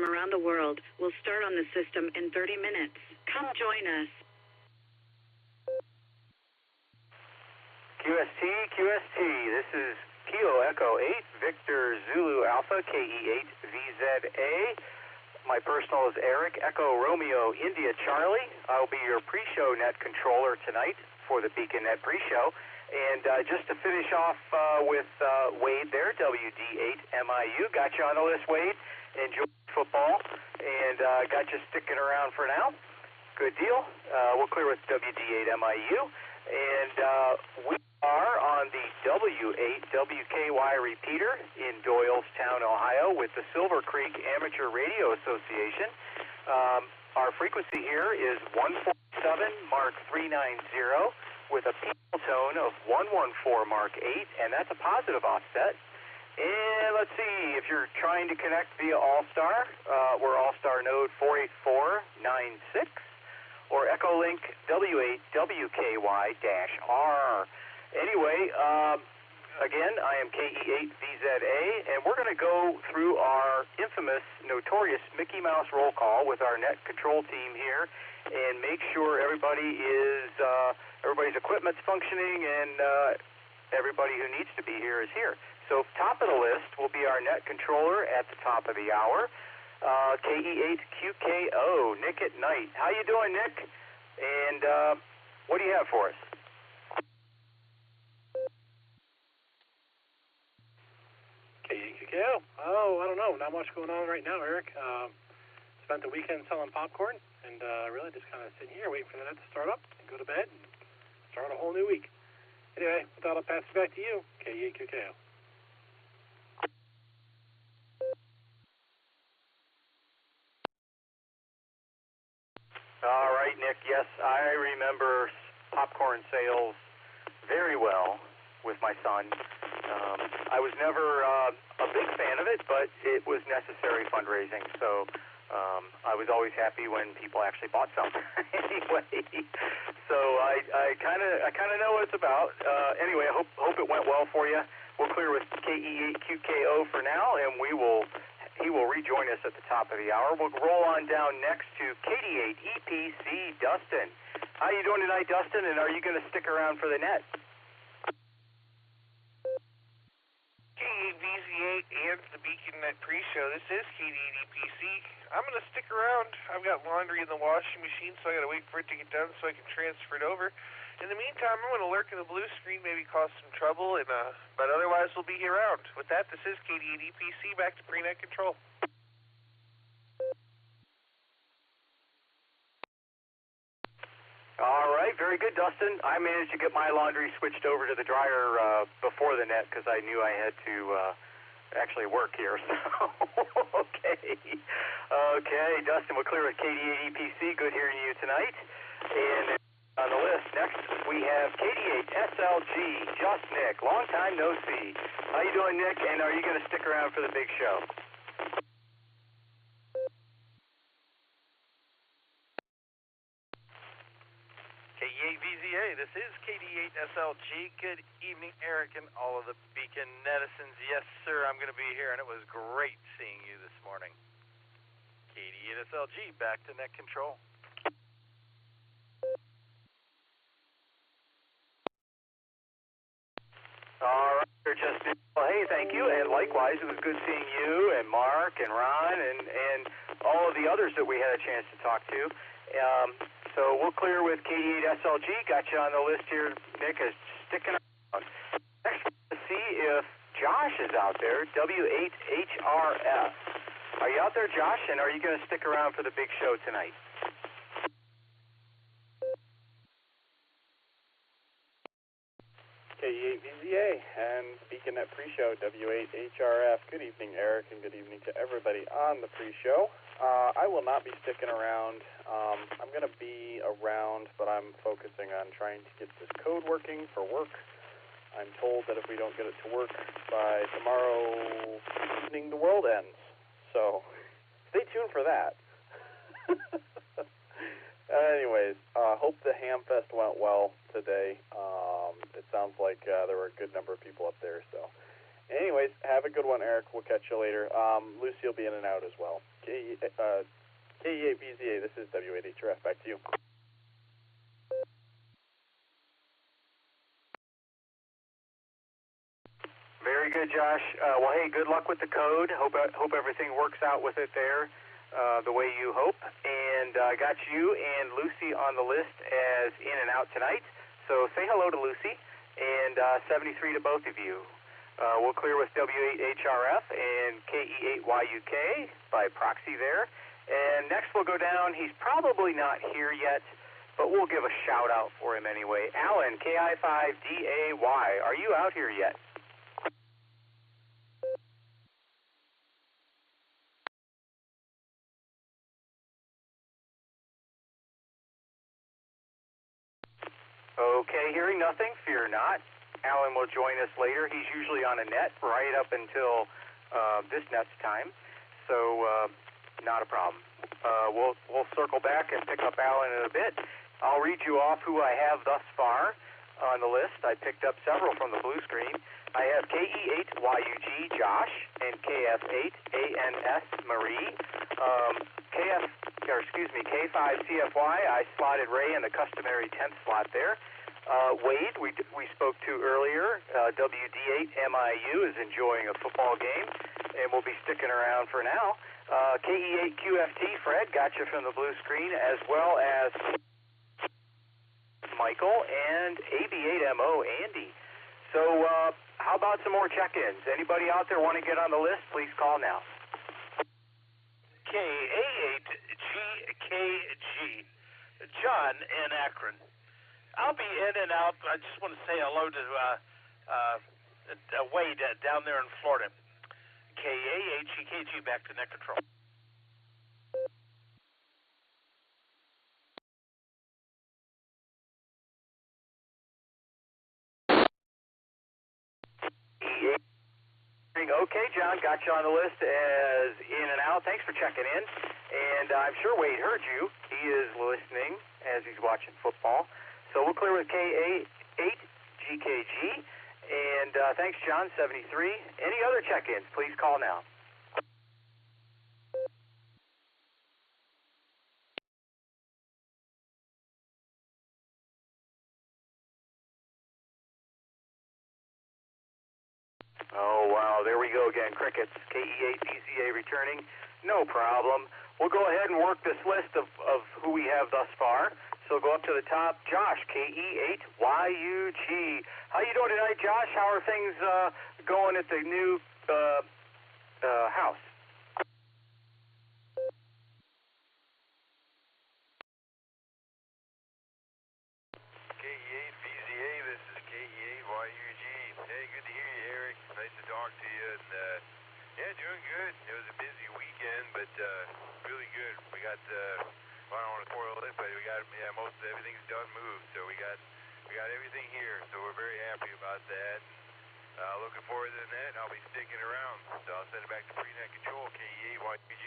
around the world will start on the system in 30 minutes. Come join us. QST, this is Kilo Echo 8, Victor Zulu Alpha, KE8VZA. My personal is Eric, Echo Romeo, India Charlie. I'll be your pre-show net controller tonight for the Beacon Net pre-show. And just to finish off with Wade there, WD8MIU. Got you on the list, Wade. Enjoy football. And got you sticking around for now. Good deal. We'll clear with WD8MIU. And we are on the W8WKY repeater in Doylestown, Ohio with the Silvercreek Amateur Radio Association. Our frequency here is 147 Mark 390 with a people tone of 114 Mark 8, and that's a positive offset. And let's see, if you're trying to connect via Allstar, we're Allstar Node 48496. Or Echolink W8WKY-R. Anyway, again, I am KE8VZA, and we're going to go through our infamous, notorious Mickey Mouse roll call with our net control team here, and make sure everybody's equipment's functioning, and everybody who needs to be here is here. So top of the list will be our net controller at the top of the hour. KE8QKO, Nick at Night. How you doing, Nick? And what do you have for us? KE8QKO. Oh, I don't know. Not much going on right now, Eric. Spent the weekend selling popcorn, and really just kind of sitting here waiting for the net to start up and go to bed and start a whole new week. Anyway, with that, I'll pass it back to you, KE8QKO. All right, Nick. Yes, I remember popcorn sales very well with my son. I was never a big fan of it, but it was necessary fundraising. So I was always happy when people actually bought some. Anyway, so I kind of know what it's about. Anyway, I hope it went well for you. We'll clear with KE8QKO for now, and he will rejoin us at the top of the hour. We'll roll on down next to KD8EPC, Dustin. How you doing tonight, Dustin, and are you going to stick around for the net? KD8VZ8 and the Beacon Net pre-show. This is KD8EPC. I'm going to stick around. I've got laundry in the washing machine, so I got to wait for it to get done so I can transfer it over. In the meantime, I'm going to lurk in the blue screen, maybe cause some trouble, and but otherwise we'll be here around. With that, this is KD8EPC, back to pre-net control. All right, very good, Dustin. I managed to get my laundry switched over to the dryer before the net because I knew I had to actually work here. So, okay, Dustin, we'll clear with KD8EPC. Good hearing you tonight. And on the list, next we have KD8SLG, Just Nick. Long time no see. How you doing, Nick? And are you going to stick around for the big show? KE8VZA, this is KD8SLG. Good evening, Eric and all of the Beacon netizens. Yes, sir, I'm going to be here, and it was great seeing you this morning. KD8SLG, back to net control. All right, Justin. Well, hey, thank you, and likewise, it was good seeing you and Mark and Ron and all of the others that we had a chance to talk to. So we'll clear with KD8SLG. Got you on the list here, Nick, is sticking around. Next, we'll see if Josh is out there, W8HRF. Are you out there, Josh, and are you going to stick around for the big show tonight? KE8VZA and Beacon Net pre-show, W8HRF. Good evening, Eric, and good evening to everybody on the pre-show. I will not be sticking around. I'm going to be around, but I'm focusing on trying to get this code working for work. I'm told that if we don't get it to work by tomorrow evening, the world ends. So stay tuned for that. Anyways, hope the Hamfest went well today. It sounds like there were a good number of people up there. So Anyways, have a good one, Eric. We'll catch you later. Lucy will be in and out as well. KE8VZA, this is W8HRF. Back to you. Very good, Josh. Well, hey, good luck with the code. Hope everything works out with it there the way you hope. And I got you and Lucy on the list as in and out tonight. So say hello to Lucy, and 73 to both of you. We'll clear with W8HRF and KE8YUK by proxy there. And next we'll go down. He's probably not here yet, but we'll give a shout out for him anyway. Alan, KI5DAY. Are you out here yet? Okay, hearing nothing, fear not. Alan will join us later. He's usually on a net right up until this net's time, so not a problem. We'll circle back and pick up Alan in a bit. I'll read you off who I have thus far on the list. I picked up several from the blue screen. I have KE8YUG Josh and KF8ANS Marie. K5CFY, I slotted Ray in the customary 10th slot there. Wade, we spoke to earlier. WD8MIU is enjoying a football game, and we'll be sticking around for now. KE8QFT, Fred, got you from the blue screen, as well as Michael and AB8MO, Andy. So how about some more check-ins? Anybody out there want to get on the list? Please call now. KA8GKG, John in Akron. I'll be in and out. I just want to say hello to Wade down there in Florida. KA8GKG, back to net control. Okay, John, got you on the list as in and out. Thanks for checking in. And I'm sure Wade heard you. He is listening as he's watching football. So we'll clear with KA8GKG. And thanks, John, 73. Any other check-ins, please call now. Oh, wow, there we go again. Crickets, KE8VZA returning. No problem. We'll go ahead and work this list of who we have thus far. So go up to the top. Josh, KE8YUG. How you doing tonight, Josh? How are things going at the new house? KE8VZA, this is KE8YUG. Hey, good to hear you, Eric. Nice to talk to you. And yeah, doing good. It was a busy weekend, but really good. We got I don't want to spoil it, but we got most of everything's done moved, so we got everything here. So we're very happy about that. Looking forward to that. I'll be sticking around. So I'll send it back to pre-net control, KE8YUG.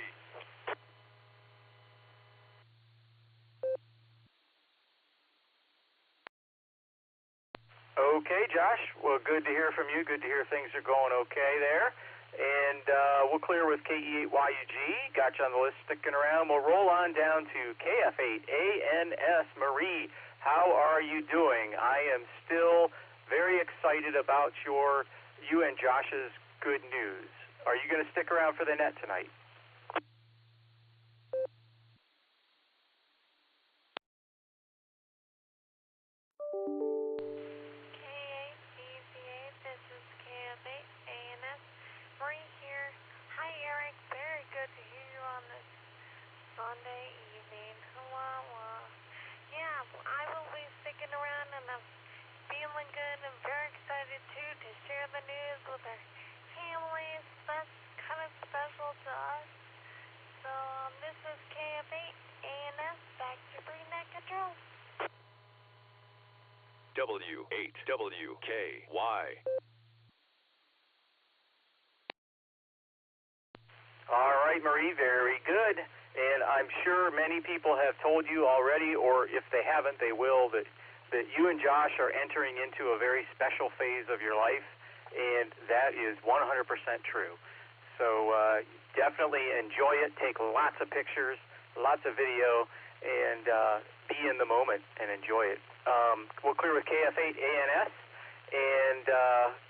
Okay, Josh. Well, good to hear from you. Good to hear things are going okay there. And we'll clear with KE8YUG. Got you on the list, sticking around. We'll roll on down to KF8ANS Marie. How are you doing? I am still very excited about you and Josh's good news. Are you going to stick around for the net tonight? Sunday evening. Yeah, I will be sticking around, and I'm feeling good and very excited too to share the news with our families. That's kind of special to us. So this is KF8ANS, back to pre-net control. W8WKY. All right, Marie, very good. And I'm sure many people have told you already, or if they haven't, they will, that you and Josh are entering into a very special phase of your life. and that is 100% true. So definitely enjoy it. Take lots of pictures, lots of video, and be in the moment and enjoy it. We'll clear with KF8ANS, and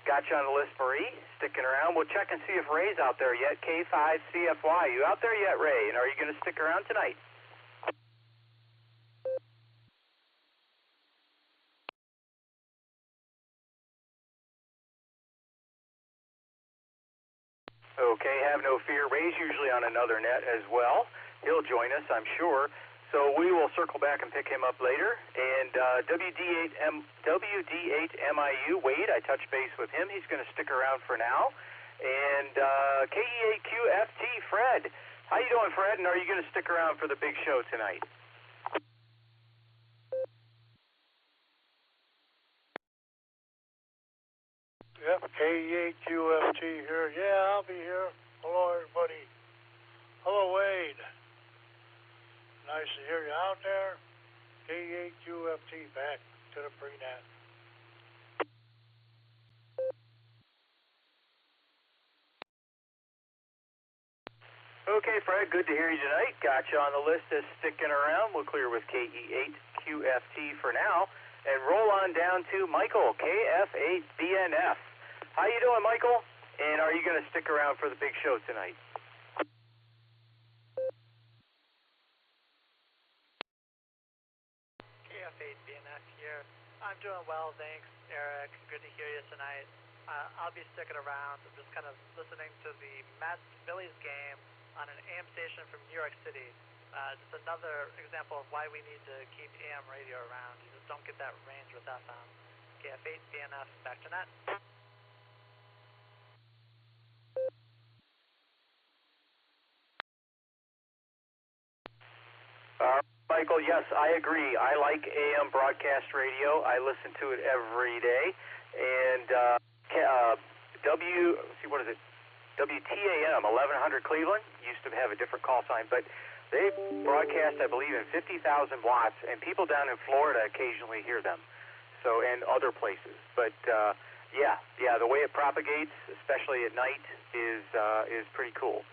got you on the list, Marie, sticking around. We'll check and see if Ray's out there yet. K5CFY, you out there yet, Ray? And are you going to stick around tonight? Okay, have no fear. Ray's usually on another net as well. He'll join us, I'm sure. So we will circle back and pick him up later. And WD8MIU, Wade, I touched base with him. He's going to stick around for now. And KE8QFT, Fred. How you doing, Fred? And are you going to stick around for the big show tonight? Yep, KE8QFT here. Yeah, I'll be here. Hello, everybody. Hello, Wade. Nice to hear you out there. KE8QFT back to the pre-net. Okay, Fred, good to hear you tonight. Got you on the list as sticking around. We'll clear with KE8QFT for now. And roll on down to Michael, KF8BNF. How you doing, Michael? And are you going to stick around for the big show tonight? KF8BNF here. I'm doing well, thanks, Eric. Good to hear you tonight. I'll be sticking around. I'm just kind of listening to the Mets-Phillies game on an AM station from New York City. Just another example of why we need to keep AM radio around. You just don't get that range with FM. KF8BNF, back to net. Michael, yes, I agree. I like AM broadcast radio. I listen to it every day. And WTAM, 1100 Cleveland, used to have a different call sign, but they broadcast, I believe, in 50,000 watts, and people down in Florida occasionally hear them, so, and other places. But yeah, the way it propagates, especially at night, is pretty cool.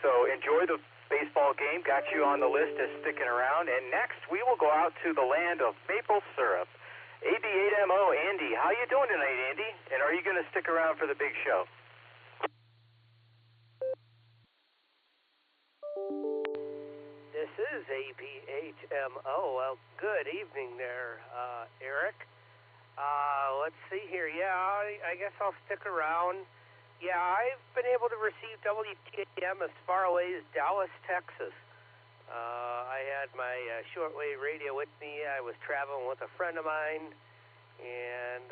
So enjoy the baseball game. Got you on the list as sticking around. And next, we will go out to the land of maple syrup. AB8MO, Andy. How you doing tonight, Andy? And are you going to stick around for the big show? This is AB8MO. Well, good evening there, Eric. Let's see here. Yeah, I guess I'll stick around. Yeah, I've been able to receive WTAM as far away as Dallas, Texas. I had my shortwave radio with me. I was traveling with a friend of mine, and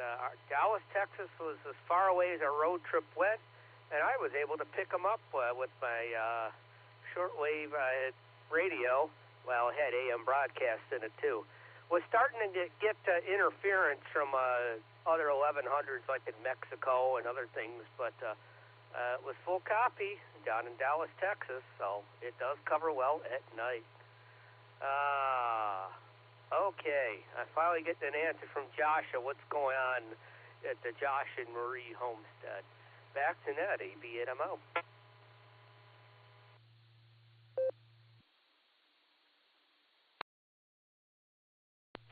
Dallas, Texas was as far away as our road trip went, and I was able to pick them up with my shortwave radio. Well, it had AM broadcast in it, too. Was starting to get interference from other 1100s like in Mexico and other things, but it was full copy down in Dallas, Texas, so it does cover well at night. Okay, I finally get an answer from Josh of what's going on at the Josh and Marie homestead. Back to net, AB8MO.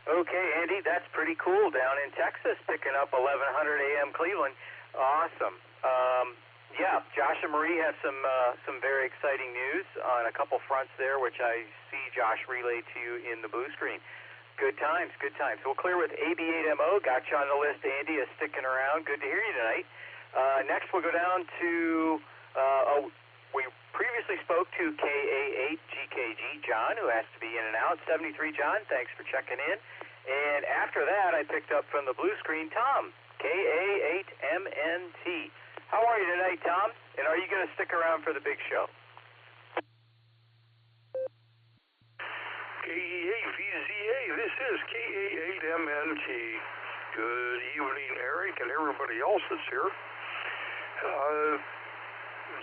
Okay, Andy, that's pretty cool down in Texas, picking up 1100 AM Cleveland. Awesome. Yeah, Josh and Marie have some very exciting news on a couple fronts there, which I see Josh relayed to you in the blue screen. Good times, good times. We'll clear with AB8MO. Got you on the list, Andy, is sticking around. Good to hear you tonight. Next, we'll go down to, we previously spoke to KA8GKG, John, who has to be in and out. 73, John, thanks for checking in. And after that, I picked up from the blue screen, Tom, KA8MNT. How are you tonight, Tom? And are you going to stick around for the big show? KE8VZA, this is KA8MNT. Good evening, Eric, and everybody else that's here.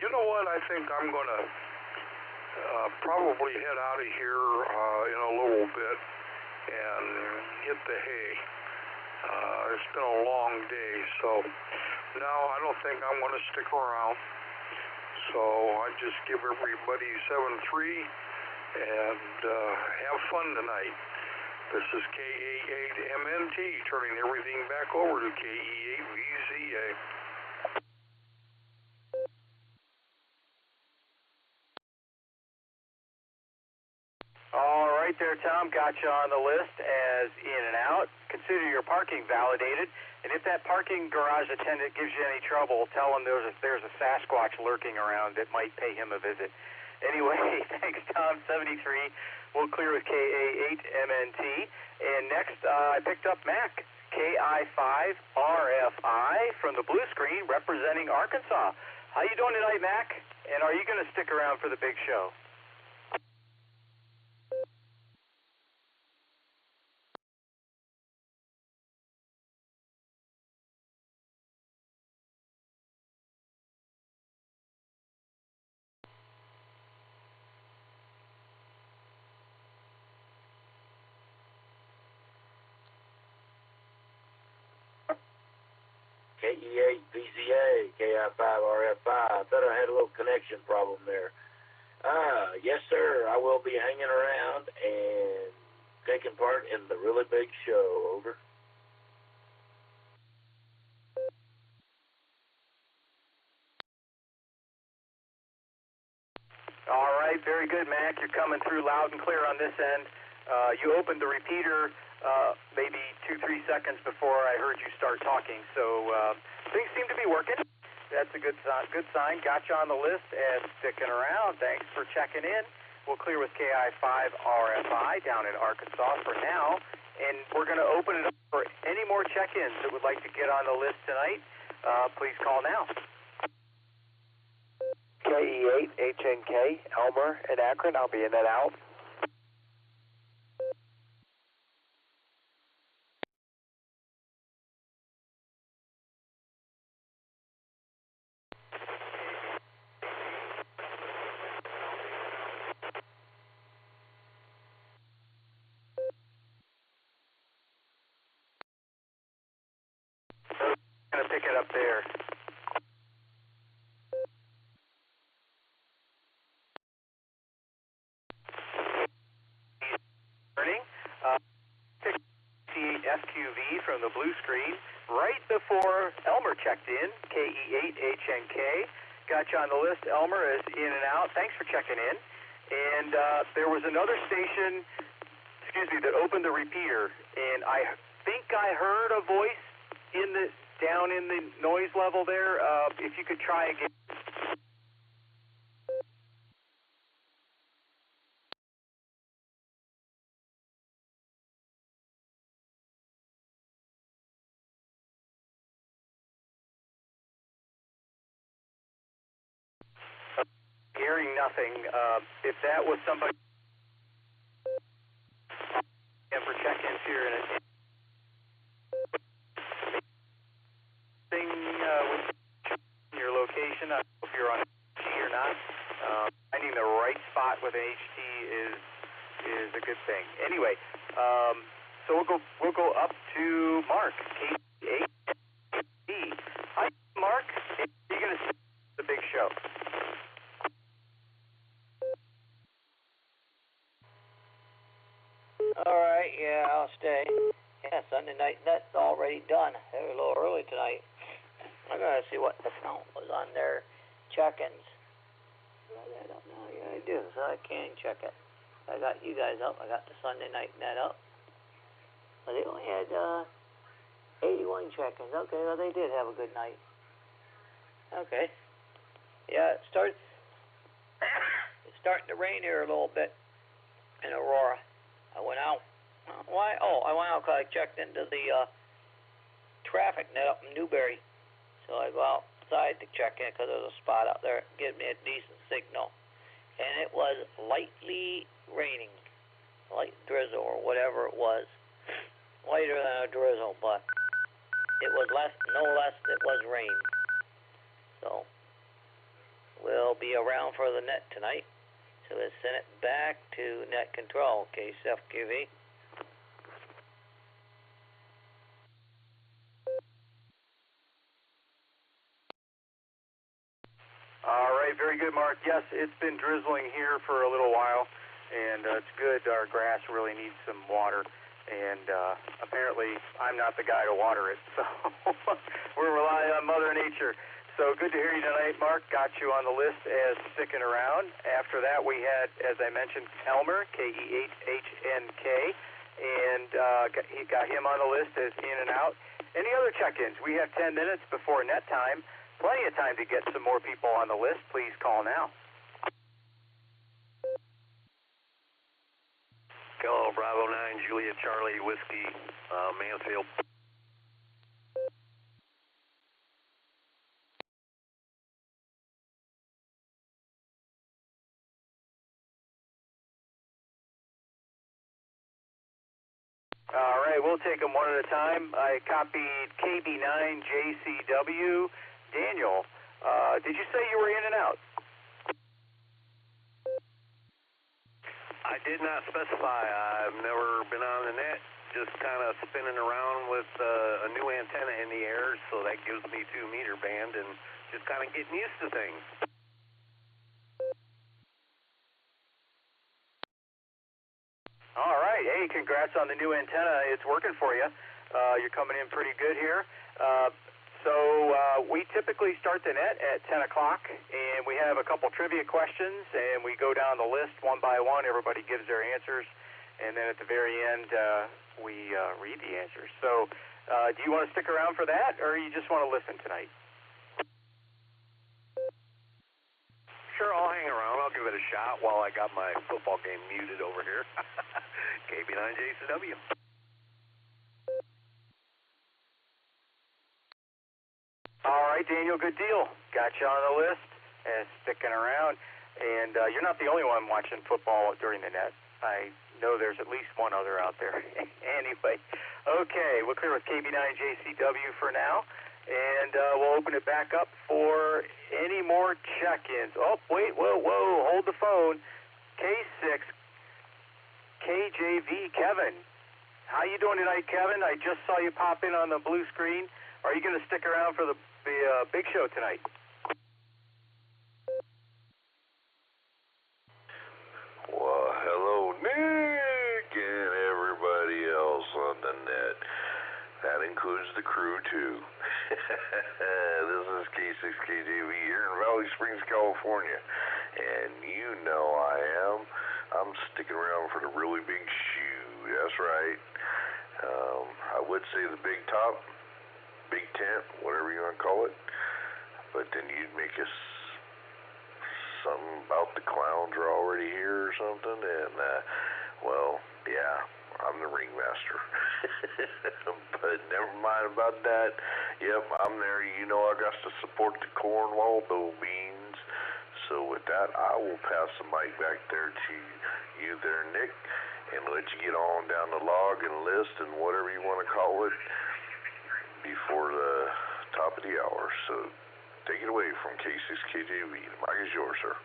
You know what? I think I'm going to probably head out of here in a little bit and hit the hay. It's been a long day, so now I don't think I'm going to stick around. So I just give everybody 7-3 and have fun tonight. This is KA8MNT turning everything back over to KE8VZA. All right there, Tom. Got you on the list as in and out. Consider your parking validated. And if that parking garage attendant gives you any trouble, tell him there's a Sasquatch lurking around that might pay him a visit. Anyway, thanks, Tom. 73. We'll clear with KA8MNT. And next, I picked up Mac, KI5RFI from the blue screen representing Arkansas. How you doing tonight, Mac? And are you going to stick around for the big show? KE8VZA, KI5RFI. I thought I had a little connection problem there. Yes, sir. I will be hanging around and taking part in the really big show. Over. All right, very good, Mac. You're coming through loud and clear on this end. You opened the repeater maybe 2-3 seconds before I heard you start talking, so things seem to be working. That's a good sign. Got you on the list and sticking around. Thanks for checking in. We'll clear with KI5RFI down in Arkansas for now, and we're going to open it up for any more check-ins that would like to get on the list tonight. Please call now. KE8HNK, Elmer and Akron. I'll be in and out. I'm going to pick it up there. FQV from the blue screen right before Elmer checked in, KE8HNK. Got you on the list. Elmer is in and out. Thanks for checking in. And there was another station, that opened the repeater, and I think I heard a voice down in the noise level there. If you could try again. Hearing nothing. If that was somebody, and for check-ins here in with your location, I don't know if you're on HT or not. Finding the right spot with an HT is a good thing. Anyway, so we'll go up to Mark, K8. Hi, Mark. You're going to see the big show. All right, yeah, I'll stay. Yeah, Sunday night net's already done. They were a little early tonight. I'm going to see what the count was on their check-ins. I don't know. Yeah, I do, so I can check it. I got you guys up. I got the Sunday night net up. But they only had 81 check-ins. Okay, well, they did have a good night. Okay. Yeah, it's starting to rain here a little bit in Aurora. I went out. Why? Oh, I went out because I checked into the traffic net up in Newberry. So I go outside to check in because there's a spot out there that gives me a decent signal. And it was lightly raining. Light drizzle or whatever it was. Lighter than a drizzle, but it was no less it was rain. So we'll be around for the net tonight. So let's send it back to net control, case FQV. very good, Mark. Yes, it's been drizzling here for a little while, and it's good. Our grass really needs some water, and apparently I'm not the guy to water it, so we're relying on Mother Nature. So good to hear you tonight, Mark. Got you on the list as sticking around. After that, we had, as I mentioned, Elmer, K-E-H-H-N-K, and he got him on the list as in and out. Any other check-ins? We have 10 minutes before net time. Plenty of time to get some more people on the list. Please call now. Hello, Bravo 9, Juliet Charlie, Whiskey, Mansfield. All right, we'll take them one at a time. I copied KB9JCW. Daniel, did you say you were in and out? I did not specify. I've never been on the net, just kind of spinning around with a new antenna in the air, so that gives me 2-meter band and just kind of getting used to things. All right. Hey, congrats on the new antenna. It's working for you. You're coming in pretty good here. We typically start the net at 10 o'clock, and we have a couple trivia questions, and we go down the list one by one. Everybody gives their answers, and then at the very end, we read the answers. So do you want to stick around for that, or you just want to listen tonight? Sure, I'll hang around. I'll give it a shot while I got my football game muted over here. KB9JCW. All right, Daniel, good deal. Got you on the list and sticking around. And you're not the only one watching football during the net. I know there's at least one other out there. Anyway, okay, we'll clear with KB9JCW for now. And we'll open it back up for any more check-ins. Oh, wait, whoa, hold the phone. K6, KJV, Kevin. How you doing tonight, Kevin? I just saw you pop in on the blue screen. Are you going to stick around for the big show tonight? Well, hello, Nick, and everybody else on the net. That includes the crew, too. This is K6KJV here in Valley Springs, California. And you know I am. I'm sticking around for the really big shoe. That's right. I would say the big top, big tent, whatever you want to call it. But then you'd make us something about the clowns are already here or something. And, well, yeah. I'm the ringmaster. But never mind about that. Yep, I'm there. You know I got to support the Cornwall Bow Beans. So with that, I will pass the mic back there to you there, Nick, and let you get on down the log and list and whatever you want to call it before the top of the hour. So take it away from K6KJV. The mic is yours, sir.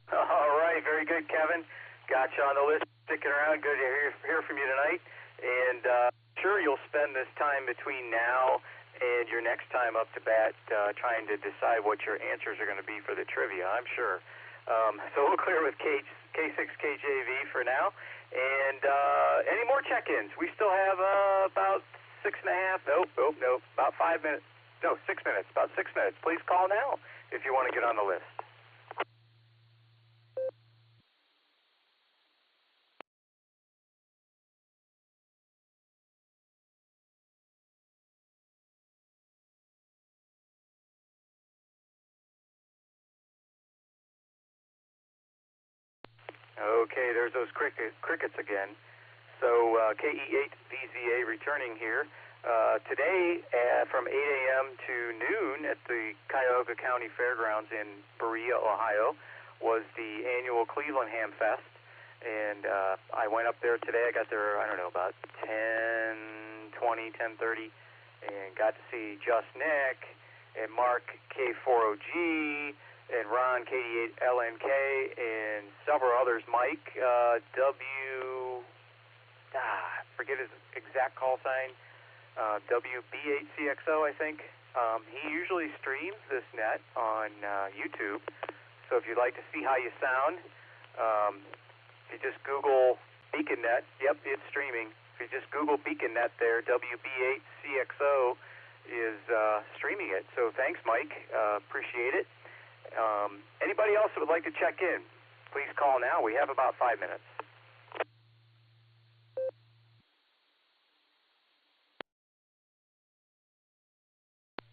All right, very good, Kevin. Got you on the list, sticking around. Good to hear from you tonight. And sure, you'll spend this time between now and your next time up to bat trying to decide what your answers are going to be for the trivia, I'm sure. So we'll clear with K6KJV for now. And any more check-ins? We still have about 6.5. Nope. About 5 minutes. No, 6 minutes. About 6 minutes. Please call now if you want to get on the list. Okay, there's those crickets again. So KE8VZA returning here. Today from 8 a.m. to noon at the Cuyahoga County Fairgrounds in Berea, Ohio, was the annual Cleveland Ham Fest. And I went up there today. I got there, about 10:20, 10:30, and got to see Just Nick and Mark K4OG and Ron KD8LNK and several others. Mike forget his exact call sign. WB8CXO, I think. He usually streams this net on YouTube. So if you'd like to see how you sound, if you just Google BeaconNet, yep, it's streaming. If you just Google BeaconNet there, WB8CXO is streaming it. So thanks, Mike. Appreciate it. Anybody else that would like to check in, please call now. We have about 5 minutes.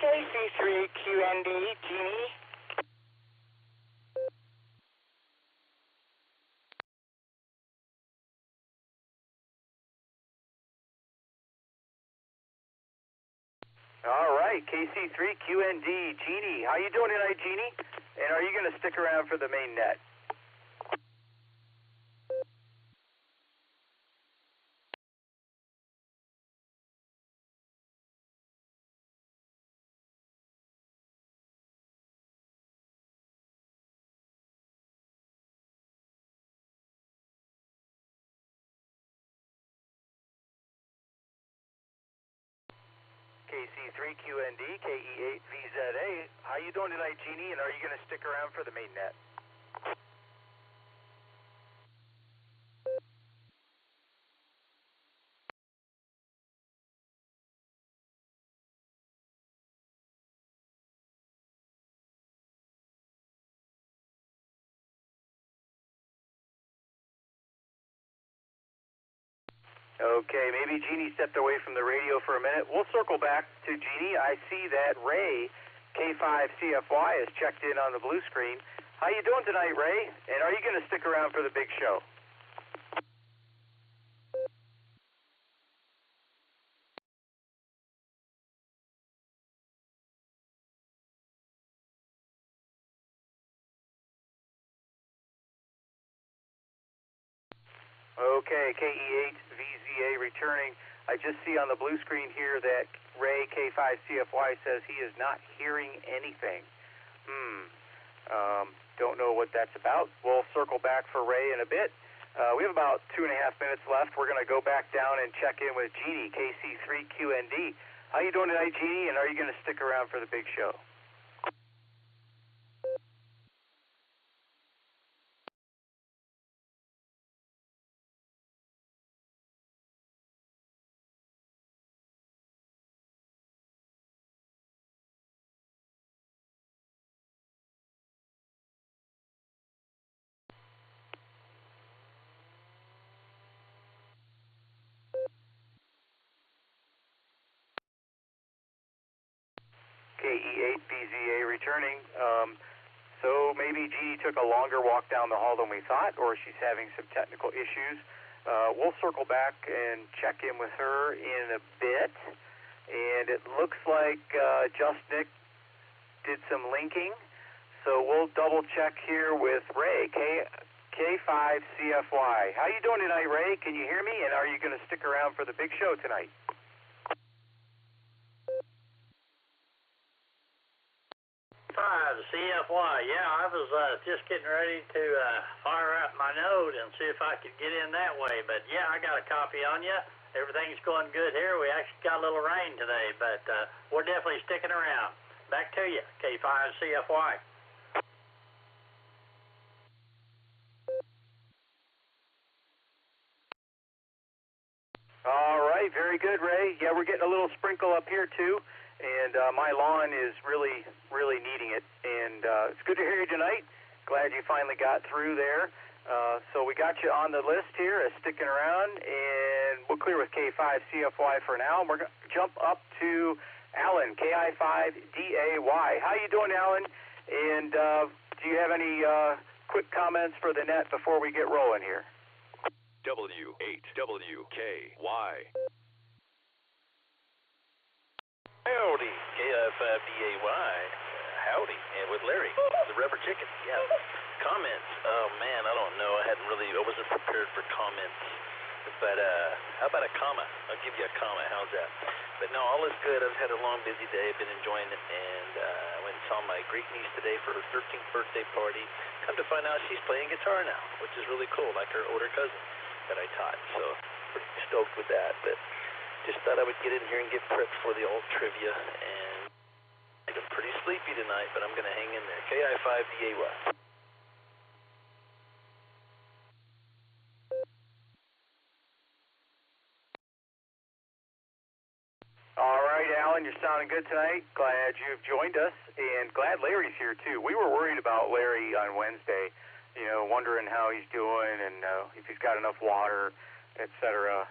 KC3QND, Jeannie. All right, KC3QND, Jeannie. How you doing tonight, Jeannie? And are you going to stick around for the main net? KC3QND, KE8VZA. How you doing tonight, Jeannie? And are you going to stick around for the main net? Okay, maybe Jeannie stepped away from the radio for a minute. We'll circle back to Jeannie. I see that Ray, K5CFY, has checked in on the blue screen. How you doing tonight, Ray? And are you going to stick around for the big show? Okay, KE8VZA returning. I just see on the blue screen here that Ray, K5CFY, says he is not hearing anything. Don't know what that's about. We'll circle back for Ray in a bit. We have about 2.5 minutes left. We're going to go back down and check in with Jeannie, KC3QND. How you doing tonight, Jeannie, and are you going to stick around for the big show? KE8BZA returning. So maybe Jeannie took a longer walk down the hall than we thought, or she's having some technical issues. We'll circle back and check in with her in a bit. And it looks like Justnick did some linking. So we'll double check here with Ray, K5CFY. How you doing tonight, Ray? Can you hear me? And are you going to stick around for the big show tonight? CFY, yeah, I was just getting ready to fire up my node and see if I could get in that way. But yeah, I got a copy on you. Everything's going good here. We actually got a little rain today, but we're definitely sticking around. Back to you, K5CFY. All right, very good, Ray. Yeah, we're getting a little sprinkle up here too. And my lawn is really needing it. And it's good to hear you tonight. Glad you finally got through there. So we got you on the list here as sticking around. And we'll clear with K5CFY for now. And we're going to jump up to Alan, KI5DAY. How you doing, Alan? And do you have any quick comments for the net before we get rolling here? W8WKY. Howdy, KI5DAY. Howdy, and with Larry, the rubber chicken. Yeah. Comments. Oh man, I don't know. I wasn't prepared for comments. But how about a comma? I'll give you a comma. How's that? But no, all is good. I've had a long, busy day. I've been enjoying it, and I went and saw my great niece today for her 13th birthday party. Come to find out, she's playing guitar now, which is really cool, like her older cousin that I taught. So pretty stoked with that. But Just thought I would get in here and get prepped for the alt trivia, and I'm pretty sleepy tonight, but I'm going to hang in there. KI5DAY. All right, Alan, you're sounding good tonight. Glad you've joined us, and glad Larry's here, too. We were worried about Larry on Wednesday, wondering how he's doing and if he's got enough water, etc.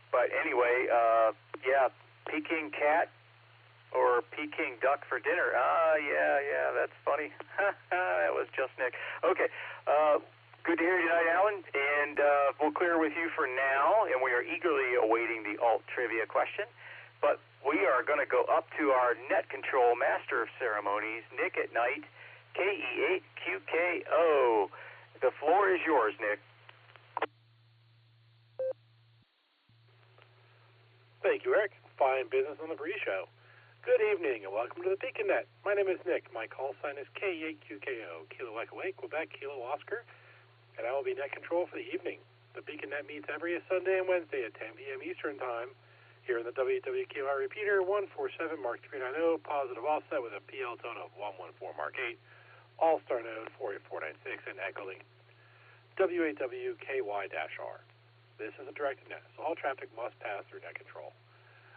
But anyway, yeah, Peking cat or Peking duck for dinner. Yeah, that's funny. That was just Nick. Okay, good to hear you tonight, Alan, and we'll clear with you for now, and we are eagerly awaiting the alt trivia question. But we are going to go up to our net control master of ceremonies, Nick at Night, KE8QKO. The floor is yours, Nick. Thank you, Eric. Fine business on the pre-show. Good evening and welcome to the Beacon Net. My name is Nick. My call sign is KE8QKO, Kilo Echo 8, Quebec, Kilo Oscar, and I will be net control for the evening. The Beacon Net meets every Sunday and Wednesday at 10 p.m. Eastern Time here in the WWQR repeater 147 Mark 390, positive offset with a PL tone of 114 Mark 8, Allstar Node 48496, and Echolink W8WKY-R. This is a directed net, so all traffic must pass through net control.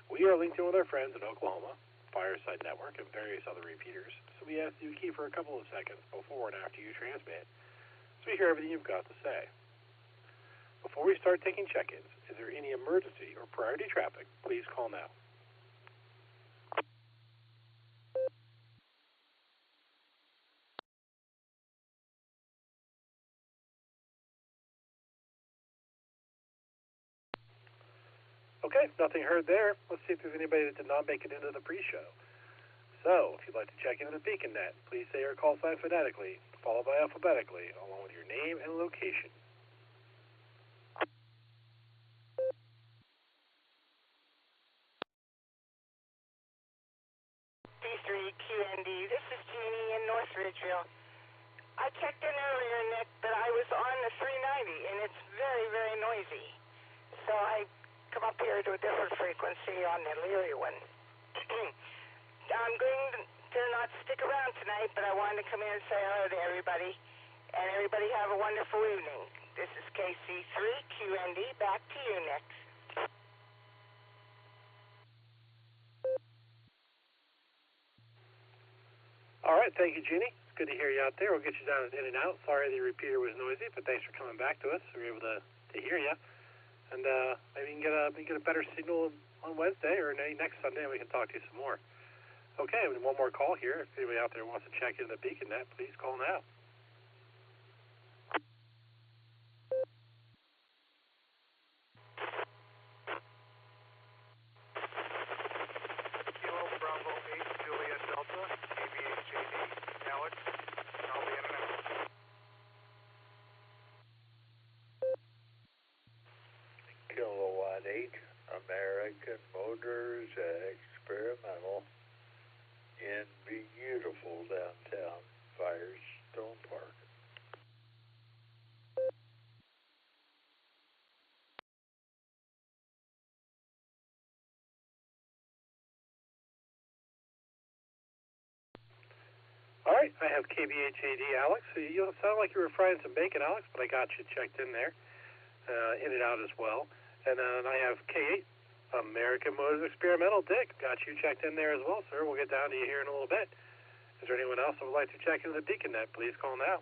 We are linked in with our friends in Oklahoma, Fireside Network, and various other repeaters, so we ask you to keep for a couple of seconds before and after you transmit, so we hear everything you've got to say. Before we start taking check-ins, is there any emergency or priority traffic? Please call now. Okay, nothing heard there. Let's see if there's anybody that did not make it into the pre-show. So, if you'd like to check into the Beacon Net, please say your call sign phonetically, followed by alphabetically, along with your name and location. D3QND, this is Jeannie in North Ridgeville. I checked in earlier, Nick, but I was on the 390, and it's very, very noisy. So I come up here to a different frequency on the Leary one. I'm going to not stick around tonight, but I wanted to come in and say hello to everybody, and everybody have a wonderful evening. This is KC3QND. Back to you, Nick. All right, thank you, Jeannie. It's good to hear you out there. We'll get you down in and out. Sorry the repeater was noisy, but thanks for coming back to us. We were able to hear you. And maybe you can get a better signal on Wednesday or next Sunday, and we can talk to you some more. Okay, one more call here. If anybody out there wants to check into the Beacon Net, please call now. Kilo Bravo 8, Juliet Delta, KBHJD, Alex, I'll be in and out. Kilowatt 8, American Motors Experimental in beautiful downtown Firestone Park. All right, I have KBHAD Alex. You sound like you were frying some bacon, Alex, but I got you checked in there, in and out as well. And then I have K8, American Motors Experimental. Dick, got you checked in there as well, sir. We'll get down to you here in a little bit. Is there anyone else that would like to check into the Beacon Net? Please call now.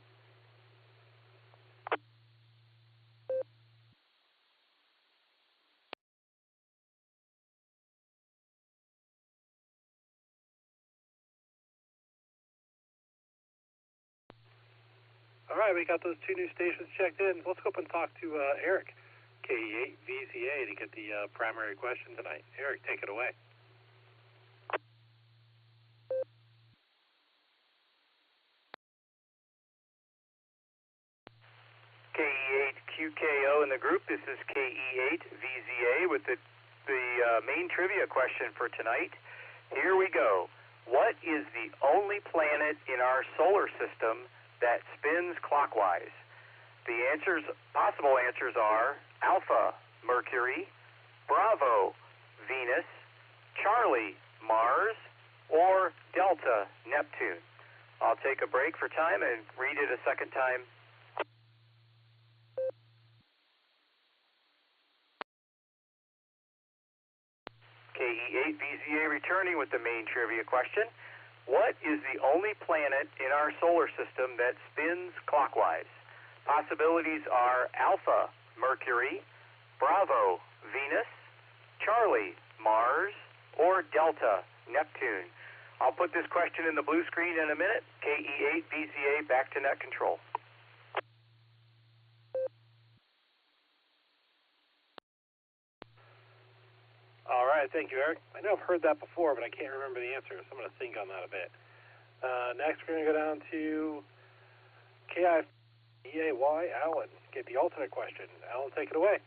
All right, we got those two new stations checked in. Let's go up and talk to Eric, KE8VZA, to get the primary question tonight. Eric, take it away. KE8QKO in the group. This is KE8VZA with the main trivia question for tonight. Here we go. What is the only planet in our solar system that spins clockwise? The possible answers are Alpha, Mercury, Bravo, Venus, Charlie, Mars, or Delta, Neptune? I'll take a break for time and read it a second time. KE8VZA returning with the main trivia question. What is the only planet in our solar system that spins clockwise? Possibilities are Alpha, Mercury, Bravo, Venus, Charlie, Mars, or Delta, Neptune. I'll put this question in the blue screen in a minute. KE8VZA back to net control. All right, thank you, Eric. I know I've heard that before, but I can't remember the answer, so I'm going to think on that a bit. Next, we're going to go down to KIEAY, Alan. Get the alternate question. Alan, take it away.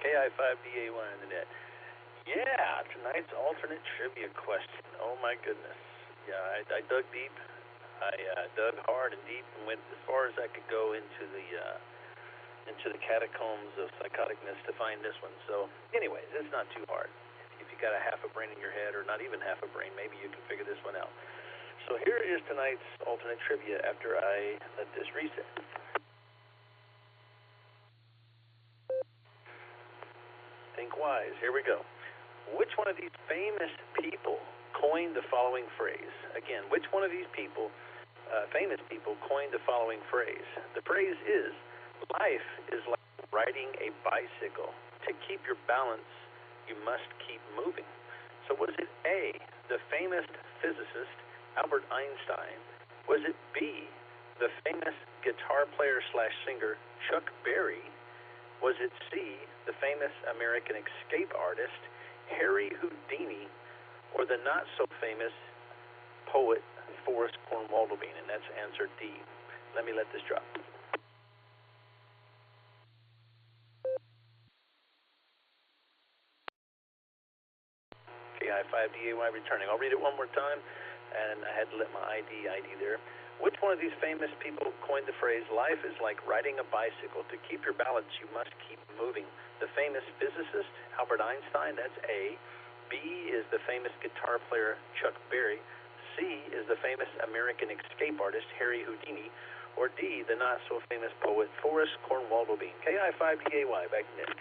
KI5DAY on the net. Yeah, tonight's alternate trivia question. Oh my goodness. Yeah, I dug deep. I dug hard and deep and went as far as I could go into the catacombs of psychoticness to find this one. So, anyways, it's not too hard. If you got a half a brain in your head, or not even half a brain, maybe you can figure this one out. So here is tonight's alternate trivia after I let this reset. Think wise. Here we go. Which one of these famous people coined the following phrase? Again, which one of these people, famous people, coined the following phrase? The phrase is, life is like riding a bicycle. To keep your balance, you must keep moving. So was it A, the famous physicist Albert Einstein? Was it B, the famous guitar player / singer Chuck Berry? Was it C, the famous American escape artist Harry Houdini? Or the not-so-famous poet Forrest Cornwaldobine? And that's answer D. Let me let this drop. KI5DAY returning. I'll read it one more time, and I had to let my ID there. Which one of these famous people coined the phrase, life is like riding a bicycle. To keep your balance, you must keep moving? The famous physicist Albert Einstein, that's A. B is the famous guitar player Chuck Berry. C is the famous American escape artist Harry Houdini. Or D, the not-so-famous poet Forrest Cornwaldobine. KI5DAY, back to net.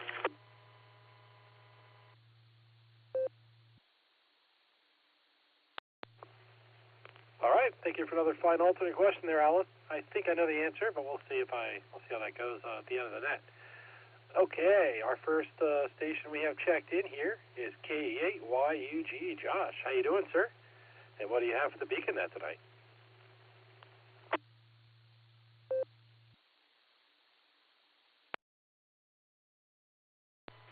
All right, thank you for another fine alternate question there, Alan. I think I know the answer, but we'll see how that goes at the end of the net. Okay, our first station we have checked in here is KE8YUG. Josh, how you doing, sir? And what do you have for the beacon net tonight?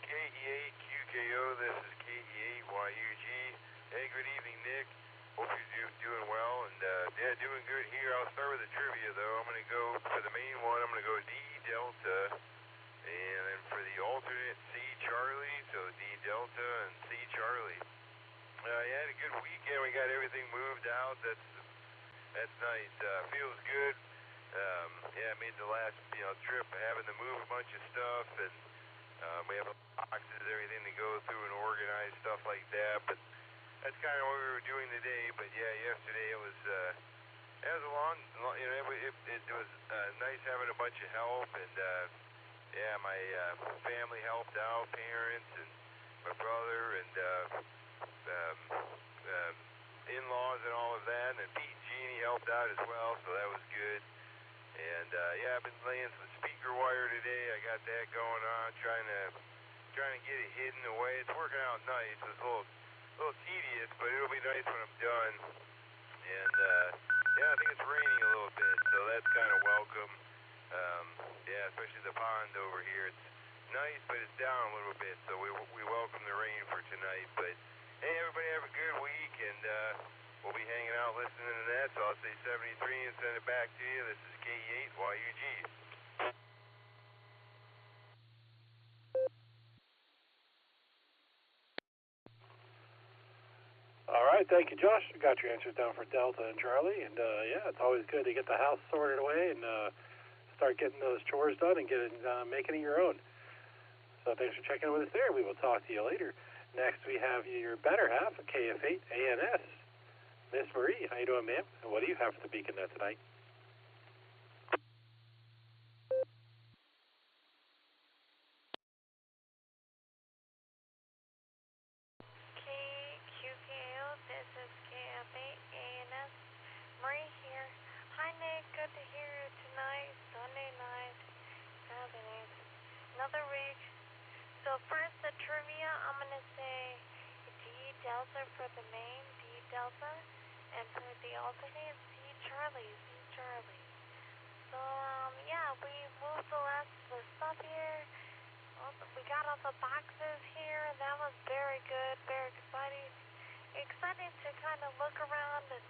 KE8QKO, this is KE8YUG. Hey, good evening, Nick. Hope you're doing well, and yeah, doing good here. I'll start with the trivia, though. I'm going to go for the main one. I'm going to go D Delta, and then for the alternate C Charlie, so D Delta and C Charlie. You had a good weekend. We got everything moved out. That's nice. Feels good. Yeah, made the last trip having to move a bunch of stuff, and we have boxes, everything to go through and organize stuff like that. But that's kind of what we were doing today. But yeah, yesterday it was a long, it was nice having a bunch of help, and yeah, my family helped out, parents and my brother and in-laws and all of that, and Pete and Jeannie helped out as well, so that was good. And yeah, I've been laying some speaker wire today. I got that going on, trying to get it hidden away. It's working out nice. It's a little tedious, but it'll be nice when I'm done. And yeah, I think it's raining a little bit, so that's kind of welcome. Yeah, especially the pond over here. It's nice, but it's down a little bit, so we welcome the rain for tonight. But hey, everybody have a good week, and we'll be hanging out listening to that. So I'll say 73 and send it back to you. This is KE8YUG. All right, right, thank you, Josh. We got your answers down for Delta and Charlie, and yeah, it's always good to get the house sorted away and start getting those chores done and making it your own. So thanks for checking in with us there. We will talk to you later. Next, we have your better half, KF8 ANS. Miss Marie, how you doing, ma'am? And what do you have for the Beacon Net tonight? QKO, this is KF8 ANS. Marie here. Hi, Nick. Good to hear you tonight. Sunday night. Another week. So first, the trivia, I'm going to say D Delta for the main, D Delta, and for the alternate, C Charlie. So, yeah, we moved the rest of the stuff here. We got all the boxes here, and that was very good, very exciting. Exciting to kind of look around, and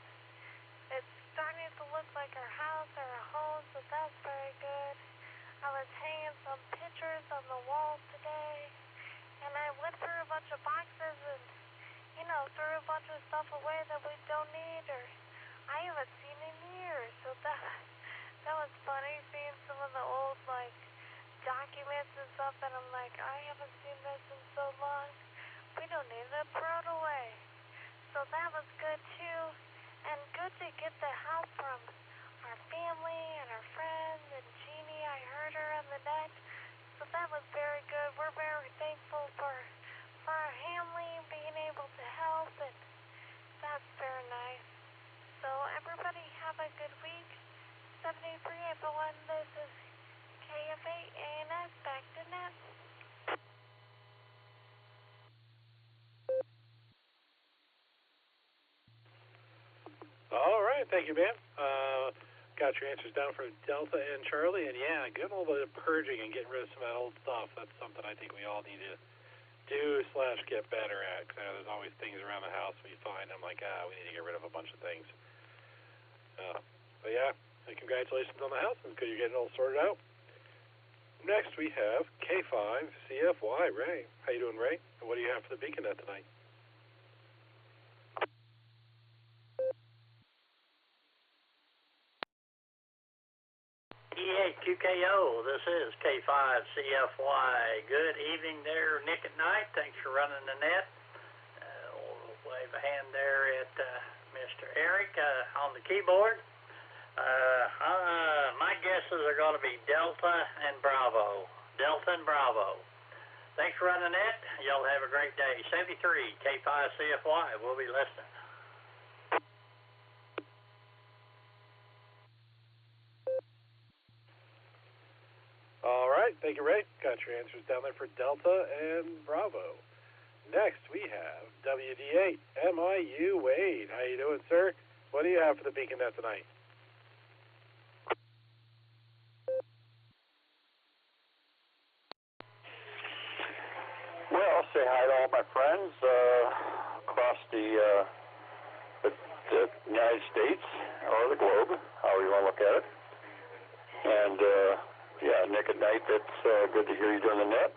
it's starting to look like our house or a home, so that's very good. I was hanging some pictures on the wall today, and I went through a bunch of boxes and, threw a bunch of stuff away that we don't need or I haven't seen in years. So that was funny, seeing some of the old, documents and stuff, and I'm like, I haven't seen this in so long. We don't need it, throw it away. So that was good, too, and good to get the help from our family and our friends, and Jeannie, I heard her on the net, so that was very good. We're very thankful for our family being able to help, and that's very nice. So everybody have a good week. 7381, this is KF8 ANS, back to net. All right, thank you, ma'am. Got your answers down for Delta and Charlie, and yeah, getting a little bit of purging and getting rid of some of that old stuff. That's something I think we all need to do/get better at. Cause there's always things around the house we find. I'm like, we need to get rid of a bunch of things. But yeah, congratulations on the house. It's good you're getting it all sorted out. Next, we have K5CFY, Ray. How you doing, Ray? And what do you have for the Beacon Net tonight? QKO, this is K5CFY. Good evening there, Nick at Night. Thanks for running the net. We'll wave a hand there at Mr. Eric on the keyboard. My guesses are going to be Delta and Bravo. Thanks for running the net. Y'all have a great day. 73, K5CFY. We'll be listening. All right, thank you, Ray. Got your answers down there for Delta and Bravo. Next, we have WD8 MIU Wade. How you doing, sir? What do you have for the Beacon Net tonight? Well, say hi to all my friends across the United States or the globe, however you want to look at it. And yeah, Nick at Night, that's good to hear you doing the net.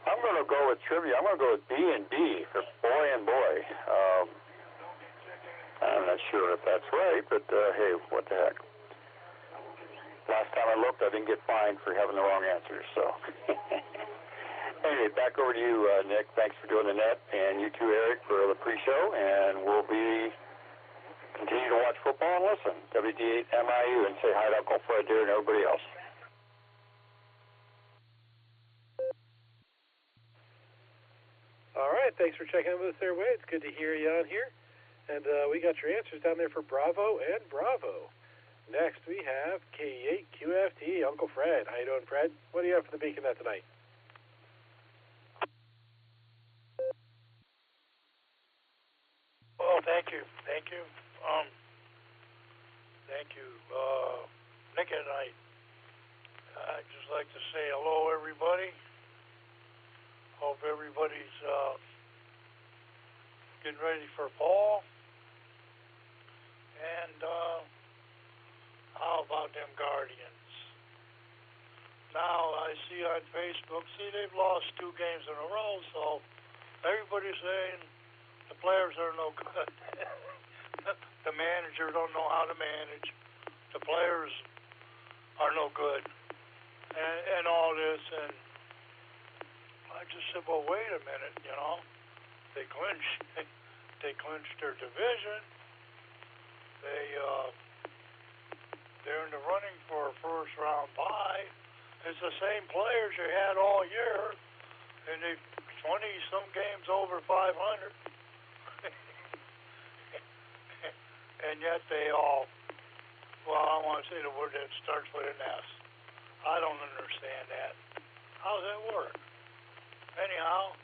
I'm going to go with trivia. I'm going to go with B&B for boy and boy. I'm not sure if that's right, but hey, what the heck. Last time I looked, I didn't get fined for having the wrong answers, so. Anyway, back over to you, Nick. Thanks for doing the net, and you too, Eric, for the pre-show, and we'll continue to watch football and listen. WD8 MIU, and say hi to Uncle Fred there and everybody else. All right, thanks for checking in with us there, Wade. It's good to hear you on here. And we got your answers down there for Bravo and Bravo. Next, we have K8QFT, Uncle Fred. How you doing, Fred? What do you have for the Beacon Net tonight? Oh, thank you. Thank you, Nick and Night. I'd just like to say hello, everybody. Hope everybody's getting ready for fall. And how about them Guardians? Now I see on Facebook, they've lost 2 games in a row, so everybody's saying The players are no good. The manager don't know how to manage. The players are no good. And all this, and I just said, well, wait a minute, you know. They clinched their division. They're in the running for a first round bye. It's the same players you had all year, and they 20-some games over 500. And yet they all, well, I want to say the word that starts with an S. I don't understand that. How does that work? Anyhow,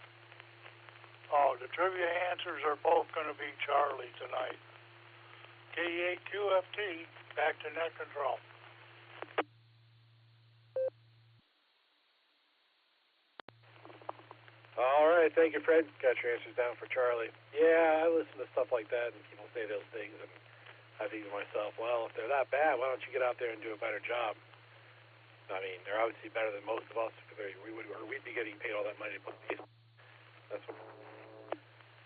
the trivia answers are both going to be Charlie tonight. K8QFT, back to net control. All right, thank you, Fred. Got your answers down for Charlie. Yeah, I listen to stuff like that, and people say those things, and I think to myself, well, if they're that bad, why don't you get out there and do a better job? I mean, they're obviously better than most of us. We'd be getting paid all that money to play baseball. That's what.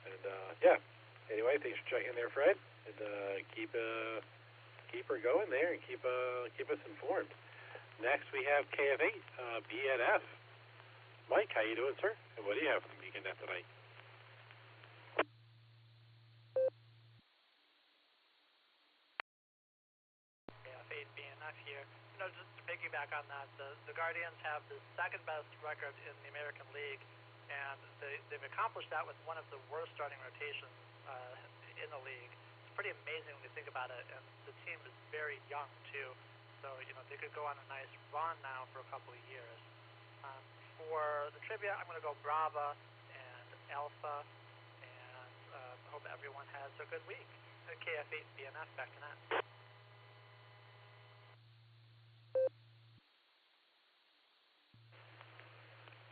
And yeah. Anyway, thanks for checking there, Fred. And keep her going there, and keep us informed. Next, we have KF8 BNF. Mike, how you doing, sir? And what do you have for the Beacon Net tonight? KF8 BNF here. You know, just to piggyback on that, the Guardians have the second best record in the American League, and they've accomplished that with one of the worst starting rotations in the league. It's pretty amazing when you think about it, and the team is very young too. So, you know, they could go on a nice run now for a couple of years. For the trivia, I'm going to go Brava and Alpha, and hope everyone has a good week. KF8 BNF, back to net.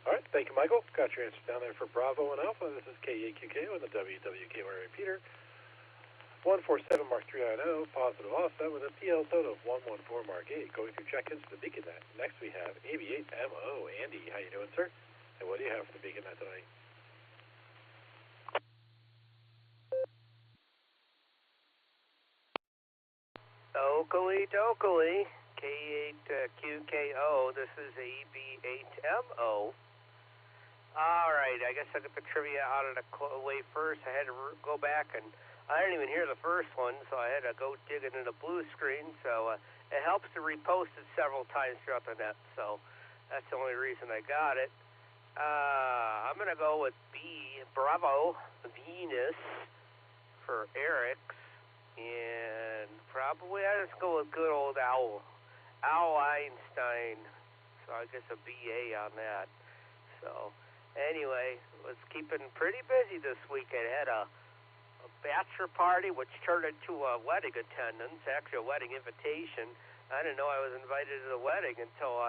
All right, thank you, Michael. Got your answers down there for Bravo and Alpha. This is K8QK on the WWKY repeater. 147 Mark 390, positive offset with a PL total of 114 Mark 8. Going through check-ins to the Beacon Net. Next we have AB8MO. Andy, how you doing, sir? And what do you have for the Beacon Net tonight? Oakley Dokley, K8QKO. This is AB8MO. All right, I guess I got the trivia out of the way first. I had to go back, and I didn't even hear the first one, so I had to go dig into the blue screen. So it helps to repost it several times throughout the net. So that's the only reason I got it. I'm going to go with Bravo Venus for Eric's. And probably I just go with good old Al Einstein. So I guess a BA on that. So anyway, was keeping pretty busy this week. I had a bachelor party, which turned into a wedding attendance, actually a wedding invitation. I didn't know I was invited to the wedding until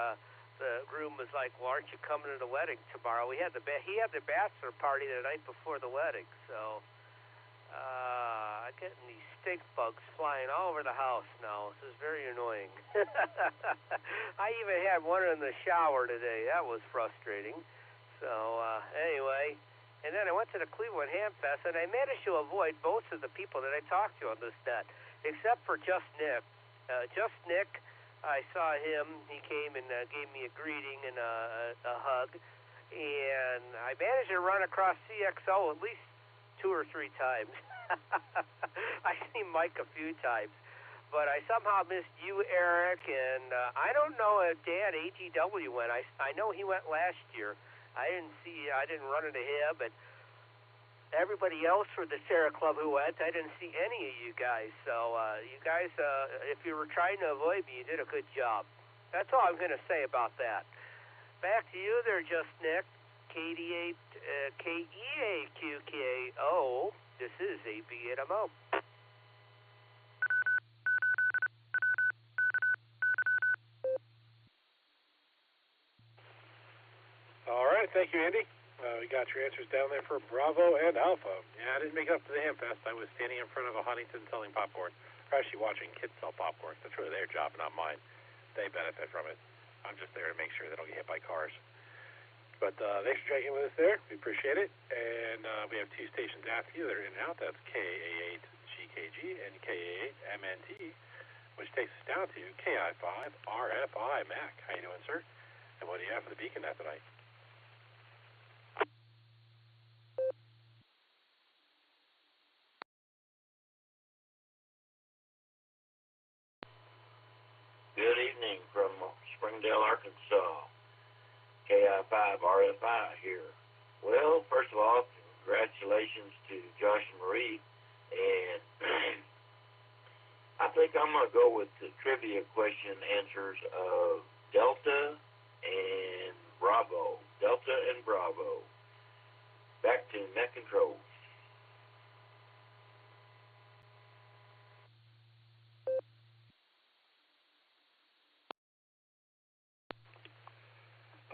the groom was like, well, aren't you coming to the wedding tomorrow? He had the bachelor party the night before the wedding, so I'm getting these stink bugs flying all over the house now. This is very annoying. I even had one in the shower today. That was frustrating. So anyway, and then I went to the Cleveland Ham Fest, and I managed to avoid most of the people that I talked to on this net, except for Just Nick. Just Nick, I saw him. He came and gave me a greeting and a hug, and I managed to run across CXO at least 2 or 3 times. I seen Mike a few times, but I somehow missed you, Eric, and I don't know if Dan AGW went. I know he went last year. I didn't run into him, but everybody else for the Sarah Club who went, I didn't see any of you guys. So you guys, if you were trying to avoid me, you did a good job. That's all I'm going to say about that. Back to you there, Just Nick. KEAQKO. This is AB8MO. All right, thank you, Andy. We got your answers down there for Bravo and Alpha. Yeah, I didn't make it up to the Hamfest. I was standing in front of a Huntington selling popcorn. Or actually watching kids sell popcorn. That's really their job, not mine. They benefit from it. I'm just there to make sure they don't get hit by cars. But thanks for checking with us there. We appreciate it. And we have two stations after you that are in and out. That's KA8GKG and KA8MNT, which takes us down to KI5RFI. Mac, how you doing, sir? And what do you have for the beacon net tonight? Good evening from Springdale, Arkansas. KI5RFI here. Well, first of all, congratulations to Josh and Marie. And I think I'm going to go with the trivia question answers of Delta and Bravo. Delta and Bravo. Back to net controls.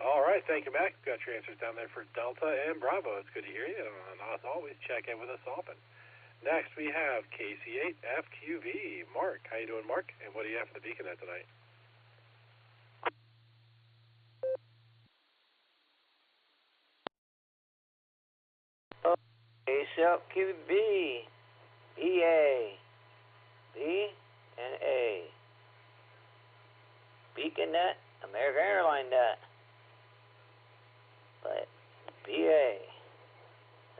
All right, thank you, Mac. Got your answers down there for Delta and Bravo. It's good to hear you, and as always, check in with us often. Next, we have KC8FQV. Mark, how you doing, Mark? And what do you have for the beacon net tonight? KC8FQB, EA, B, and A. Beacon net, American Airline net. But BA.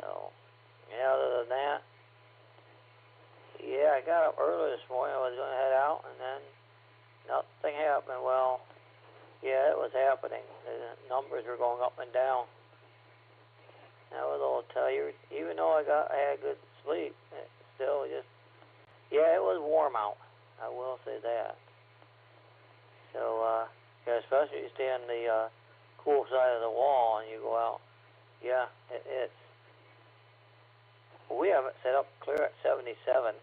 So, other than that, yeah, I got up early this morning. I was going to head out, and then nothing happened. Well, yeah, it was happening. The numbers were going up and down. That was all I'll tell you. Even though I had good sleep, it still just, yeah, it was warm out. I will say that. So, yeah, especially you stay on the cool side of the wall and you go out. Yeah, it's. We have it set up clear at 77.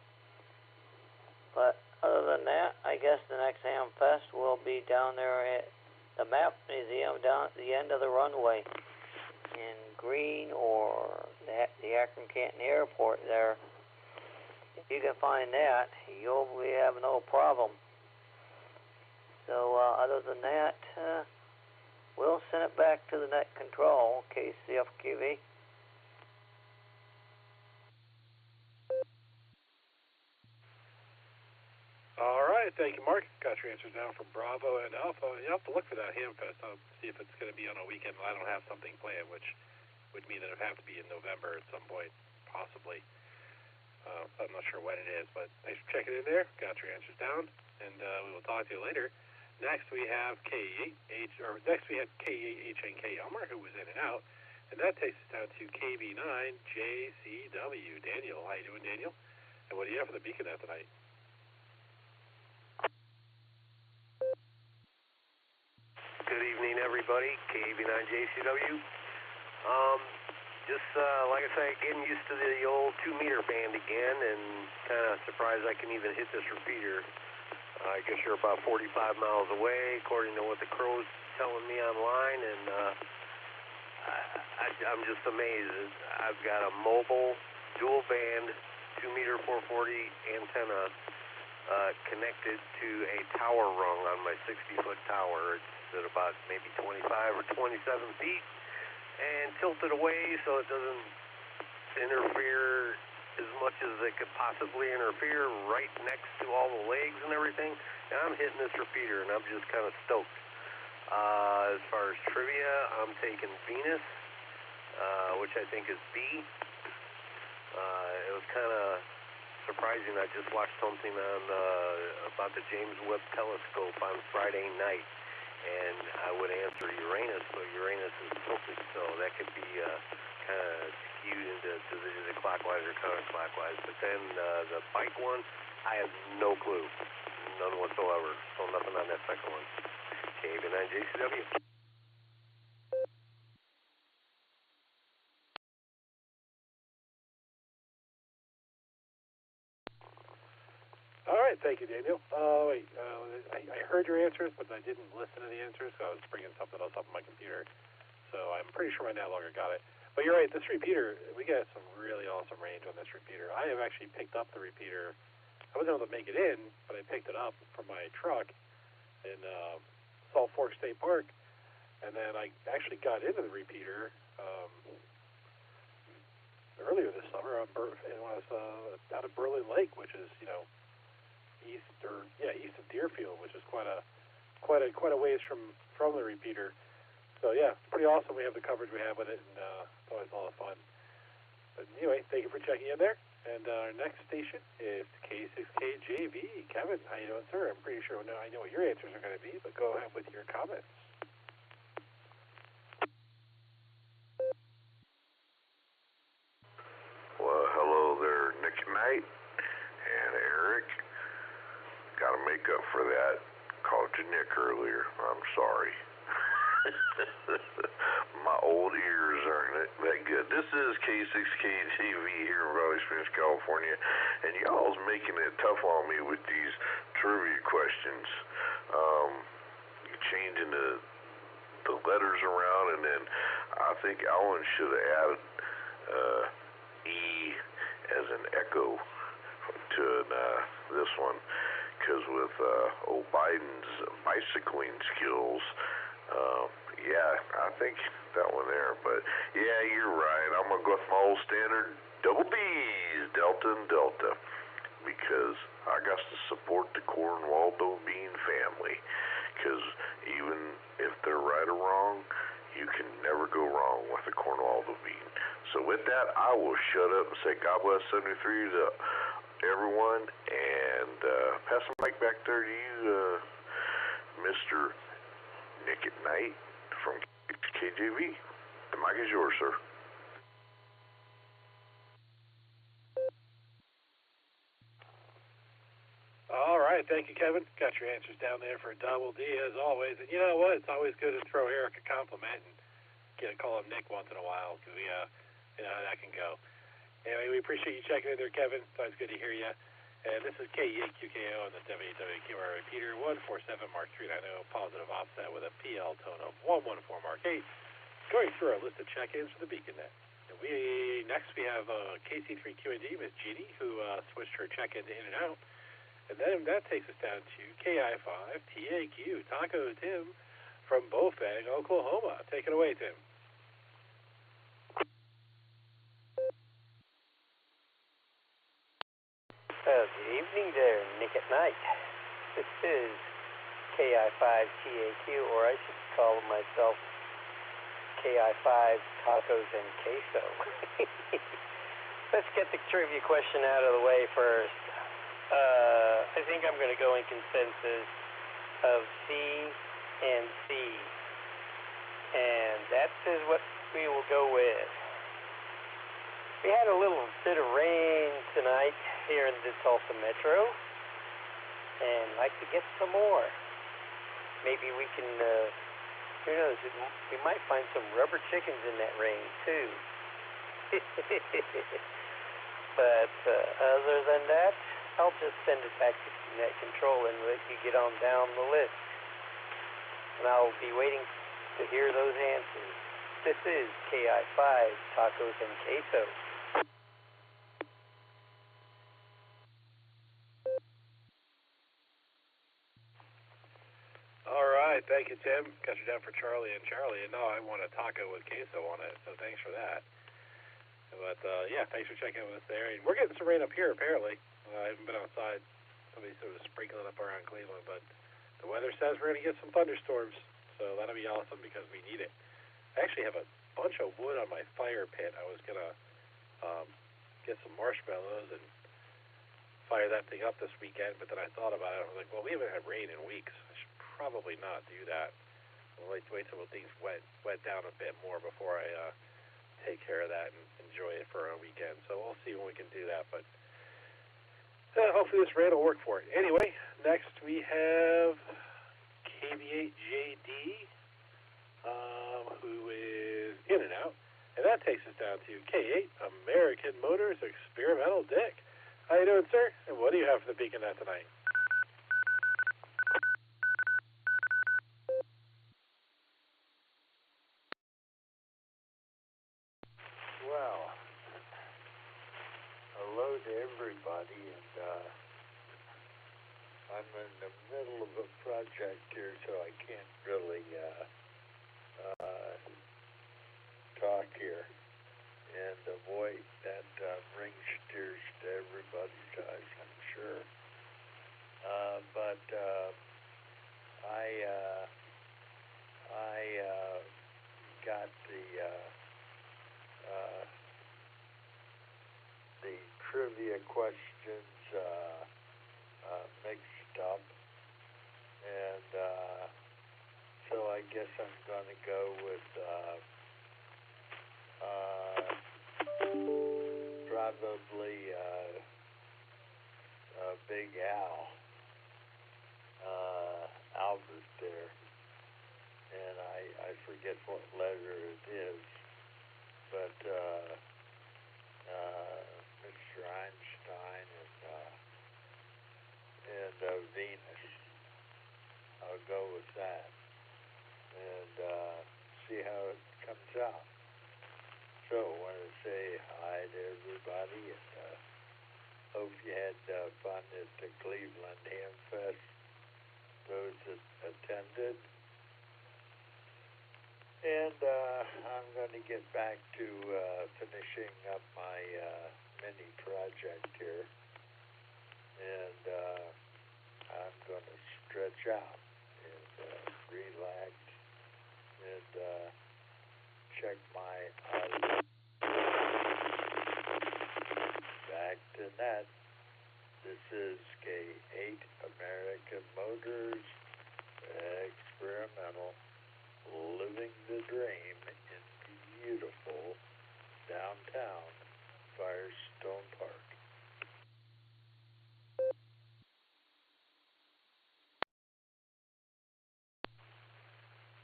But other than that, I guess the next Ham Fest will be down there at the Map Museum down at the end of the runway in Green or the Akron Canton Airport there. If you can find that, you'll have no problem. So other than that, we'll send it back to the net control, KCFQV. All right, thank you, Mark. Got your answers now from Bravo and Alpha. You have to look for that Hamfest. I'll see if it's going to be on a weekend. I don't have something planned, which would mean that it would have to be in November at some point, possibly. I'm not sure when it is, but thanks for checking in there. Got your answers down, and we will talk to you later. Next we have KE8HNK Elmer, who was in and out, and that takes us down to KB9JCW. Daniel, how you doing, Daniel? And what do you have for the beacon net tonight? Good evening, everybody. KB9JCW. Just like I say, getting used to the old 2-meter band again, and kind of surprised I can even hit this repeater. I guess you're about 45 miles away, according to what the crow's telling me online, and I'm just amazed. I've got a mobile, dual-band, 2-meter 440 antenna connected to a tower rung on my 60-foot tower. It's at about maybe 25 or 27 feet, and tilted away so it doesn't interfere as much as it could possibly interfere right next to all the legs and everything. And I'm hitting this repeater, and I'm just kind of stoked. As far as trivia, I'm taking Venus, which I think is B. It was kind of surprising. I just watched something on about the James Webb Telescope on Friday night, and I would answer Uranus, but Uranus is tilted, so that could be kind of skewed into the clockwise or counterclockwise. But then the bike one, I have no clue, none whatsoever. So nothing on that second one. KB9JCW. All right, thank you, Daniel. I heard your answers, but I didn't listen to the answers, so I was bringing something else up on my computer. So I'm pretty sure my NetLogger got it. But you're right, this repeater, we got some really awesome range on this repeater. I have actually picked up the repeater. I wasn't able to make it in, but I picked it up from my truck in Salt Fork State Park. And then I actually got into the repeater earlier this summer when I was out of Berlin Lake, which is east of Deerfield, which is quite a ways from the repeater. So yeah, it's pretty awesome. We have the coverage we have with it, and it's always a lot of fun. But anyway, thank you for checking in there. And our next station is K6KJV. Kevin, how you doing, sir? I'm pretty sure I know what your answers are going to be, but go ahead with your comments. Well, hello there, Nick Knight and Eric. Got to make up for that. Called you Nick earlier. I'm sorry. My old ears aren't that good. This is K6KTV here in Valley Springs, California, and y'all's making it tough on me with these trivia questions. You're changing the letters around, and then I think Alan should have added E as an echo to this one, because with old Biden's bicycling skills, yeah, I think that one there. But yeah, you're right. I'm gonna go with my old standard double D's, Delta and Delta, because I got to support the Cornwaldo Bean family. Because even if they're right or wrong, you can never go wrong with the Cornwaldo Bean. So with that, I will shut up and say God bless 73 to everyone, and pass the mic back there to you, Mr. Nick at Night from KJV. The mic is yours, sir. All right, thank you, Kevin. Got your answers down there for double D as always. And you know what? It's always good to throw Eric a compliment and call him Nick once in a while, because we you know how that can go. Anyway, we appreciate you checking in there, Kevin. It's always good to hear you. And this is KE8QKO on the WWQR repeater 147 Mark 390, positive offset with a PL tone of 114 Mark 8. Going through our list of check-ins for the BeaconNet. And next we have KC3QND, Miss Jeannie, who switched her check-in to in and out. And then that takes us down to KI5TAQ, Taco Tim from Bofang, Oklahoma. Take it away, Tim. Good evening there, Nick at Night. This is KI5TAQ, or I should call myself KI5 Tacos and Queso. Let's get the trivia question out of the way first. I think I'm going to go in consensus of C and C, and that is what we will go with. We had a little bit of rain tonight here in the Tulsa Metro, and I'd like to get some more. Maybe we can, who knows, we might find some rubber chickens in that rain, too. But other than that, I'll just send it back to Net Control and let you get on down the list. And I'll be waiting to hear those answers. This is KI5, Tacos and Queso. All right, thank you, Tim. Got you down for Charlie and Charlie. And no, I want a taco with queso on it, so thanks for that. But yeah, thanks for checking in with us there. And we're getting some rain up here, apparently. I haven't been outside. Somebody's sort of sprinkling up around Cleveland, but the weather says we're going to get some thunderstorms, so that'll be awesome because we need it. I actually have a bunch of wood on my fire pit. I was going to get some marshmallows and fire that thing up this weekend, but then I thought about it. I was like, well, we haven't had rain in weeks. I should probably not do that. I'll wait till things wet down a bit more before I take care of that and enjoy it for a weekend. So we'll see when we can do that, but hopefully this rain will work for it. Anyway, next we have KV8JD, who is in and out, and that takes us down to K8 American Motors Experimental Dick. How you doing, sir? And what do you have for the BeaconNet tonight? Well, hello to everybody, and I'm in the middle of a project here, so I can't really talk here and avoid that ring steers to everybody's eyes, I'm sure. But I got the trivia questions mixed up, and so I guess I'm going to go with probably Big Al, Albert there, and I forget what letter it is, but Mr. Einstein and Venus. I'll go with that and see how it comes out. So I want to say hi to everybody and hope you had fun at the Cleveland Ham Fest, those that attended. And I'm going to get back to finishing up my mini project here. And I'm going to stretch out and relax and check my audio. Back to net. This is K8 American Motors Experimental, living the dream in beautiful downtown Firestone Park.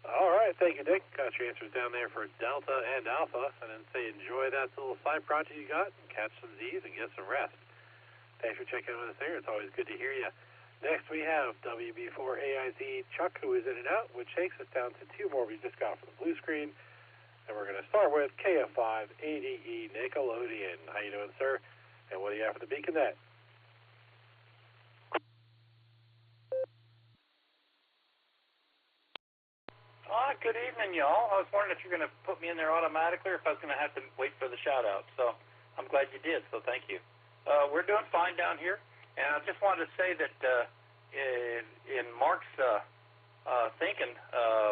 All right, thank you, Nick. Got your answers down there for Delta and Alpha, and then say enjoy that little side project you got, and catch some Z's and get some rest. Thanks for checking in with us there. It's always good to hear you. Next, we have WB4AIZ Chuck, who is in and out, which takes us down to two more we just got from the blue screen. And we're going to start with KF5ADE Nickelodeon. How you doing, sir? And what do you have for the Beacon Net? Good evening, y'all. I was wondering if you're going to put me in there automatically or if I was going to have to wait for the shout-out. So I'm glad you did, so thank you. We're doing fine down here. And I just wanted to say that in Mark's thinking,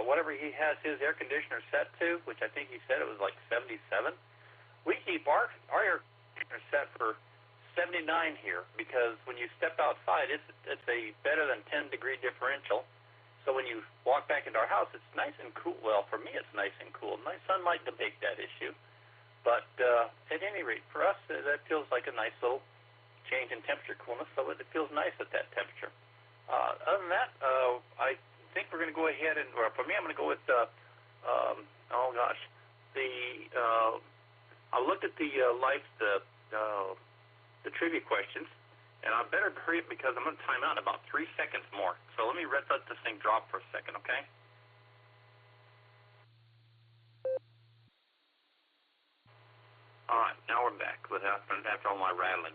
whatever he has his air conditioner set to, which I think he said it was like 77, we keep our air conditioner set for 79 here because when you step outside, it's a better than 10-degree differential. So when you walk back into our house, it's nice and cool. Well, for me, it's nice and cool. My son might debate that issue. But at any rate, for us, that feels like a nice little change in temperature coolness, so it feels nice at that temperature. Other than that, I think we're going to go ahead and, or for me, I'm going to go with, I looked at the trivia questions, and I better hurry up because I'm going to time out in about 3 seconds more. So let me let this thing drop for a second, okay? All right, now we're back after all my rattling.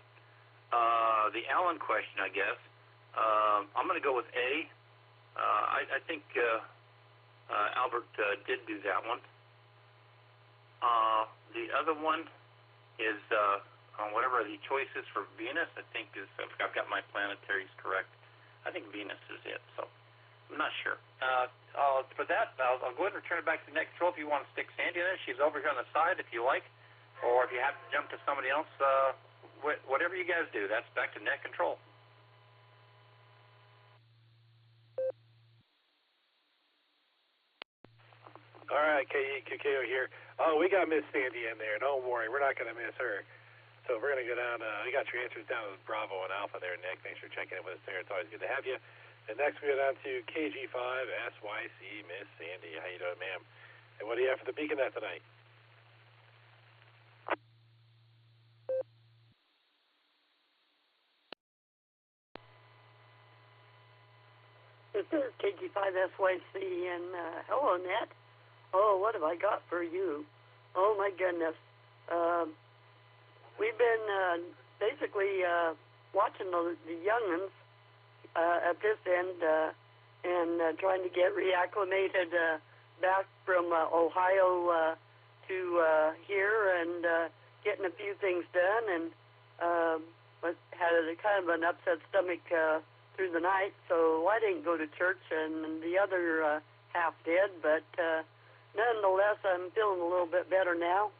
The Allen question, I guess. I'm going to go with A. I think Albert did do that one. The other one is whatever the choice is for Venus. I think I've got my planetaries correct. I think Venus is it. So I'm not sure. For that, I'll go ahead and return it back to net control. If you want to stick Sandy in there, she's over here on the side if you like. Or if you have to jump to somebody else, whatever you guys do, that's back to net control. All right, KKO here. Oh, we got Miss Sandy in there. Don't worry, we're not going to miss her. So we're going to go down. We got your answers down with Bravo and Alpha there, Nick. Thanks for checking in with us there. It's always good to have you. And next we go down to KG5SYC, Miss Sandy. How you doing, ma'am? And what do you have for the Beacon Net tonight? This is KG5SYC and hello, Net. Oh, what have I got for you? Oh, my goodness. We've been basically watching the young'uns at this end and trying to get reacclimated back from Ohio to to here and getting a few things done, and but had a kind of an upset stomach through the night, so I didn't go to church, and the other half did, but nonetheless, I'm feeling a little bit better now.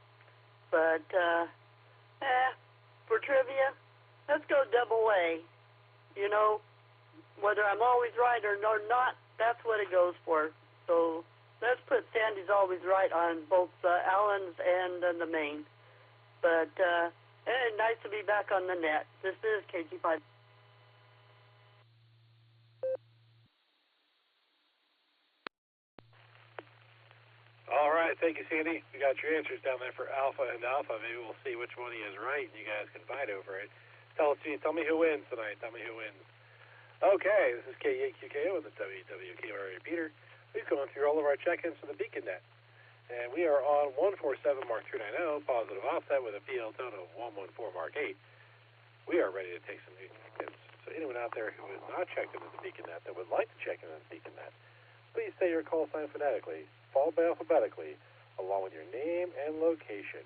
But for trivia, let's go double A. You know, whether I'm always right or not, that's what it goes for. So let's put Sandy's always right on both Allen's and the main. But nice to be back on the net. This is KG5. All right, thank you, Sandy. We got your answers down there for Alpha and Alpha. Maybe we'll see which one he is right, and you guys can fight over it. Tell me who wins tonight. Tell me who wins. Okay, this is K8QKO with the WWKR repeater. We've gone through all of our check-ins for the Beacon Net, and we are on 147 Mark 390, positive offset with a PL tone of 114 Mark 8. We are ready to take some new check-ins. So anyone out there who has not checked into the Beacon Net that would like to check into the Beacon Net, please say your call sign phonetically, followed by alphabetically, along with your name and location.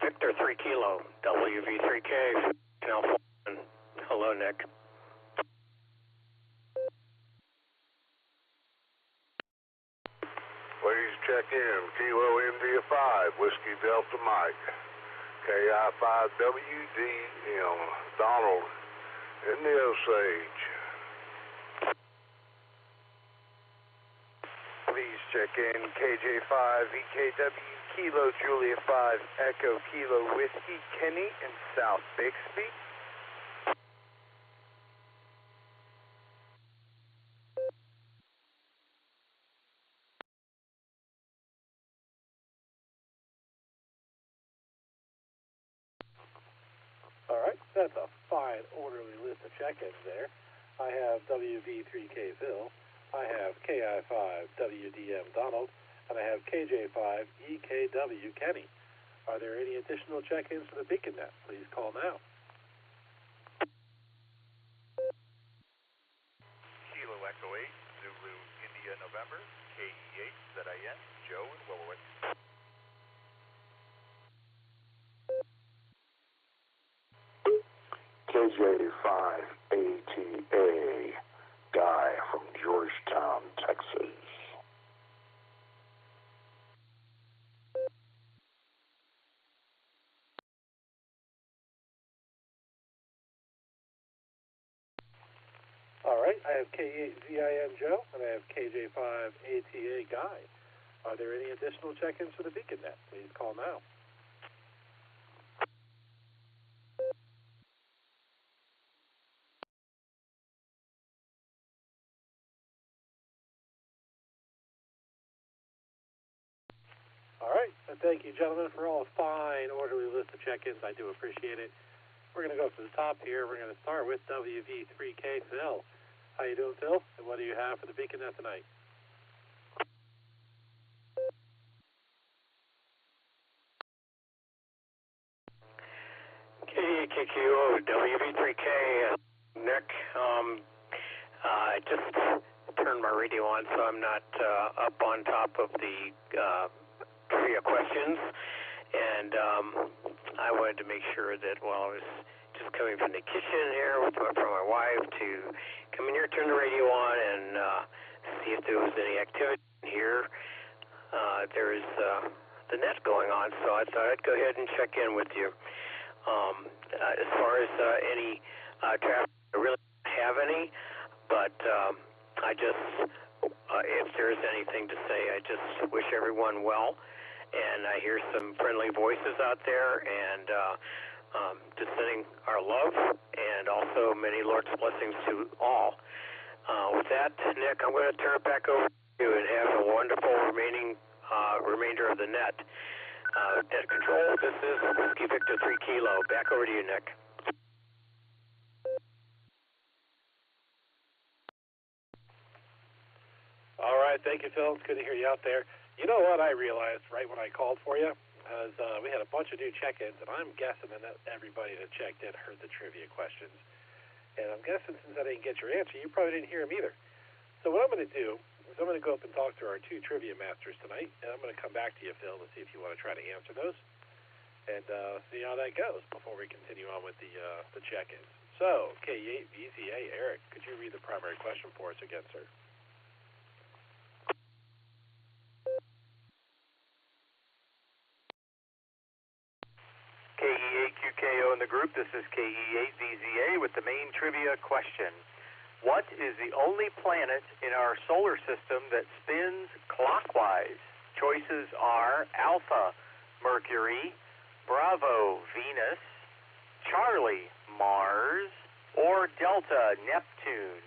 Victor 3 Kilo, WV3K, California. Hello, Nick. Please check in. Kilo India 5, Whiskey Delta Mike. KI5WDM, Donald, India Osage. Please check in. KJ5, EKW, Kilo Julia 5, Echo Kilo Whiskey, Kenny in South Bixby. All right, that's a fine orderly list of check-ins there. I have WV3K Phil, I have KI5WDM Donald, and I have KJ5EKW Kenny. Are there any additional check-ins for the Beacon Net? Please call now. Kilo Echo 8, Zulu India November, KE8, ZIN, Joe in Willowick. KJ5ATA, Guy from Georgetown, Texas. All right, I have K8ZIN Joe, and I have KJ5ATA Guy. Are there any additional check-ins for the Beacon Net? Please call now. All right, and thank you, gentlemen, for all a fine, orderly list of check-ins. I do appreciate it. We're going to go to the top here. We're going to start with WV3K Phil. How you doing, Phil? And what do you have for the Beacon Net tonight? KQO, WV3K, Nick. I just turned my radio on, so I'm not up on top of the trivia questions. And I wanted to make sure that while I was just coming from the kitchen here from my wife to come in here, turn the radio on, and see if there was any activity here. There's the net going on, so I thought I'd go ahead and check in with you. As far as any traffic, I really don't have any, but I just, if there's anything to say, I just wish everyone well, and I hear some friendly voices out there, and just sending our love, and also many Lord's blessings to all. With that, Nick, I'm going to turn it back over to you and have a wonderful remainder of the net. Net control, this is Whiskey Victor 3 Kilo. Back over to you, Nick. All right, thank you, Phil. It's good to hear you out there. You know what I realized right when I called for you? Is we had a bunch of new check-ins, and I'm guessing that everybody that checked in heard the trivia questions. And I'm guessing since I didn't get your answer, you probably didn't hear him either. So what I'm going to do is I'm going to go up and talk to our 2 trivia masters tonight, and I'm going to come back to you, Phil, to see if you want to try to answer those, and see how that goes before we continue on with the check-ins. So, K8 VZA, Eric, could you read the primary question for us again, sir? KE8QKO in the group. This is KE8VZA with the main trivia question. What is the only planet in our solar system that spins clockwise? Choices are Alpha, Mercury, Bravo, Venus, Charlie, Mars, or Delta, Neptune.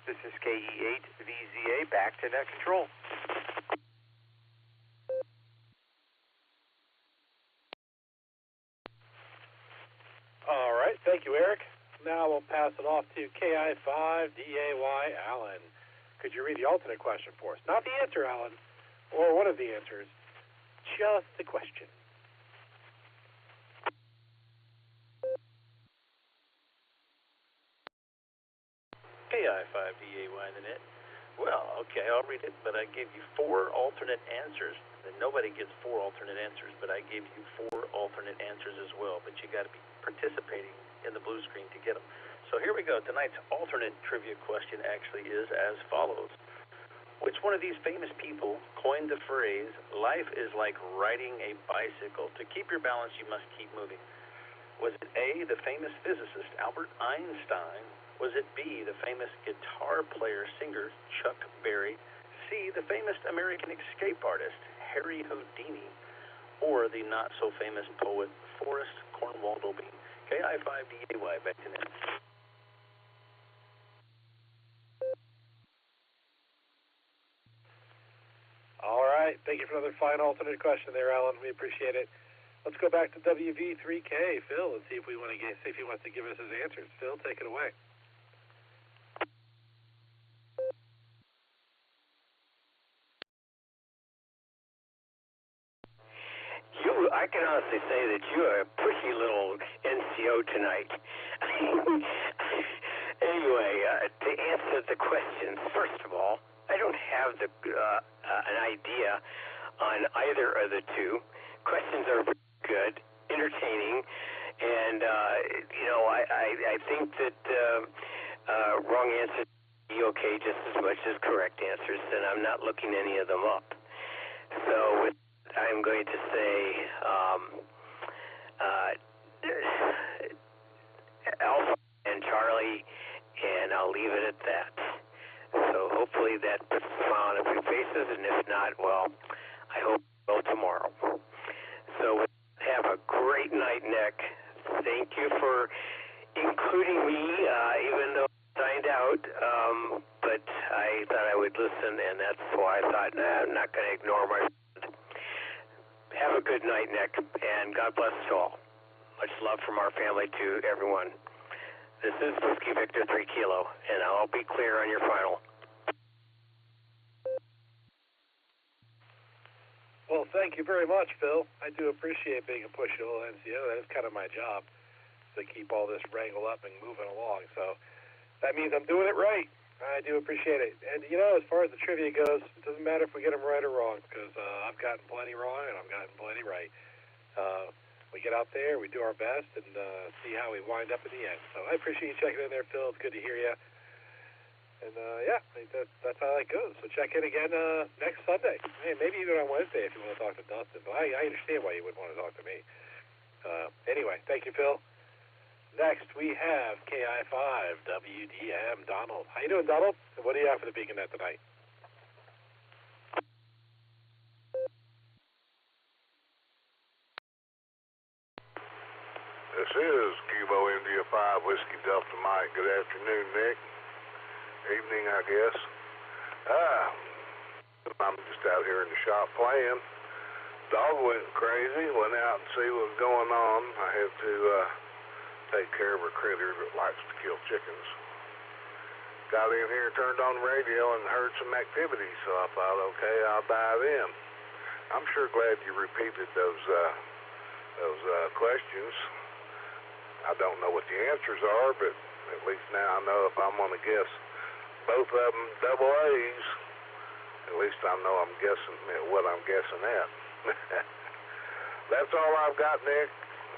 This is KE8VZA. Back to net control. All right, thank you, Eric. Now we'll pass it off to KI5DAY, Alan. Could you read the alternate question for us? Not the answer, Alan, or one of the answers, just the question. KI5DAY in the net. Well, okay, I'll read it, but I gave you 4 alternate answers. And nobody gets 4 alternate answers, but I gave you 4 alternate answers as well. But you got to be participating in the blue screen to get them. So here we go. Tonight's alternate trivia question actually is as follows. Which one of these famous people coined the phrase, life is like riding a bicycle? To keep your balance, you must keep moving. Was it A, the famous physicist Albert Einstein? Was it B, the famous guitar player singer Chuck Berry? C, the famous American escape artist Harry Houdini? Or the not-so-famous poet Forrest Cornwall Dobie? KI5DAY, back to net. All right, thank you for another fine alternate question there, Alan. We appreciate it. Let's go back to WV3K, Phil, and see if he wants to give us his answers. Phil, take it away. I can honestly say that you are a pushy little NCO tonight. Anyway, to answer the questions, first of all, I don't have an idea on either of the 2. Questions are good, entertaining, and I think that wrong answers be okay just as much as correct answers, and I'm not looking any of them up. So I'm going to say Alpha and Charlie, and I'll leave it at that. So hopefully that puts a smile on a few faces, and if not, well, I hope so tomorrow. So have a great night, Nick. Thank you for including me, even though I signed out, but I thought I would listen, and that's why I thought, I'm not going to ignore my friend. Have a good night, Nick, and God bless us all. Much love from our family to everyone. This is Whiskey Victor 3 Kilo, and I'll be clear on your final. Well, thank you very much, Phil. I do appreciate being a pushy little NCO. That is kind of my job, to keep all this wrangle up and moving along. So that means I'm doing it right. I do appreciate it. And, as far as the trivia goes, it doesn't matter if we get them right or wrong, because I've gotten plenty wrong and I've gotten plenty right. We get out there, we do our best, and see how we wind up in the end. So I appreciate you checking in there, Phil. It's good to hear you. And, I think that's how that goes. So check in again next Sunday. Hey, maybe even on Wednesday if you want to talk to Dustin. But I understand why you would want to talk to me. Anyway, thank you, Phil. Next, we have KI5WDM, Donald. How you doing, Donald? And what do you have for the Beacon Net tonight? This is Cubo India 5 Whiskey Delta Mike. Good afternoon, Nick. Evening, I guess. I'm just out here in the shop playing. Dog went crazy, went out and see what was going on. I had to take care of a critter that likes to kill chickens. Got in here, turned on the radio, and heard some activity, so I thought, okay, I'll dive in. I'm sure glad you repeated those questions. I don't know what the answers are, but At least now I know if I'm going to guess both of them double A's, at least I know I'm guessing what I'm guessing at. That's all I've got, Nick.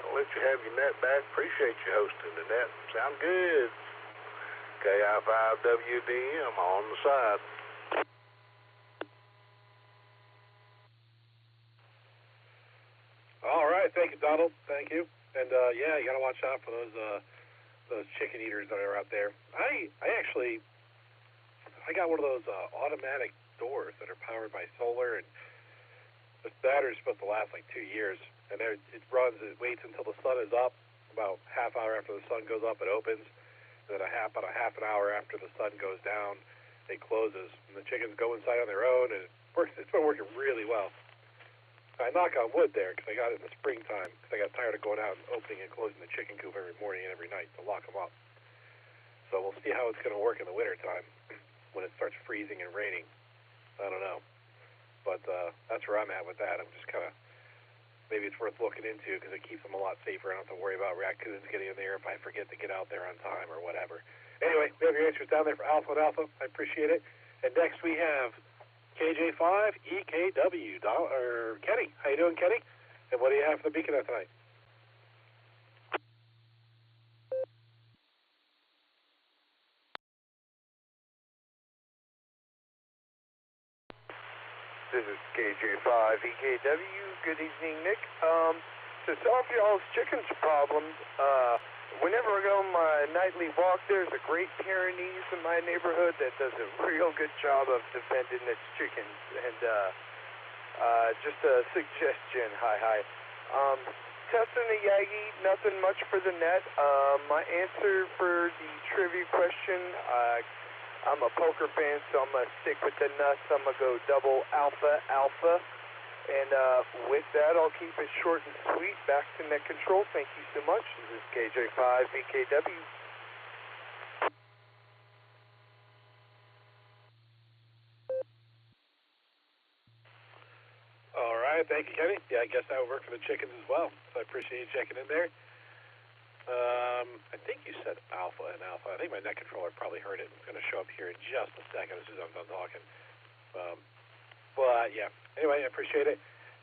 I'll let you have your net back. Appreciate you hosting the net. Sound good. KI5WDM on the side. All right, thank you, Donald. Thank you. And yeah, you got to watch out for those chicken eaters that are out there. I got one of those automatic doors that are powered by solar, and the battery's supposed to last like 2 years. And it waits until the sun is up. About half hour after the sun goes up, it opens. And then about a half an hour after the sun goes down, it closes. And the chickens go inside on their own, and it's been working really well. I knock on wood there because I got it in the springtime because I got tired of going out and opening and closing the chicken coop every morning and every night to lock them up. So we'll see how it's going to work in the wintertime when it starts freezing and raining. I don't know. But that's where I'm at with that. I'm just kind of, maybe it's worth looking into because it keeps them a lot safer. I don't have to worry about raccoons getting in there if I forget to get out there on time or whatever. Anyway, we have your answers down there for Alpha and Alpha. I appreciate it. And next we have KJ5 EKW. Kenny. How you doing, Kenny? And what do you have for the beacon tonight? This is KJ5 EKW. Good evening, Nick. To solve y'all's chickens problems, whenever I go on my nightly walk, there's a Great Pyrenees in my neighborhood that does a real good job of defending its chickens. And just a suggestion, hi. Testing the Yagi, nothing much for the net. My answer for the trivia question, I'm a poker fan, so I'm going to stick with the nuts. I'm going to go double alpha. And with that, I'll keep it short and sweet. Back to net control. Thank you so much. This is KJ5 BKW. All right, thank you, Kenny. Yeah, I guess that would work for the chickens as well. So I appreciate you checking in there. I think you said alpha and alpha. I think my net controller probably heard it. It's going to show up here in just a second as soon as I'm done talking. But yeah, anyway, I appreciate it.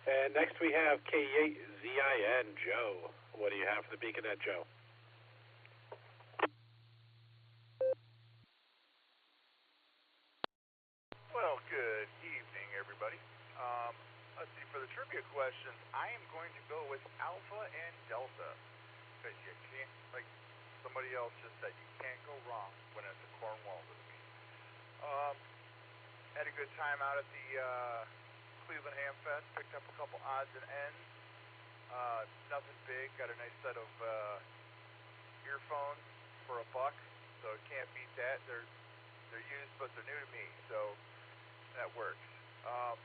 And next we have K8ZIN Joe. What do you have for the beacon at Joe? Well, good evening, everybody. Let's see, for the trivia questions, I am going to go with Alpha and Delta. Because you can't, like somebody else just said, you can't go wrong when it's a Cornwall with me. Had a good time out at the Cleveland Ham Fest. Picked up a couple odds and ends. Nothing big. Got a nice set of earphones for $1, so can't beat that. They're used, but they're new to me, so that works. I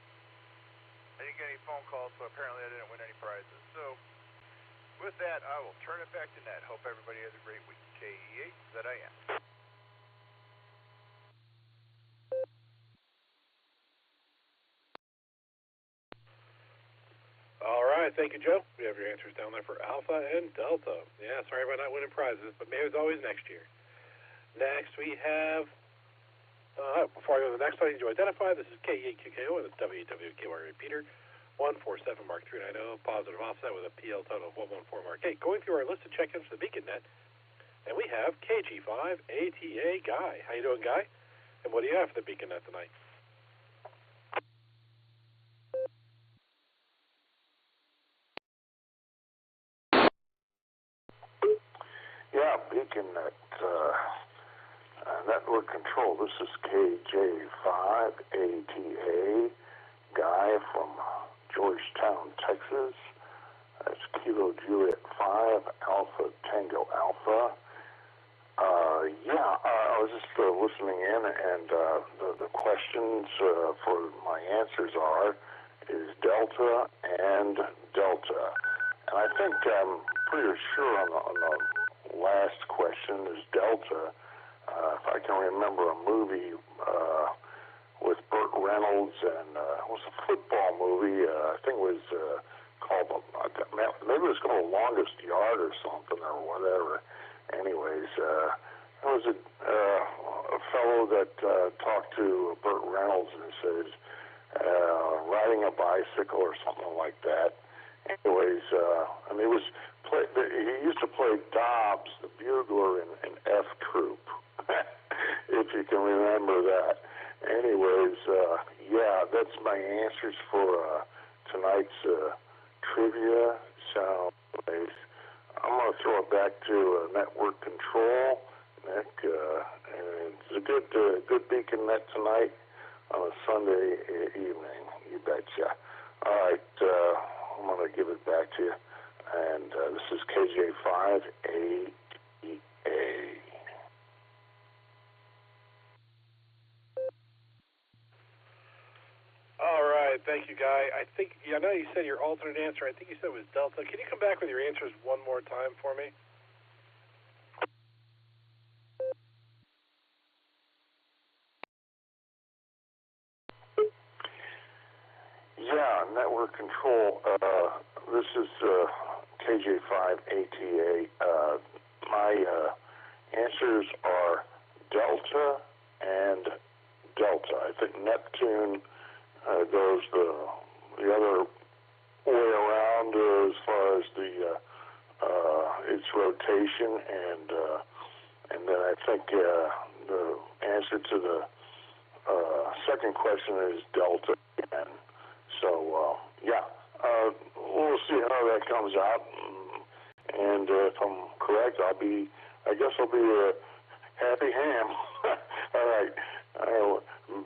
didn't get any phone calls, so apparently I didn't win any prizes. So with that, I will turn it back to Ned. Hope everybody has a great week. KE8ZIN. All right, thank you, Joe. We have your answers down there for Alpha and Delta. Yeah, sorry about not winning prizes, but maybe it's always next year. Next, we have, before I go to the next one, I need to identify, this is KE8QKO, and it's WWKY repeater, 147 Mark 390, positive offset with a PL total of 114 Mark 8. Going through our list of check-ins for the Beacon Net, and we have KG5 ATA Guy. How you doing, Guy? And what do you have for the Beacon Net tonight? Yeah, Beacon Net, network control. This is KJ5ATA Guy from Georgetown, Texas. That's Kilo Juliet 5 Alpha Tango Alpha. I was just listening in, and the questions for my answers is Delta and Delta. And I think I'm pretty sure on the last question is Delta. If I can remember a movie with Burt Reynolds, and it was a football movie. I think it was called, maybe it was called Longest Yard or something or whatever. Anyways, was a fellow that talked to Burt Reynolds and says riding a bicycle or something like that. Anyways, and he used to play Dobbs, the bugler in F Troop, if you can remember that. Anyways, yeah, that's my answers for tonight's trivia. So, anyways, I'm going to throw it back to network control, Nick. And it's a good beacon net tonight on a Sunday evening. You betcha. All right, I'm going to give it back to you. And this is KJ5ATA. All right, thank you, Guy. I know you said your alternate answer. I think you said it was Delta. Can you come back with your answers one more time for me? Yeah, network control. This is KJ5ATA. My answers are Delta and Delta. I think Neptune goes the other way around as far as its rotation, and then I think the answer to the second question is Delta again. So yeah, we'll see how that comes out, and if I'm correct, I guess I'll be a happy ham. All right.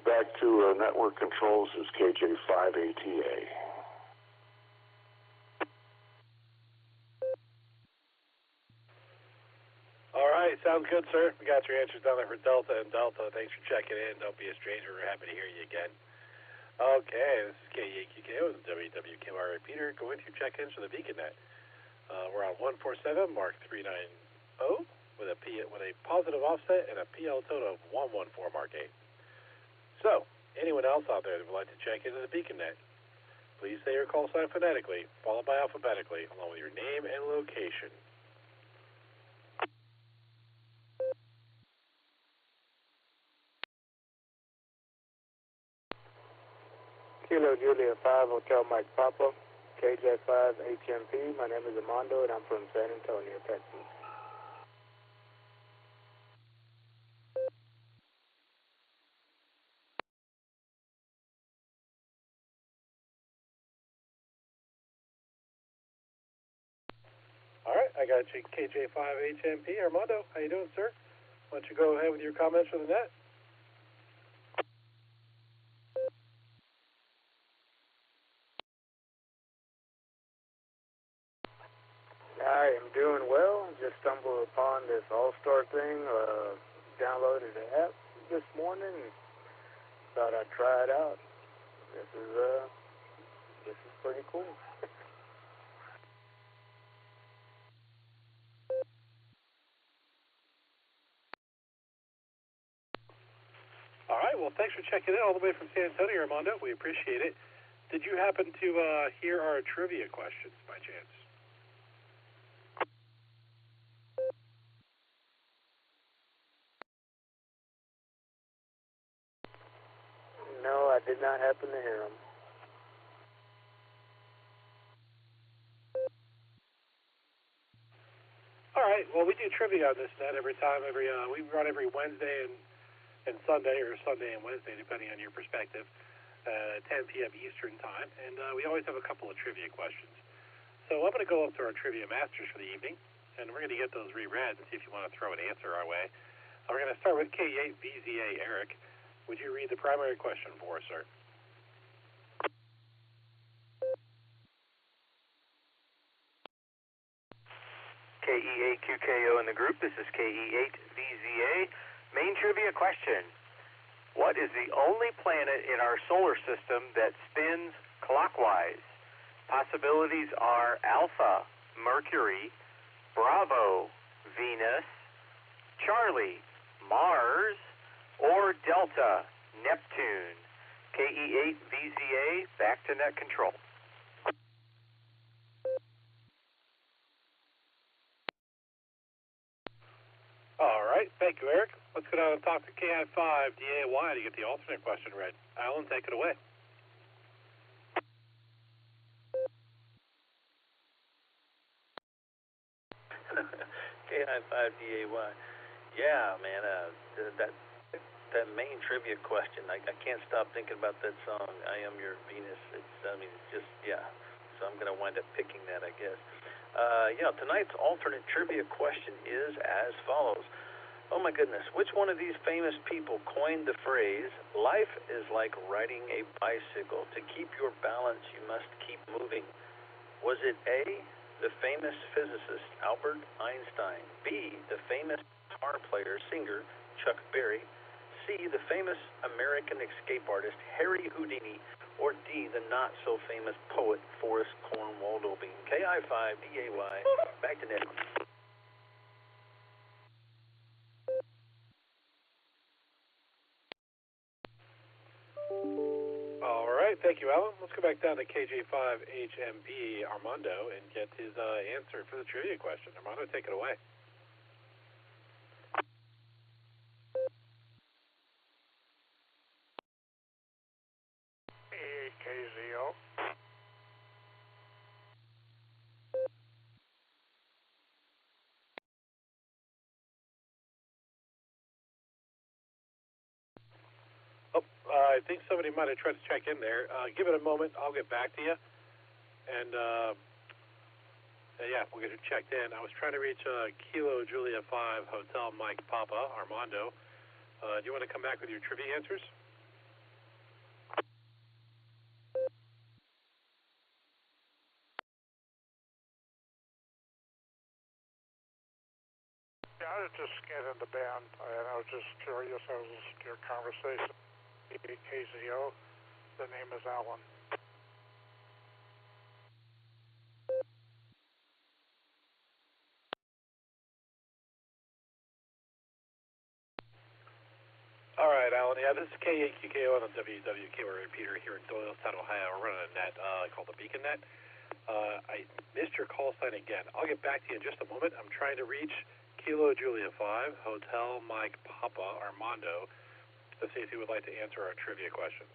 Back to network controls is KJ5ATA. All right, sounds good, sir. We got your answers down there for Delta and Delta. Thanks for checking in. Don't be a stranger. We're happy to hear you again. Okay, this is KEQKO, WWKR repeater. Going through check-ins for the BeaconNet. We're on 147, mark 390, with a positive offset and a PL total of 114, mark 8. So, anyone else out there that would like to check into the BeaconNet, please say your call sign phonetically, followed by alphabetically, along with your name and location. Kilo Julia 5 Hotel Mike Papa, KJ5 HMP. My name is Armando, and I'm from San Antonio, Texas. All right, I got you, KJ5HMP. Armando, how you doing, sir? Why don't you go ahead with your comments for the net? I am doing well. Just stumbled upon this Allstar thing. Downloaded the app this morning and thought I'd try it out. This is pretty cool. All right, well, thanks for checking in all the way from San Antonio, Armando. We appreciate it. Did you happen to hear our trivia questions by chance? No, I did not happen to hear them. All right, well, we do trivia on this net every time. We run every Wednesday and Sunday, or Sunday and Wednesday, depending on your perspective, 10 p.m. Eastern time, and we always have a couple of trivia questions. So I'm going to go up to our trivia masters for the evening, and we're going to get those reread and see if you want to throw an answer our way. We're going to start with K8VZA, Eric. Would you read the primary question for us, sir? KE8QKO in the group. This is KE8VZA. Main trivia question. What is the only planet in our solar system that spins clockwise? Possibilities are Alpha, Mercury, Bravo, Venus, Charlie, Mars, or Delta, Neptune. KE8VZA, back to net control. All right. right, thank you, Eric. Let's go down and talk to KI5DAY to get the alternate question read. Alan, take it away. KI5DAY. Yeah, man, that main trivia question, I can't stop thinking about that song, I Am Your Venus. It's just, yeah. So I'm going to wind up picking that, I guess. Tonight's alternate trivia question is as follows. Oh my goodness, which one of these famous people coined the phrase, life is like riding a bicycle. To keep your balance, you must keep moving? Was it A, the famous physicist Albert Einstein, B, the famous guitar player, singer Chuck Berry, C, the famous American escape artist Harry Houdini, or D, the not-so-famous poet Forrest Cornwaldo Bean? KI5DAY, back to Nick. All right, thank you, Alan. Let's go back down to KJ5HMB Armando and get his answer for the trivia question. Armando, take it away. KZO. I think somebody might have tried to check in there. Give it a moment. I'll get back to you. And, we'll get it checked in. I was trying to reach Kilo Julia 5 Hotel Mike Papa Armando. Do you want to come back with your trivia answers? Yeah, I was just scanning the band, and I was just curious. I was listening to your conversation. KZO, the name is Alan. All right, Alan. Yeah, this is KAQKO on the WWK repeater here in Doylestown, Ohio. We're running a net called the Beacon Net. I missed your call sign again. I'll get back to you in just a moment. I'm trying to reach Kilo Julia 5 Hotel Mike Papa Armando to see if he would like to answer our trivia questions.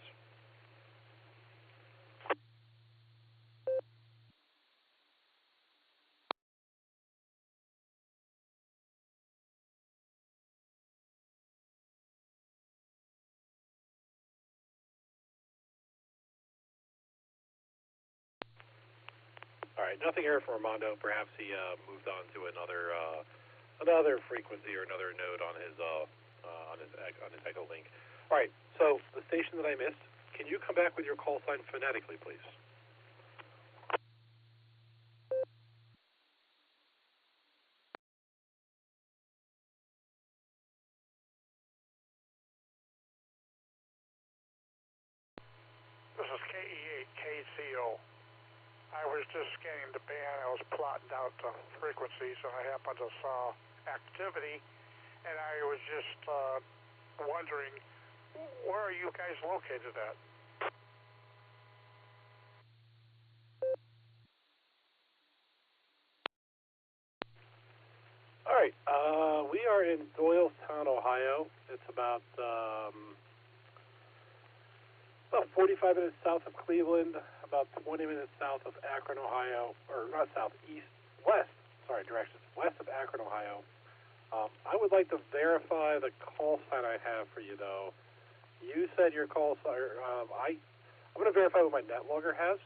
All right, nothing here from Armando. Perhaps he moved on to another frequency or another node on his Echolink. All right, so the station that I missed, can you come back with your call sign phonetically, please? This is KE8KCO. I was just scanning the band. I was plotting out the frequencies, and I happened to saw activity, and I was just wondering, where are you guys located at? All right, we are in Doylestown, Ohio. It's about 45 minutes south of Cleveland, about 20 minutes south of Akron, Ohio, or not south, directions, west of Akron, Ohio. I would like to verify the call sign I have for you, though. You said your call sign, I'm going to verify what my NetLogger has.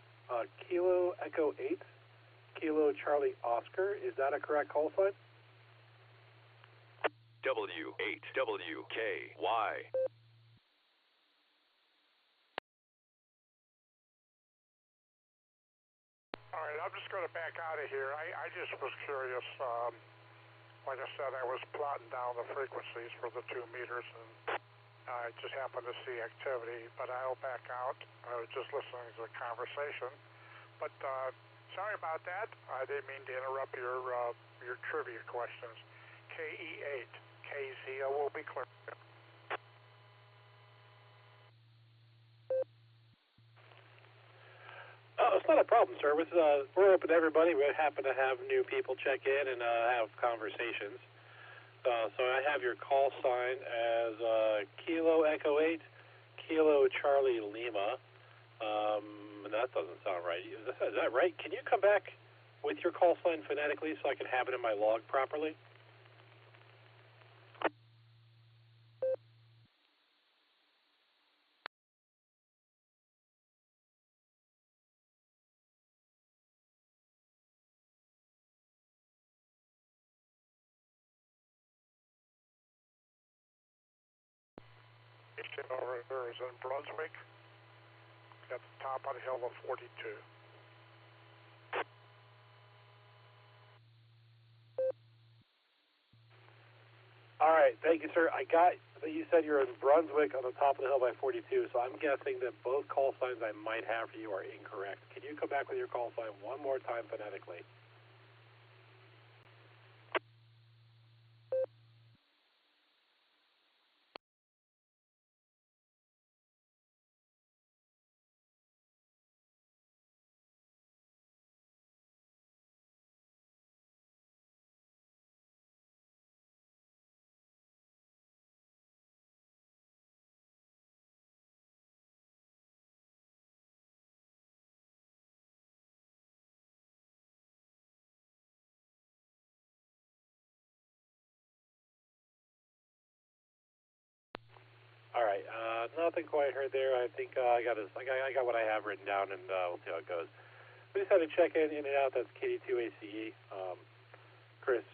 Kilo Echo 8, Kilo Charlie Oscar. Is that a correct call sign? W8WKY. All right, I'm just going to back out of here. I just was curious. Like I said, I was plotting down the frequencies for the 2 meters, and I just happened to see activity, but I'll back out. I was just listening to the conversation. But sorry about that. I didn't mean to interrupt your trivia questions. KE8, KZO will be clear. It's not a problem, sir. We're open to everybody. We happen to have new people check in and have conversations. So I have your call sign as Kilo Echo 8, Kilo Charlie Lima. That doesn't sound right. Is that right? Can you come back with your call sign phonetically so I can have it in my log properly? Over there is in Brunswick, at the top of the hill of 42. All right, thank you, sir. I got that you said you're in Brunswick on the top of the hill by 42, so I'm guessing that both call signs I might have for you are incorrect. Can you come back with your call sign one more time phonetically? All right, nothing quite heard there. I think I got what I have written down, and we'll see how it goes. We just had to check in and out. That's KD2ACE. Chris,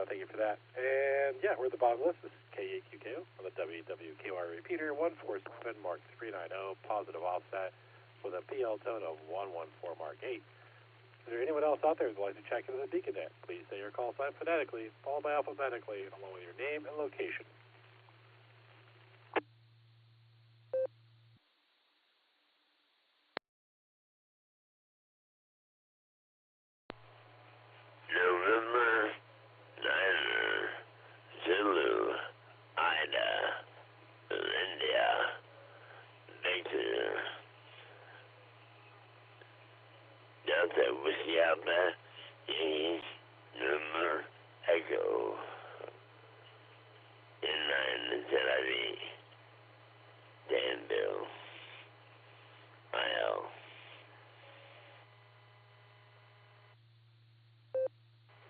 thank you for that. And yeah, we're at the bottom of the list. This is KAQKO on the WWKR repeater 147 Mark 390 positive offset with a PL tone of 114 Mark 8. Is there anyone else out there who'd like to check into the BeaconNet? Please say your call sign phonetically, followed by alphabetically, along with your name and location. November, Niner, Zulu, Ida, India, Victor, Delta, Whiskey Alpha, East, Number, Echo, N9, Tel Aviv, Danville, Mile.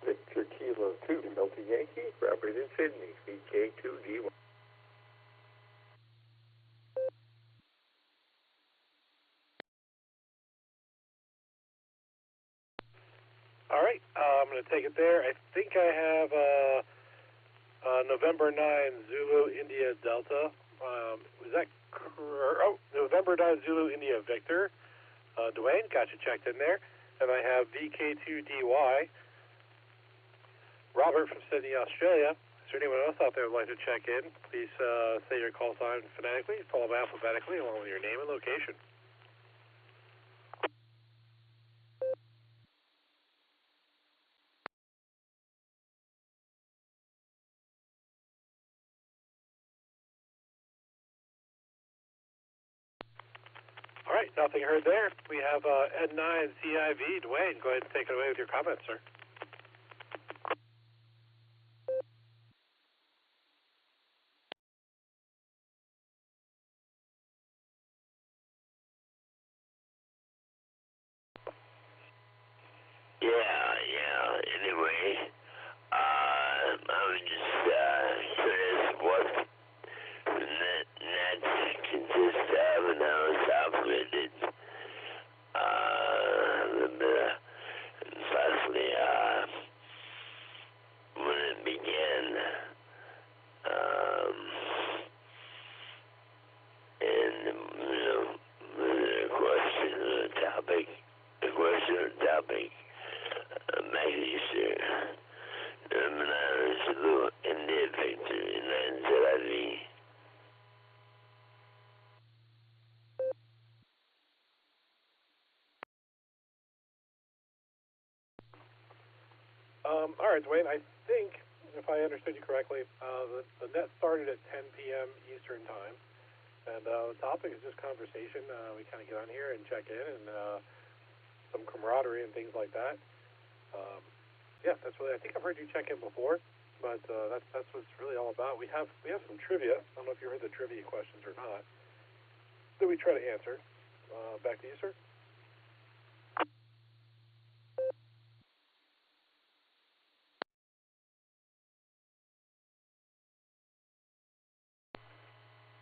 Victor Kilo 2, Delta Yankee, property in Sydney, VK2D1. All right, I'm going to take it there. I think I have November 9 Zulu India Delta. Was that correct? Oh, November 9 Zulu India Victor. Dwayne, got you checked in there. And I have VK2DY. Robert from Sydney, Australia. Is there anyone else out there who would like to check in? Please say your call sign phonetically, followed by alphabetically, along with your name and location. All right, nothing heard there. We have Ed9 CIV. Dwayne, go ahead and take it away with your comments, sir. Yeah, anyway, I was just curious what net consists of and how it's operated. Precisely, when it began, and, was there a question or a topic? Maggie, sir. Zulu, India, Victor, and Tel Aviv. All right, Dwayne, I think, if I understood you correctly, the net started at 10 p.m. Eastern Time, and the topic is just conversation. We kind of get on here and check in, and some camaraderie and things like that. Yeah, that's really, I think I've heard you check in before. But that's what it's really all about. We have some trivia. I don't know if you heard the trivia questions or not that we try to answer. Back to you, sir.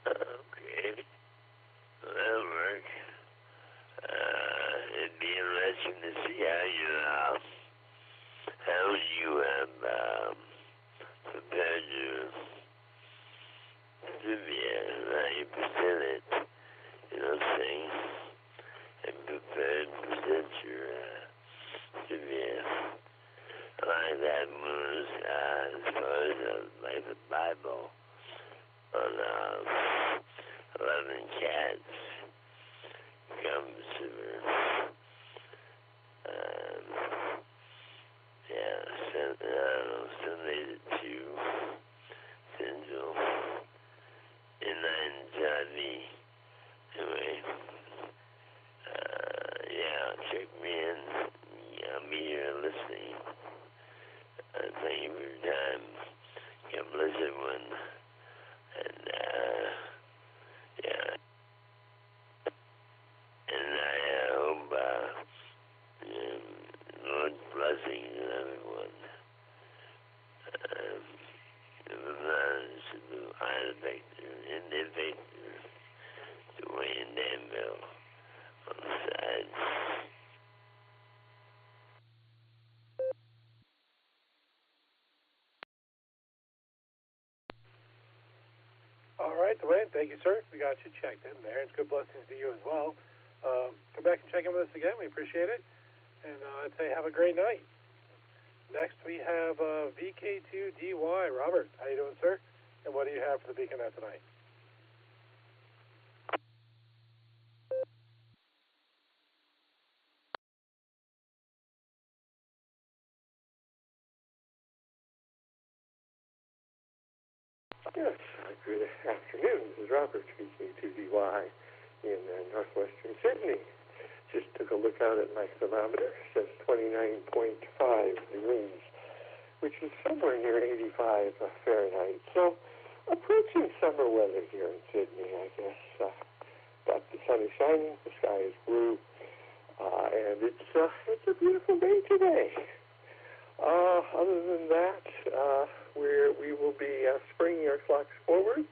Okay. That'll work. It'd be interesting to see how you have prepared your trivia, how you present it, you know what I'm saying? And prepare and present your trivia. I like that moves as far as like the Bible on 11 cats comes to Sunday to 2 Central in 9 Johnny. Anyway, check me in. I'll be here listening. Thank you for your time. God bless everyone. And, and I hope, Lord's blessings on everyone. To Ida Vector, Indy Vector, to Wayne Danville on the side. All right, Dwayne, thank you, sir. We got you checked in there. It's good blessings to you as well. Come back and check in with us again. We appreciate it. And I'd say have a great night. Next, we have VK2DY. Robert, how you doing, sir? And what do you have for the Beaconette tonight? Yes, good afternoon. This is Robert, VK2DY in northwestern Sydney. Just took a look out at my thermometer. It says 29.5 degrees, which is somewhere near 85 Fahrenheit. So, approaching summer weather here in Sydney, I guess. But the sun is shining, the sky is blue, and it's a beautiful day today. Other than that, we will be springing our clocks forward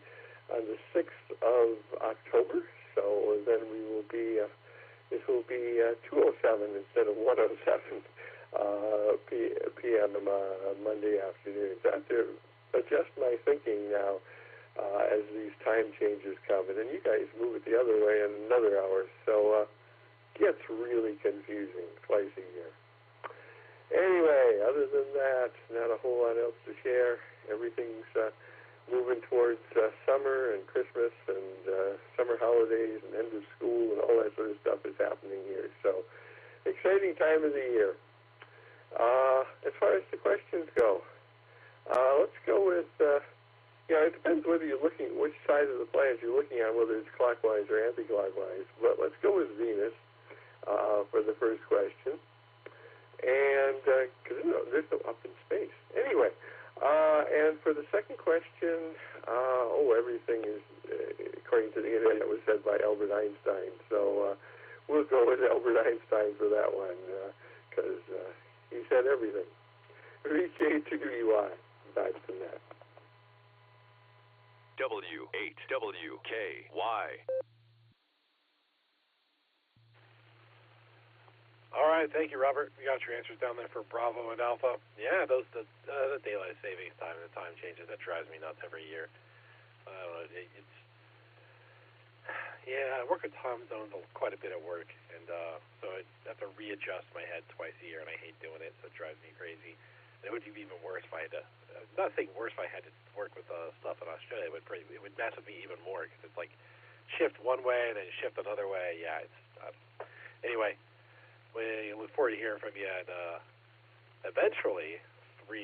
on the 6th of October. So then we will be, this will be 2:07 instead of 1:07 p.m. Monday afternoon. So I have to adjust my thinking now as these time changes come. And then you guys move it the other way in another hour. So it gets really confusing twice a year. Anyway, other than that, not a whole lot else to share. Everything's moving towards summer and Christmas and summer holidays and end of school and all that sort of stuff is happening here. So, exciting time of the year. As far as the questions go, let's go with, it depends whether you're looking, which side of the planet you're looking at, whether it's clockwise or anti-clockwise. But let's go with Venus for the first question. And, because there's no up in space. Anyway, and for the second question, everything is, according to the internet, was said by Albert Einstein. So we'll go with Albert Einstein for that one, because he said everything. VK2UI, back to that. W8WKY. All right, thank you, Robert. We got your answers down there for Bravo and Alpha. Yeah, the daylight savings time and the time changes, that drives me nuts every year. I don't know, I work with time zones quite a bit at work, and so I have to readjust my head twice a year, and I hate doing it, so it drives me crazy. And it would be even worse if I had to, not saying worse if I had to work with stuff in Australia, it would mess with me even more, because it's like shift one way and then shift another way. Yeah, anyway. We look forward to hearing from you at eventually 3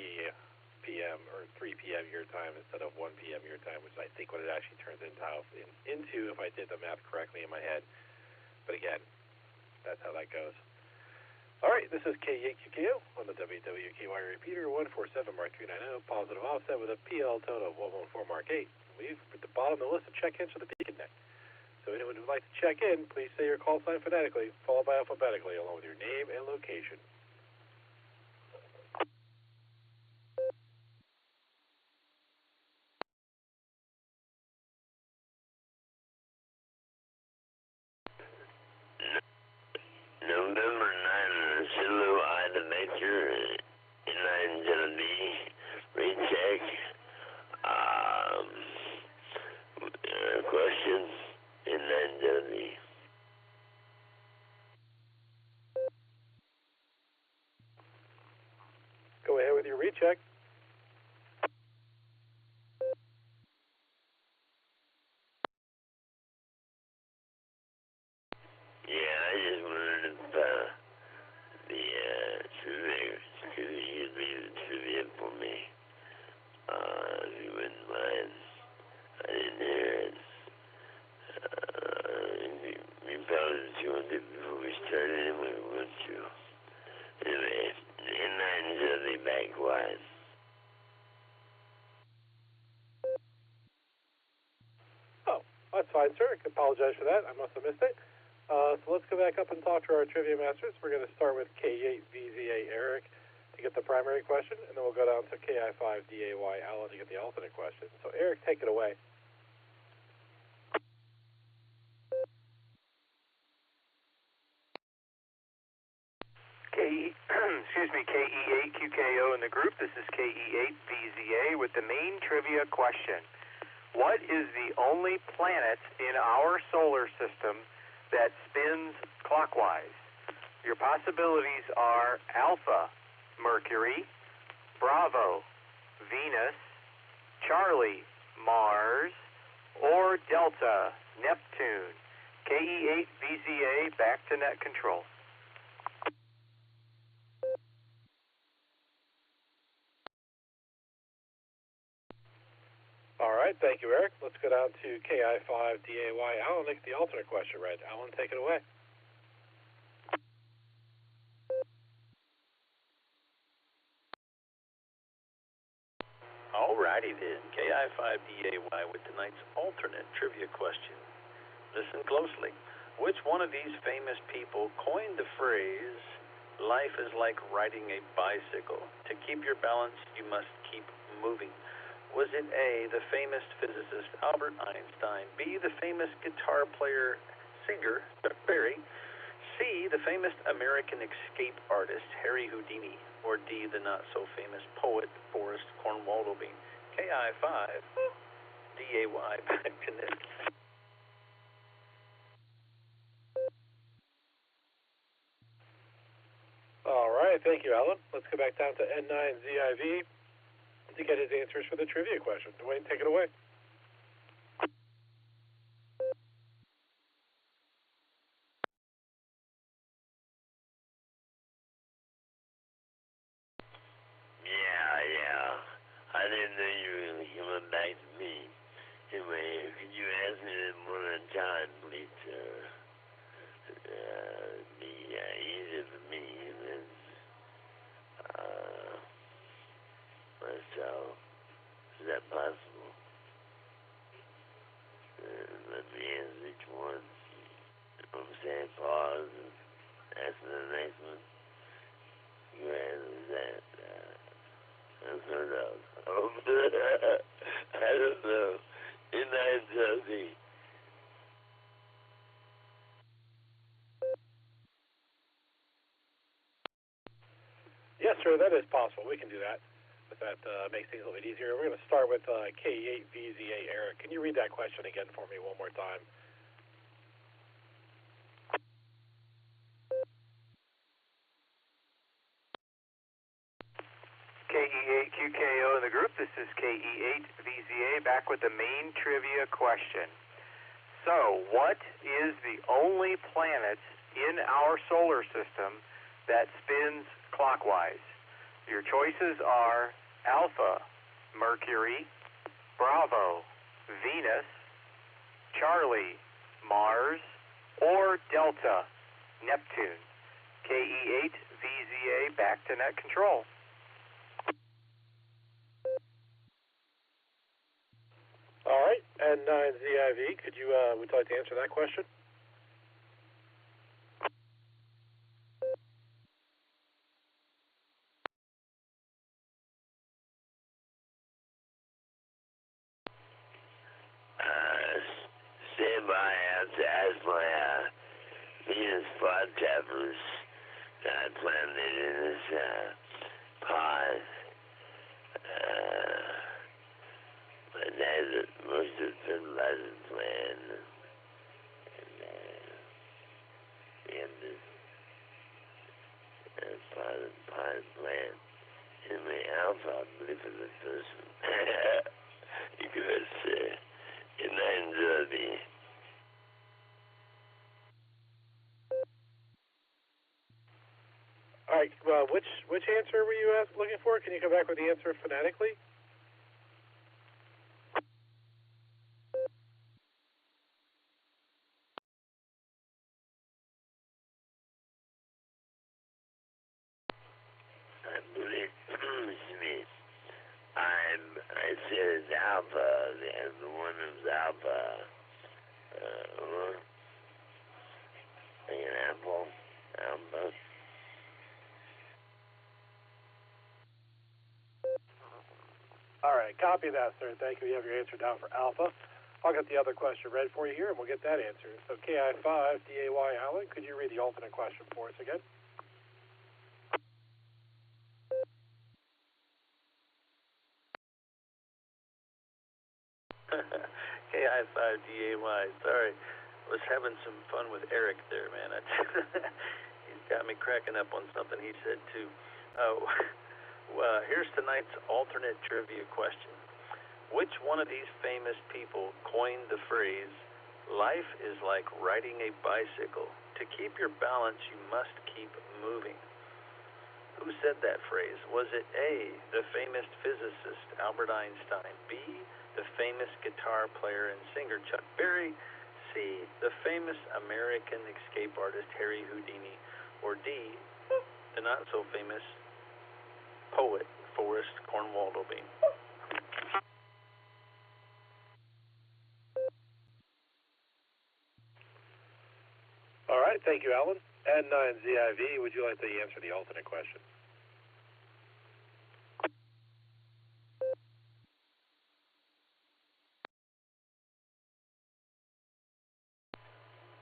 p.m. or 3 p.m. your time instead of 1 p.m. your time, which I think what it actually turns into if I did the math correctly in my head. But again, that's how that goes. All right, this is KE8QKO on the WWKY repeater, 147 Mark 390, positive offset with a PL tone of 114 Mark 8. We've at the bottom of the list of check-ins for the Beacon Net. So anyone who'd like to check in, please say your call sign phonetically, followed by alphabetically, along with your name and location. November 9, Zulu Ida Victor, inline Delta B, recheck, question, inline Delta B. Go ahead with your recheck. Yeah, I just wondered if the trivia you'd leave the trivia for me. If you wouldn't mind. I didn't hear it. You probably tuned it before we started anyway, wouldn't you? Anyway, inlines of the back wide. Oh, that's fine, sir. I apologize for that. I must have missed it. So let's go back up and talk to our trivia masters. We're going to start with K8VZA Eric to get the primary question, and then we'll go down to KI5DAY Alan to get the alternate question. So Eric, take it away. KE8QKO in the group. This is KE8VZA with the main trivia question. What is the only planet in our solar system that spins clockwise? Your possibilities are Alpha, Mercury, Bravo, Venus, Charlie, Mars, or Delta, Neptune. KE8VZA, back to net control. All right, thank you, Eric. Let's go down to KI5DAY Alan to get the alternate question read. Alan, take it away. Alrighty then, KI5DAY with tonight's alternate trivia question. Listen closely. Which one of these famous people coined the phrase, "Life is like riding a bicycle. To keep your balance, you must keep moving"? Was it A, the famous physicist Albert Einstein, B, the famous guitar player singer Chuck Berry, C, the famous American escape artist Harry Houdini, or D, the not-so-famous poet Forrest Cornwalloby? KI5DAY, back to Nick. All right, thank you, Alan. Let's go back down to N9ZIV to get his answers for the trivia question. Dwayne, take it away. Yeah. I didn't know you were going to come back to me. Anyway, could you ask me that one at a time, please, sir? Be easier for me, and then myself. Is that possible? Let me answer each one. I'm saying pause and answer the next one. You answer that. Unheard of. I don't know. In 9:30. Yes, sir, that is possible. We can do that. If that makes things a little bit easier. We're going to start with K8VZA Eric. Can you read that question again for me one more time? KE8QKO in the group. This is KE8VZA back with the main trivia question. So, what is the only planet in our solar system that spins clockwise? Your choices are Alpha, Mercury, Bravo, Venus, Charlie, Mars, or Delta, Neptune. KE8 VZA back to net control. All right, N9ZIV, would you like to answer that question? Stand by. I have to ask my Venus pod tappers that planted in this pod. But that must have been lesson plan. And we have this pod plan. And my alpha, I believe, for the first one. Because it ends up being. All right, which answer were you looking for? Can you come back with the answer phonetically? I believe, excuse me, I said it's alpha, and the one is alpha, like an apple, alpha. All right, copy that, sir. Thank you. You have your answer down for alpha. I'll get the other question read for you here, and we'll get that answer. So KI5, DAY Allen, could you read the alternate question for us again? KI5DAY, sorry. I was having some fun with Eric there, man. He's got me cracking up on something he said, too. Here's tonight's alternate trivia question. Which one of these famous people coined the phrase, life is like riding a bicycle. To keep your balance, you must keep moving. Who said that phrase? Was it A, the famous physicist Albert Einstein, B, the famous guitar player and singer Chuck Berry, C, the famous American escape artist Harry Houdini, or D, the not-so-famous poet Forrest Cornwaldo Bean? All right, thank you, Alan. N9ZIV, would you like to answer the alternate question?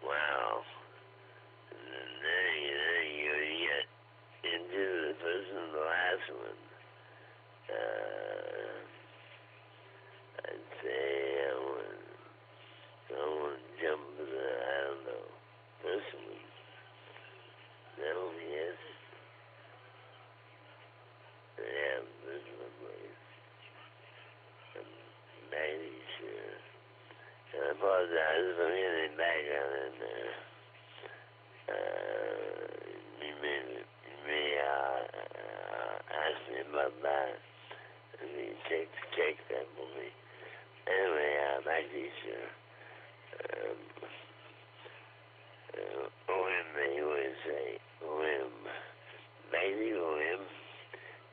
Wow. And then you get into the first and the last one. I'd say someone jump to the, I don't know, first one. No, yes. Yeah, this one was. I'm pretty sure. And I apologize for any background in there. You may ask me about that. I mean, check that for me. Anyway, back to you, sir. OM, they always say, OM. Baby OM.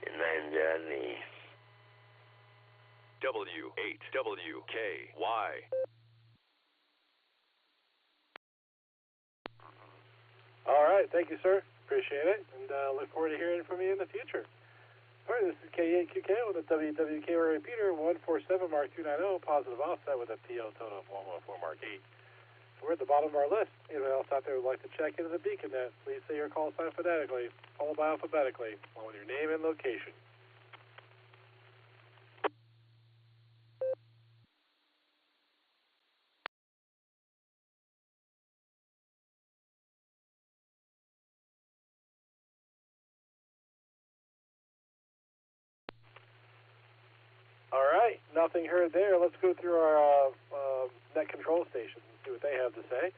And then the W8WKY. All right, thank you, sir. Appreciate it, and look forward to hearing from you in the future. All right, this is K8QK with a WWK repeater 147 Mark 290, positive offset with a PO total of 114 Mark 8. We're at the bottom of our list. Anyone else out there would like to check into the beacon net, please say your call sign phonetically, followed by alphabetically, along with your name and location. All right, nothing heard there. Let's go through our net control stations and see what they have to say.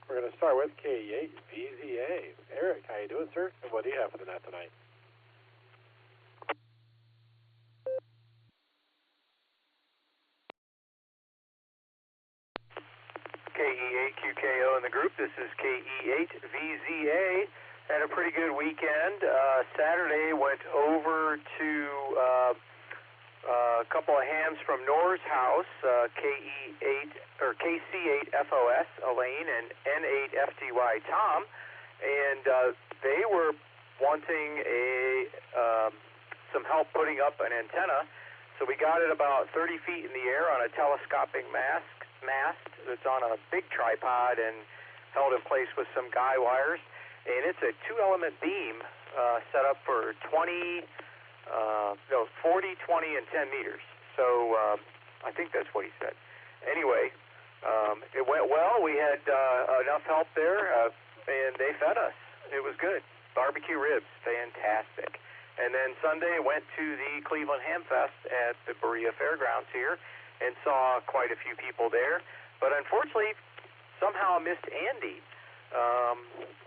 We're going to start with K8VZA. Eric, how you doing, sir? And what do you have for the net tonight? KE8QKO in the group. This is KE8VZA. Had a pretty good weekend. Saturday went over to a couple of hams from Nor's house, KC8FOS Elaine and N8FTY Tom, and they were wanting some help putting up an antenna. So we got it about 30 feet in the air on a telescopic mast that's on a big tripod and held in place with some guy wires. And it's a 2-element beam set up for 40, 20, and 10 meters. So I think that's what he said. Anyway, it went well. We had enough help there, and they fed us. It was good. Barbecue ribs, fantastic. And then Sunday went to the Cleveland Ham Fest at the Berea Fairgrounds here and saw quite a few people there. But unfortunately, somehow missed Andy.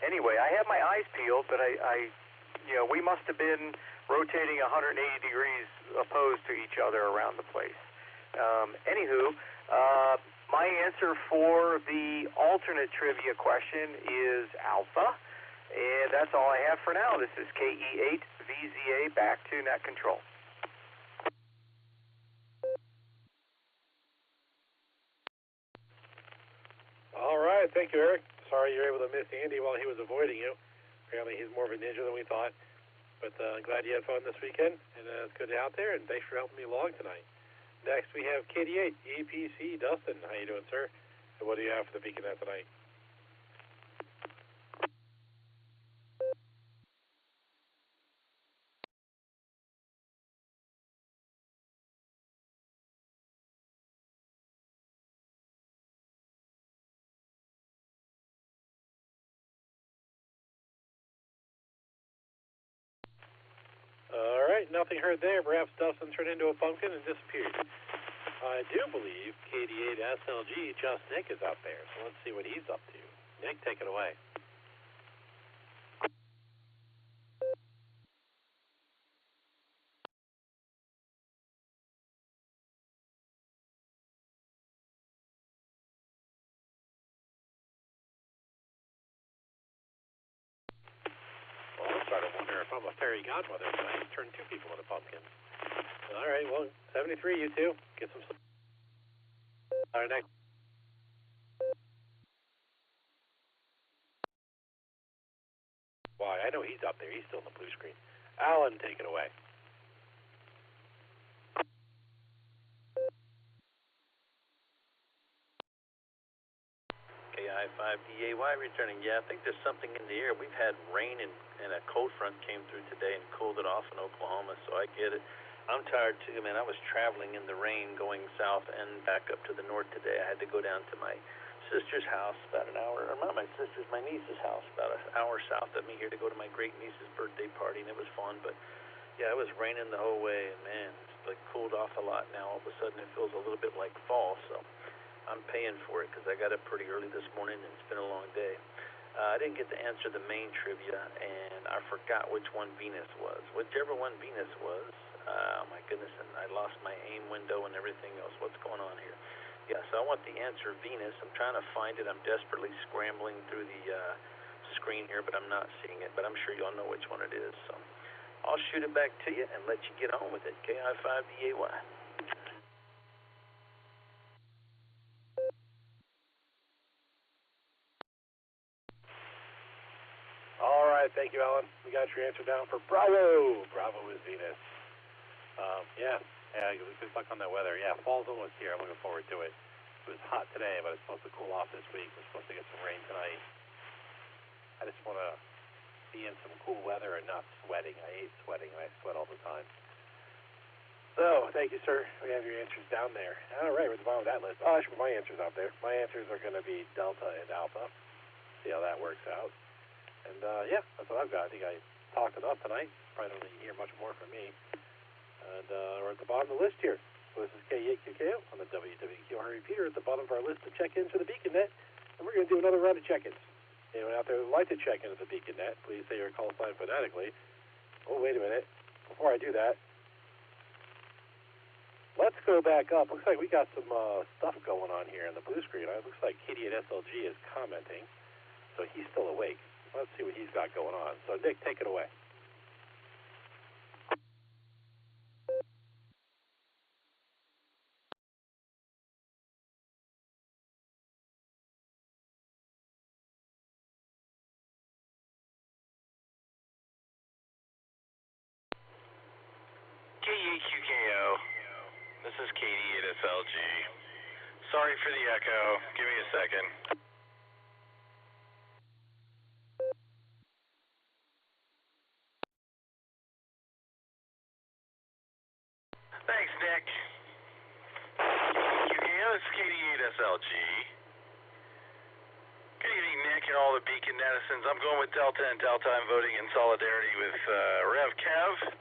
Anyway, I had my eyes peeled, but we must have been rotating 180 degrees opposed to each other around the place. Anywho, my answer for the alternate trivia question is alpha. And that's all I have for now. This is KE8VZA back to net control. All right, thank you, Eric. Sorry you were able to miss Andy while he was avoiding you. Apparently he's more of a ninja than we thought. But I'm glad you had fun this weekend, and it's good to be out there, and thanks for helping me along tonight. Next, we have KD8, EPC, Dustin. How you doing, sir? And what do you have for the Beaconette tonight? All right, nothing heard there. Perhaps Dustin turned into a pumpkin and disappeared. I do believe KD8 SLG, just Nick, is out there. So let's see what he's up to. Nick, take it away. Well, I'm starting to wonder if I'm a fairy godmother and I turned 2 people into pumpkins. All right, well, 73, you two. Get some. All right, next. Why, I know he's up there. He's still in the blue screen. Alan, take it away. KI5DAY returning. Yeah, I think there's something in the air. We've had rain and a cold front came through today and cooled it off in Oklahoma, so I get it. I'm tired too, man. I was traveling in the rain going south and back up to the north today. I had to go down to my sister's house about an hour, or not my sister's, my niece's house, about an hour south of me here to go to my great niece's birthday party, and it was fun. But yeah, it was raining the whole way, and man, it's like cooled off a lot now. All of a sudden, it feels a little bit like fall, so I'm paying for it because I got up pretty early this morning, and it's been a long day. I didn't get to answer the main trivia, and I forgot which one Venus was. Whichever one Venus was, oh my goodness, and I lost my aim window and everything else. What's going on here? Yeah, so I want the answer Venus. I'm trying to find it. I'm desperately scrambling through the screen here, but I'm not seeing it. But I'm sure y'all know which one it is. So I'll shoot it back to you and let you get on with it. KI5DAY. All right, thank you, Alan. We got your answer down for Bravo. Bravo is Venus. Yeah, good luck on that weather. Yeah, fall's almost here. I'm looking forward to it. It was hot today, but it's supposed to cool off this week. We're supposed to get some rain tonight. I just want to be in some cool weather and not sweating. I hate sweating, and I sweat all the time. So, thank you, sir. We have your answers down there. All right, we're at the bottom of that list. Oh, I should put my answers out there. My answers are going to be Delta and Alpha. See how that works out. And, yeah, that's what I've got. I think I talked enough tonight. Probably don't need to hear much more from me. And we're at the bottom of the list here. So this is K8QKO on the WWQR repeater at the bottom of our list of check-ins for the Beaconnet. And we're going to do another round of check-ins. Anyone out there who would like to check into the Beaconnet, please say your call sign phonetically. Oh, wait a minute. Before I do that, let's go back up. Looks like we got some stuff going on here on the blue screen. It looks like KD8SLG is commenting, so he's still awake. let's see what he's got going on. So, Nick, take it away. KEQKO, this is Katie at SLG. Sorry for the echo. Give me a second. Thanks, Nick. KEQKO, this is Katie at SLG. Good evening, Nick, and all the Beacon netizens. I'm going with Delta and Delta. I'm voting in solidarity with Rev Kev.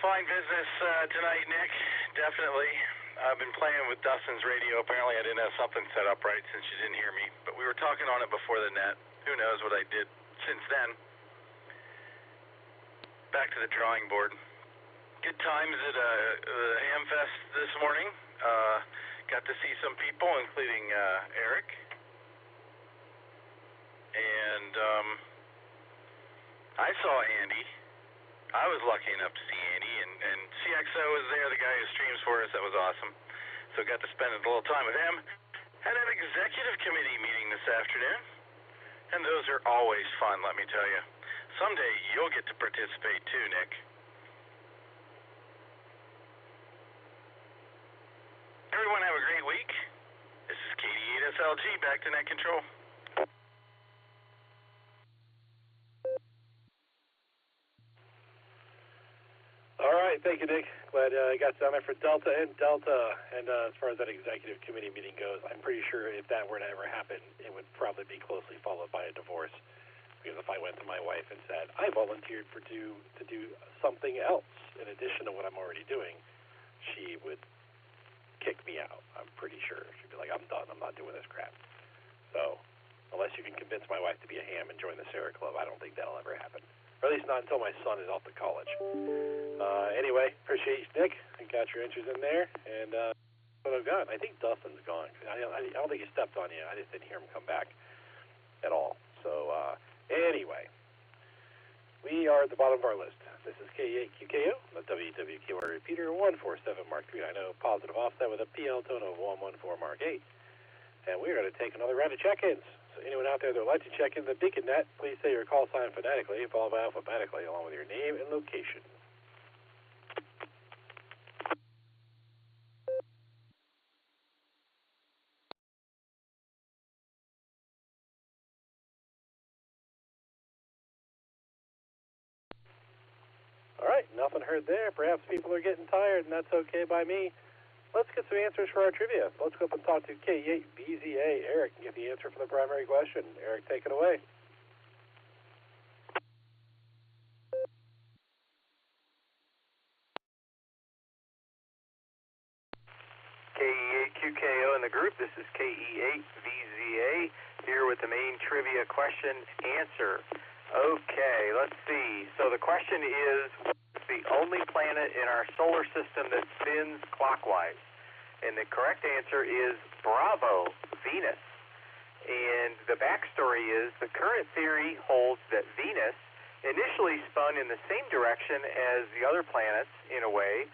Fine business tonight, Nick. Definitely. I've been playing with Dustin's radio. Apparently I didn't have something set up right since you didn't hear me. But we were talking on it before the net. Who knows what I did since then. Back to the drawing board. Good times at Hamfest this morning. Got to see some people, including Eric. And I saw Andy. I was lucky enough to see Andy, and CXO was there, the guy who streams for us. That was awesome. So got to spend a little time with him. Had an executive committee meeting this afternoon, and those are always fun, let me tell you. Someday you'll get to participate too, Nick. Everyone have a great week. This is Katie 8SLG, back to net control. All right, thank you, Nick. Glad I got down there for Delta and Delta. And as far as that executive committee meeting goes, I'm pretty sure if that were to ever happen, it would probably be closely followed by a divorce. Because if I went to my wife and said, I volunteered to do something else in addition to what I'm already doing, she would kick me out. I'm pretty sure. She'd be like, I'm done. I'm not doing this crap. So unless you can convince my wife to be a ham and join the Sarah Club, I don't think that'll ever happen. Or at least not until my son is off to college. Anyway, appreciate you, Nick. I got your entries in there. And what I've got, I think Dustin's gone. I don't think he stepped on you. I just didn't hear him come back at all. So anyway, we are at the bottom of our list. This is K8QKO, the WWQR repeater, 147 Mark 390, positive offset with a PL tone of 114 Mark 8. And we're going to take another round of check-ins. So anyone out there that would like to check in the Beacon Net, please say your call sign phonetically, followed by alphabetically, along with your name and location. All right, nothing heard there. Perhaps people are getting tired, and that's okay by me. Let's get some answers for our trivia. Let's go up and talk to K8BZA, Eric, and get the answer for the primary question. Eric, take it away. KE8QKO in the group. This is KE8VZA here with the main trivia question answer. Okay, let's see. So the question is, what's the only planet in our solar system that spins clockwise? And the correct answer is Bravo, Venus. And the backstory is the current theory holds that Venus initially spun in the same direction as the other planets in a way,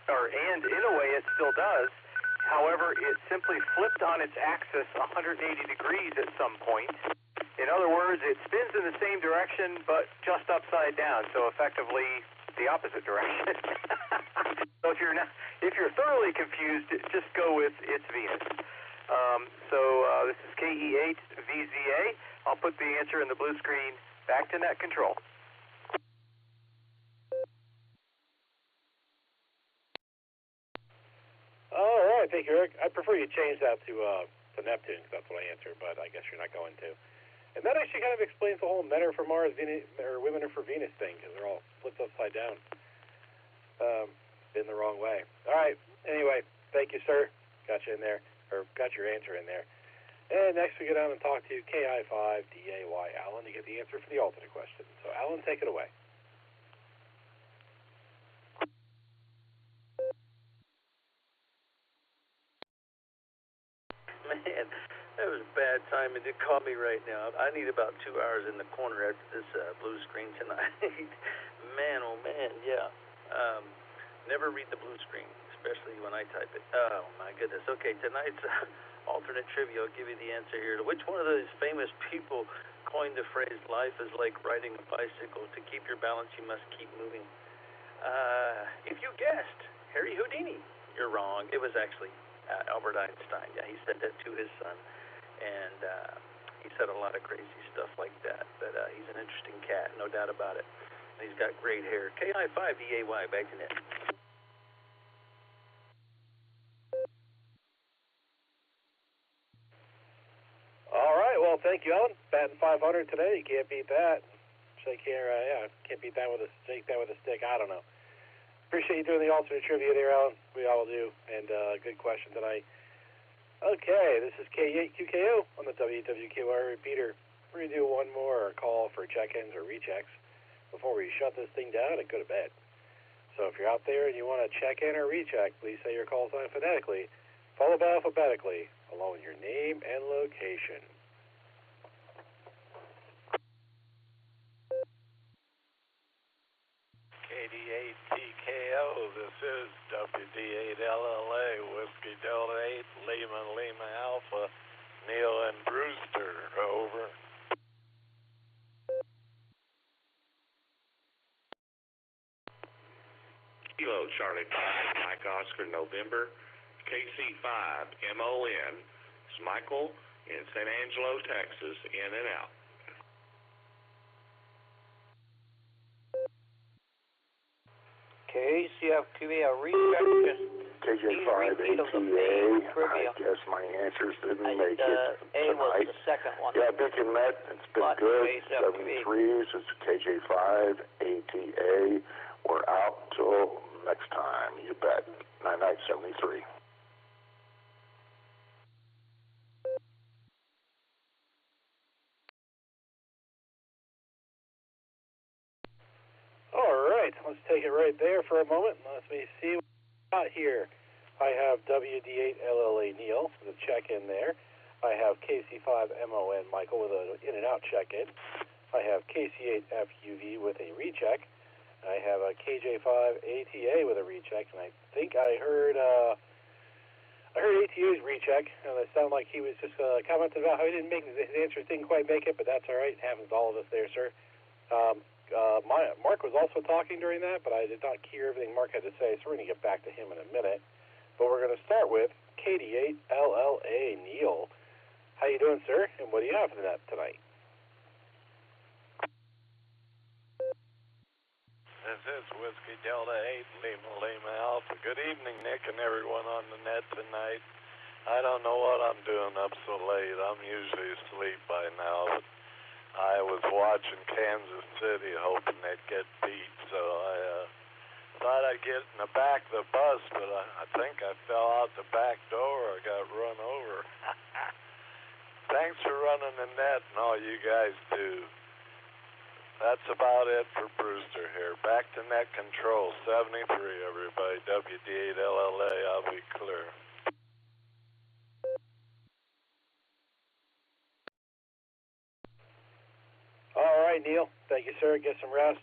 and in a way it still does. However, it simply flipped on its axis 180 degrees at some point. In other words, it spins in the same direction, but just upside down, so effectively the opposite direction. So if you're thoroughly confused, just go with it's Venus. This is KE8VZA. I'll put the answer in the blue screen. Back to net control. All right, thank you, Eric. I'd prefer you change that to Neptune, because that's what I answered, but I guess you're not going to. And that actually kind of explains the whole men are for Mars, Venus, or women are for Venus thing, because they're all flipped upside down. Been the wrong way. All right, anyway, thank you, sir. Got you in there, or got your answer in there. And next we go down and talk to KI5DAY Alan to get the answer for the alternate question. So, Alan, take it away. Man, that was bad bad timing to call me right now. I need about 2 hours in the corner after this blue screen tonight. Man, oh man, yeah. Never read the blue screen, especially when I type it. Oh my goodness. Okay, tonight's alternate trivia. I'll give you the answer here. Which one of those famous people coined the phrase "life is like riding a bicycle"? To keep your balance, you must keep moving. If you guessed Harry Houdini, you're wrong. It was actually Albert Einstein. Yeah, he said that to his son, and he said a lot of crazy stuff like that. But he's an interesting cat, no doubt about it. And he's got great hair. KI5DAY, back to net. All right, well, thank you, Alan. Batting 500 today. You can't beat that. Can't beat that with a stick. I don't know. Appreciate you doing the alternate trivia there, Alan. We all do, and good question tonight. Okay, this is K8QKO on the WWQR repeater. We're gonna do one more call for check-ins or rechecks before we shut this thing down and go to bed. So if you're out there and you want to check in or recheck, please say your call sign phonetically, followed by alphabetically, along with your name and location. KD8TKO, this is WD8LLA, Whiskey Delta 8, Lima Alpha, Neil and Brewster, over. Kilo Charlie 5, Mike Oscar November, KC5 MON, it's Michael in San Angelo, Texas, in and out. KCFQV, a recheck, just KJ5 ATA, I guess my answers didn't make it A was tonight. the second one. Yeah, Dick and Met, it's been good. 73s, it's KJ5 ATA. We're out till next time, you bet. 9973. All right, let's take it right there for a moment. Let me see what we got here. I have WD8LLA Neil with a check-in there. I have KC5MON Michael with an in-and-out check-in. I have KC8FUV with a recheck. I have a KJ5ATA with a recheck, and I think I heard ATA's recheck, and it sounded like he was just commenting about how he didn't make his answers, didn't quite make it, but that's all right. It happens to all of us there, sir. Mark was also talking during that, but I did not hear everything Mark had to say, so we're going to get back to him in a minute. But we're going to start with KD8LLA Neil. How you doing, sir? And what do you have for the net tonight? This is Whiskey Delta 8, Lima Alpha. Good evening, Nick, and everyone on the net tonight. I don't know what I'm doing up so late. I'm usually asleep by now, but I was watching Kansas City hoping they'd get beat, so I thought I'd get in the back of the bus, but I think I fell out the back door or got run over. Thanks for running the net and all you guys do. That's about it for Brewster here. Back to net control, 73, everybody. WD8LLA, I'll be clear. All right, Neil. Thank you, sir. Get some rest.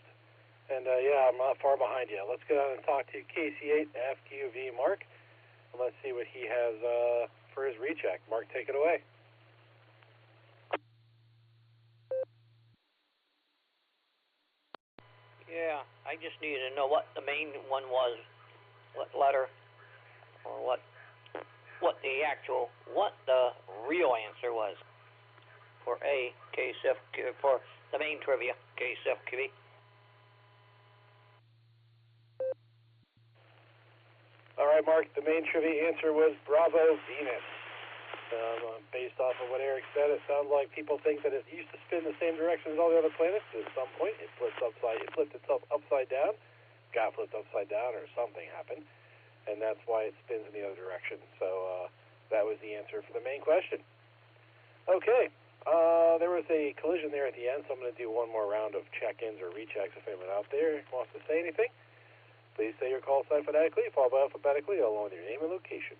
And, yeah, I'm not far behind you. Let's go down and talk to KC8FQV Mark. And let's see what he has for his recheck. Mark, take it away. Yeah, I just needed to know what the main one was, what letter, or what the real answer was for A, KCFQ, for the main trivia, KCFQV. All right, Mark, the main trivia answer was Bravo Venus. Based off of what Eric said, it sounds like people think that it used to spin the same direction as all the other planets. At some point, it flipped itself upside down, got flipped upside down, or something happened, and that's why it spins in the other direction. So that was the answer for the main question. Okay, there was a collision there at the end, so I'm going to do one more round of check-ins or rechecks if anyone out there wants to say anything. Please say your call sign phonetically, followed by alphabetically, along with your name and location.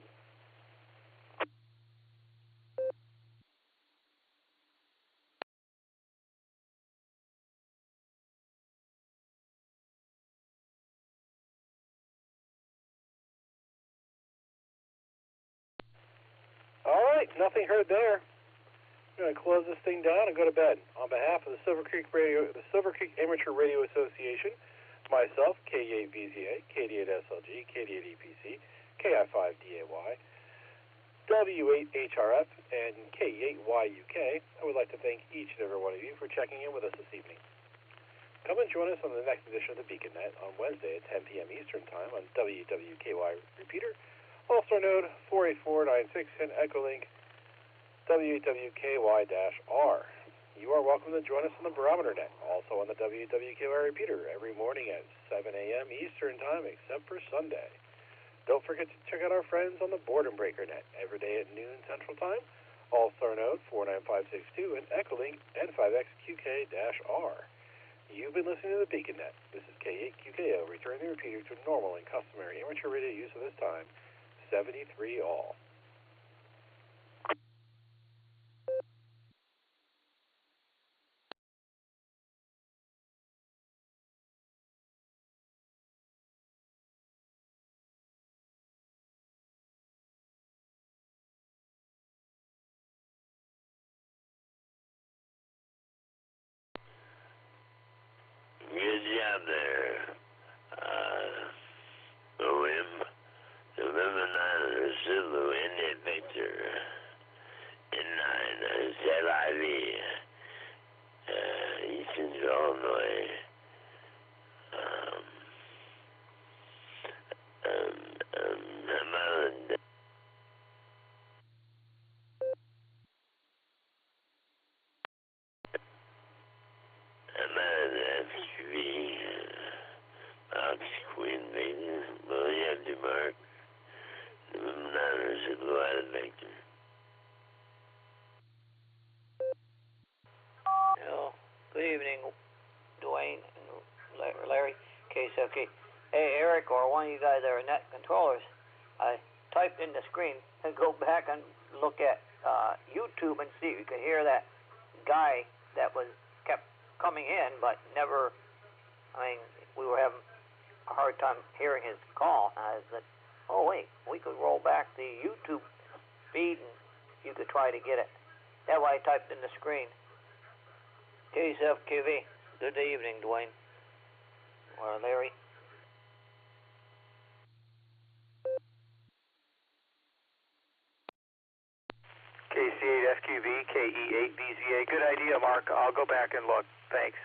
right, nothing heard there. I'm going to close this thing down and go to bed. On behalf of the Silvercreek Amateur Radio Association, myself, K8VZA, KD8SLG, KD8EPC, KI5DAY, W8HRF, and K8YUK, I would like to thank each and every one of you for checking in with us this evening. Come and join us on the next edition of the Beacon Net on Wednesday at 10 p.m. Eastern Time on WWKY repeater, Allstar Node 48496, and Echolink WWKY-R. You are welcome to join us on the Barometer Net, also on the WWKY repeater, every morning at 7 a.m. Eastern Time, except for Sunday. Don't forget to check out our friends on the Boredom Breaker Net, every day at noon Central Time, Allstar Node 49562, and Echolink N5XQK-R. You've been listening to the Beacon Net. This is K8QKO, returning the repeater to normal and customary amateur radio use of this time, 73 all. Good job there, November 9, Zulu, India Victor, N9, ZIV, Eastern Illinois, Maryland. Queen Maiden, William DeMarc, November 9, Zulu, India Victor. Good evening, Dwayne and Larry, KSFK. Hey, Eric, or one of you guys that are net controllers, I typed in the screen and go back and look at YouTube and see if you could hear that guy that kept coming in, but never, we were having a hard time hearing his call. And I said, oh, wait, we could roll back the YouTube feed and you could try to get it. That's why I typed in the screen. KSFQV. Good evening, Dwayne. Or Larry. KC8FQV, KE8VZA. Good idea, Mark. I'll go back and look. Thanks.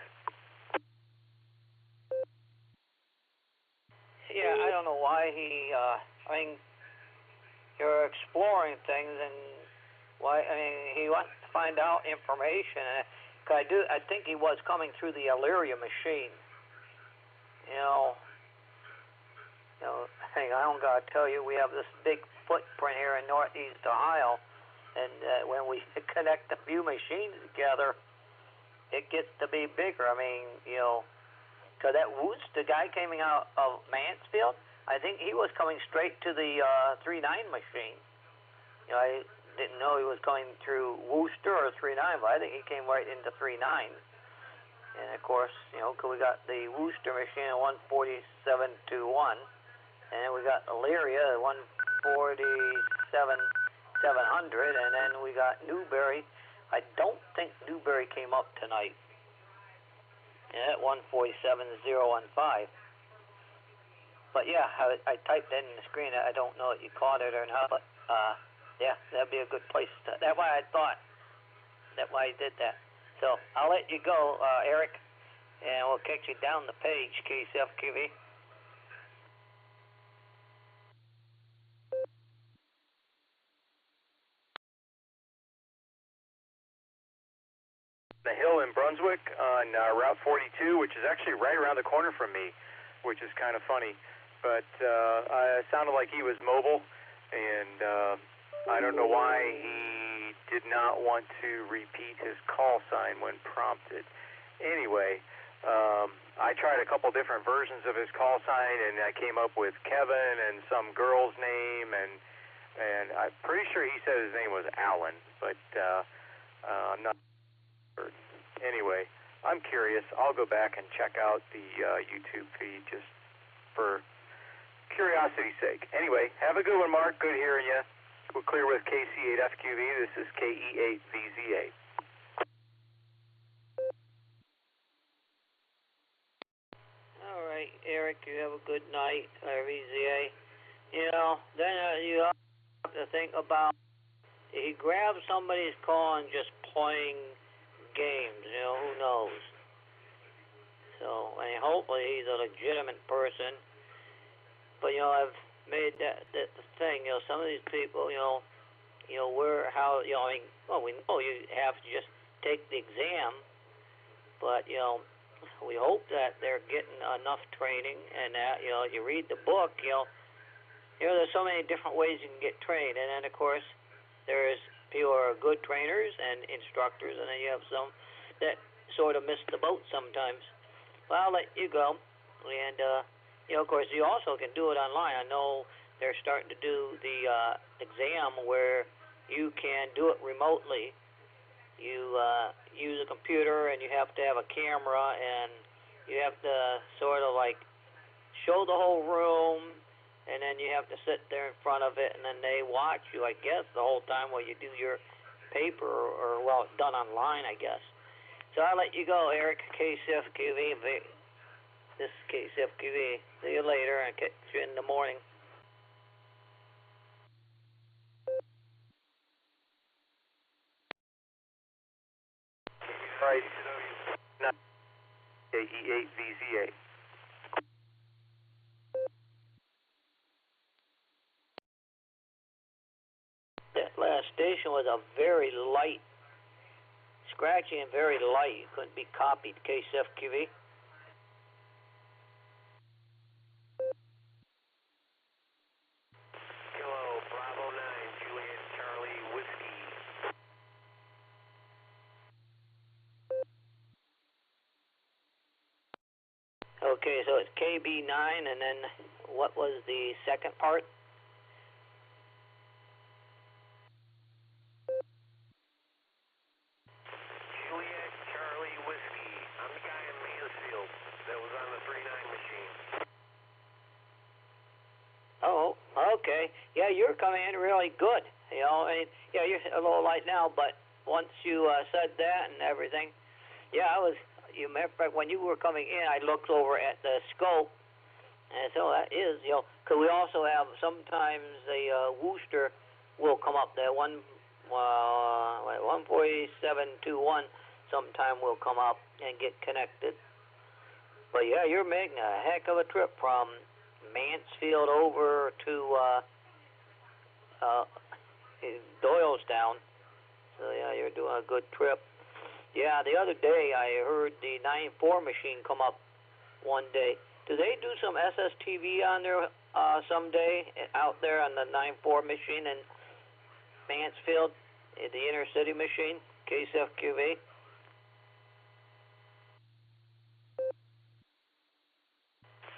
Yeah, I don't know why he, you're exploring things and why, he wants to find out information. I think he was coming through the Illyria machine. I don't gotta tell you, we have this big footprint here in Northeast Ohio, and when we connect a few machines together, it gets to be bigger. So that Woods, the guy coming out of Mansfield, I think he was coming straight to the 3.9 machine. I didn't know he was going through Worcester or 3.9, but I think he came right into 3.9. And of course, cause we got the Worcester machine at 147.21, and then we got Illyria at 147.700, and then we got Newberry. I don't think Newberry came up tonight. At 147.015. But yeah, I typed that in the screen. I don't know if you caught it or not, but yeah, that'd be a good place to. That's why I thought. That's why I did that. So I'll let you go, Eric, and we'll catch you down the page, KSFQV. The hill in Brunswick on Route 42, which is actually right around the corner from me, which is kind of funny. But it sounded like he was mobile, and I don't know why he did not want to repeat his call sign when prompted. Anyway, I tried a couple different versions of his call sign, and I came up with Kevin and some girl's name, and I'm pretty sure he said his name was Alan, but I'm not. Anyway, I'm curious. I'll go back and check out the YouTube feed just for curiosity's sake. Anyway, have a good one, Mark. Good hearing you. We're clear with KC8FQV. This is KE8VZA. All right, Eric, you have a good night, VZA. You know, then you have to think about, he grabs somebody's call and just playing games, you know, who knows? So, and hopefully he's a legitimate person. But, you know, I've made that the thing, you know, some of these people, you know, how, you know, I mean, well, we know you have to just take the exam, but, you know, we hope that they're getting enough training and that, you know, you read the book, you know, there's so many different ways you can get trained. And then, of course, there's people who are good trainers and instructors, and then you have some that sort of miss the boat sometimes. Well, I'll let you go. And, you know, of course, you also can do it online. I know they're starting to do the exam where you can do it remotely. You use a computer, and you have to have a camera, and you have to sort of like show the whole room, and then you have to sit there in front of it, and then they watch you, I guess, the whole time while you do your paper, or well, it's done online, I guess. So I'll let you go, Eric, KCFQV. This is KCFQV. See you later, and catch you in the morning. Right. KE8VZA. That last station was a very light, scratchy and very light. It couldn't be copied. KCFQV. Kilo Bravo 9, Juliet Charlie Whiskey. Okay, so it's KB9, and then what was the second part? Juliet Charlie Whiskey. I'm the guy in Mansfield that was on the 39 machine. Oh, okay. Yeah, you're coming in really good. You know, I mean, yeah, you're a little light now, but once you said that and everything, yeah, I was. You matter of fact, when you were coming in, I looked over at the scope, and so that is, you know, because we also have sometimes a Worcester will come up there. 14721 sometime will come up and get connected. But yeah, you're making a heck of a trip from Mansfield over to Doylestown. So yeah, you're doing a good trip. Yeah, the other day I heard the 9.4 machine come up one day. Do they do some SSTV on there someday out there on the 9.4 machine in Mansfield, the inner city machine, KCFQV?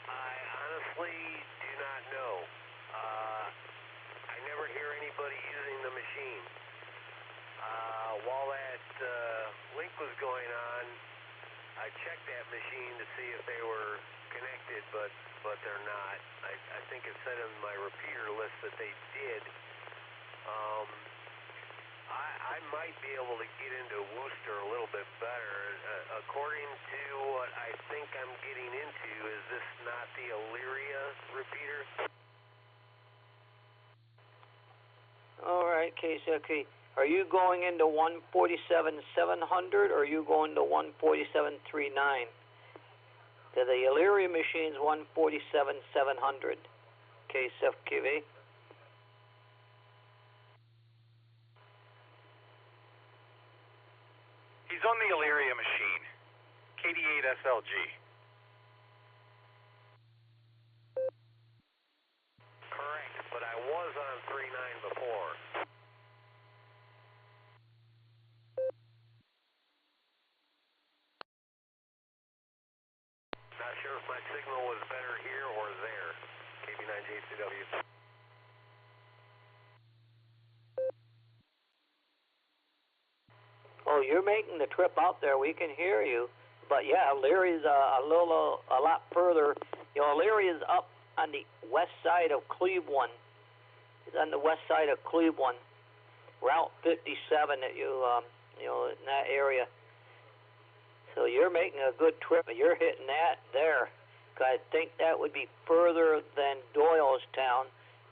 I honestly do not know. I never hear anybody using the machine. While that link was going on, I checked that machine to see if they were connected, but they're not. I think it said in my repeater list that they did. I might be able to get into Worcester a little bit better. According to what I think I'm getting into, is this not the Illyria repeater? All right, KCFQ. Are you going into 147.700 or are you going to 147.39? The Illyria machine's 147.700. KCFQV. He's on the Illyria machine, KD8SLG. Correct, but I was on 39 before. Not sure if my signal was better here or there. KB9JCW. Oh, you're making the trip out there. We can hear you. But yeah, Illyria's a lot further. You know, Illyria's up on the west side of Cleveland. is on the west side of Cleveland, Route 57 that you know, in that area. So you're making a good trip, but you're hitting that there. I think that would be further than Doylestown.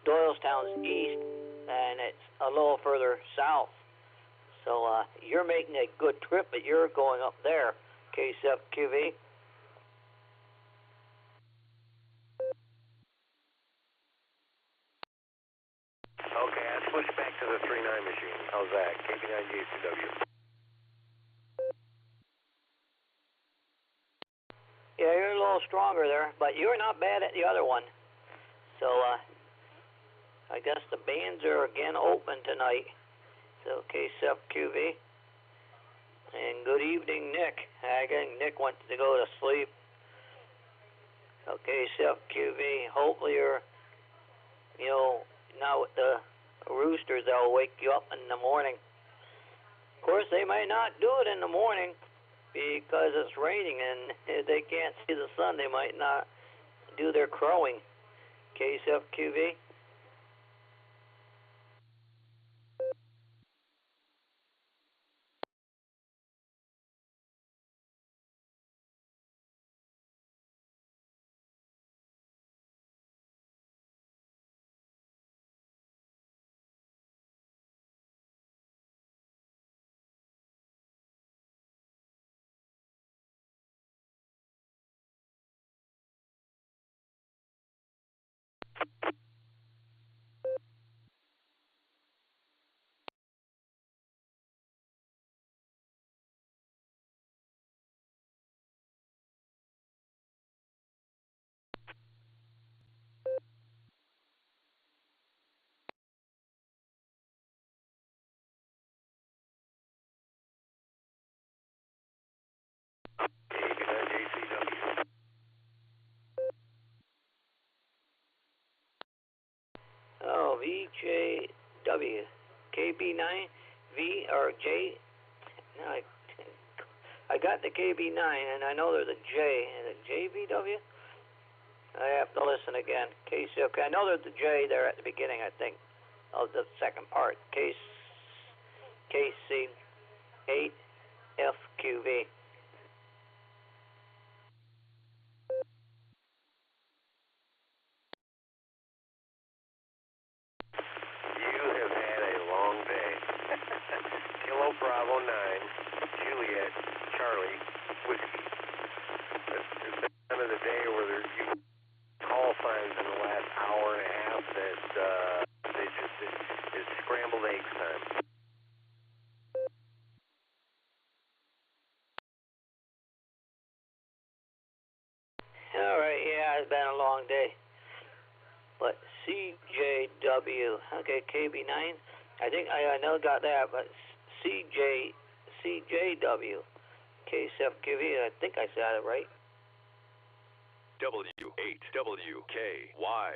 Doylestown's east, and it's a little further south. So you're making a good trip, but you're going up there, KCFQV. Okay, I switched back to the 3.9 machine. How's that? KB9JCW. Yeah, you're a little stronger there, but you're not bad at the other one. So I guess the bands are again open tonight. So KCFQV. And good evening, Nick. I think Nick went to go to sleep. So KCFQV, hopefully you're, you know, now with the roosters, they'll wake you up in the morning. Of course, they may not do it in the morning because it's raining and they can't see the sun. They might not do their crowing. KCFQV. Oh, VJW. KB9, V or J. No, I got the KB9 and I know there's a J. Is it JVW? I have to listen again. KC, okay, I know there's a J there at the beginning, I think, of the second part. KC8FQV. Kilo Bravo 9, Juliet, Charlie, Whiskey. It's the time of the day where there's call signs in the last hour and a half that it's scrambled eggs time. All right, yeah, it's been a long day. But CJW, okay, KB9. I think I know got that, but CJW, KCFQV, I think I said it right. W8WKY.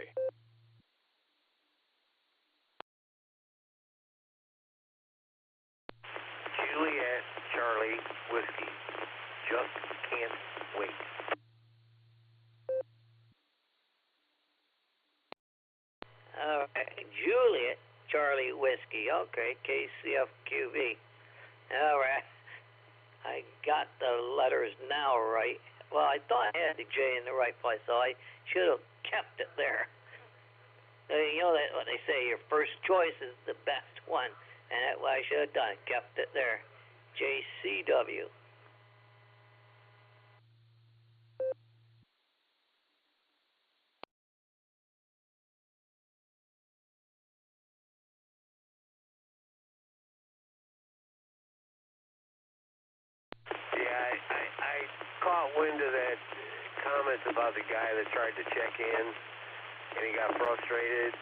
Juliet, Charlie, Whiskey. Just can't wait. All right, Juliet, Charlie, Whiskey. Okay, KCFQV. All right. I got the letters now right. Well, I thought I had the J in the right place, so I should have kept it there. You know that what they say, your first choice is the best one, and that's what I should have done, kept it there. JCW. Yeah, I caught wind of that comment about the guy that tried to check in and he got frustrated.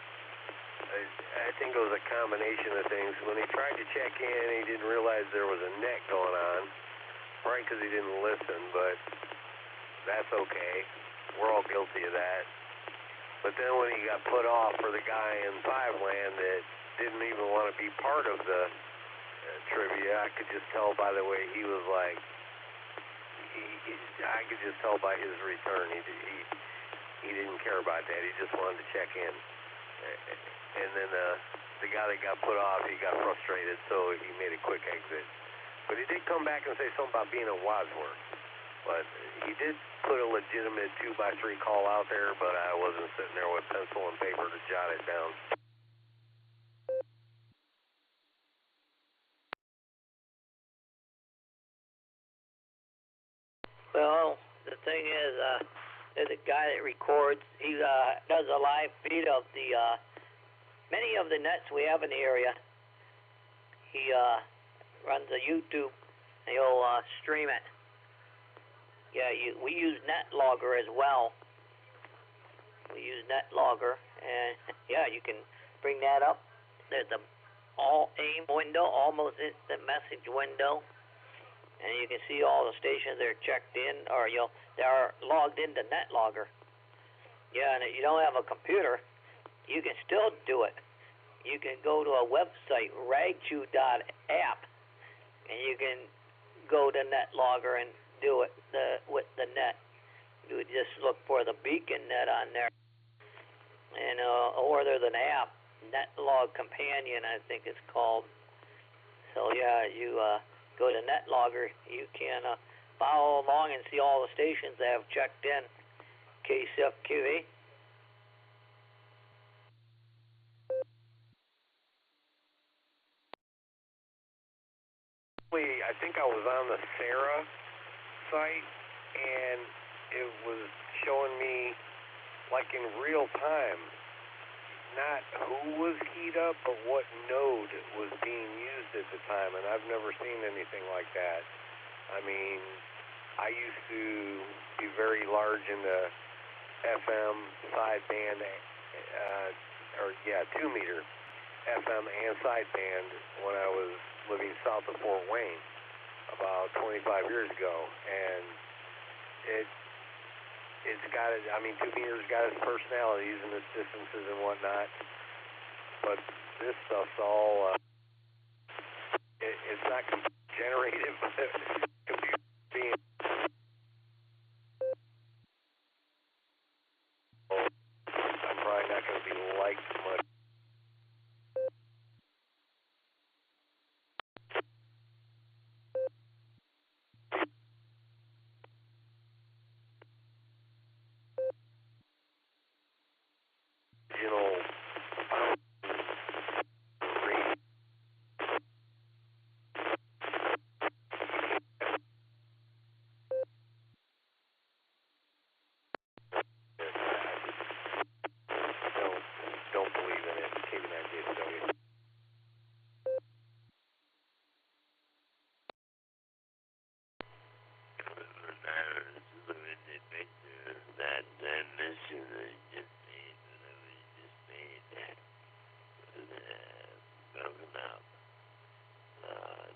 I think it was a combination of things. When he tried to check in, he didn't realize there was a net going on, right, because he didn't listen, but that's okay. We're all guilty of that. But then when he got put off for the guy in Five Land that didn't even want to be part of the trivia, I could just tell by the way he was like, I could just tell by his return. He didn't care about that. He just wanted to check in. and then the guy that got put off, he got frustrated, so he made a quick exit. But he did come back and say something about being in Wadsworth. But he did put a legitimate 2x3 call out there, but I wasn't sitting there with pencil and paper to jot it down. Well, the thing is, there's a guy that records. He does a live feed of the many of the nets we have in the area. He runs a YouTube, and he'll stream it. Yeah, we use NetLogger as well. We use NetLogger, and yeah, you can bring that up. There's a all AIM window, almost instant message window, and you can see all the stations that are checked in, or they are logged into NetLogger. Yeah, and if you don't have a computer, you can still do it. You can go to a website, ragchew.app, and you can go to NetLogger and do it with the net. You would just look for the beacon net on there, and or there's an app, NetLog Companion, I think it's called. So yeah, you go to NetLogger, you can follow along and see all the stations that have checked in. KCFQV. I think I was on the Sarah site, and it was showing me, like in real time, not who was keyed up, but what node was being used at the time, and I've never seen anything like that. I mean, I used to be very large in the FM sideband, 2-meter FM and sideband when I was living south of Fort Wayne about 25 years ago, and it's got it. I mean, 2 meters got its personalities and its distances and whatnot, but this stuff's all it's not generated by computer being. I'm probably not going to be liked much. Don't believe in it. KV98W. That mission I just made, that we just made, broken up.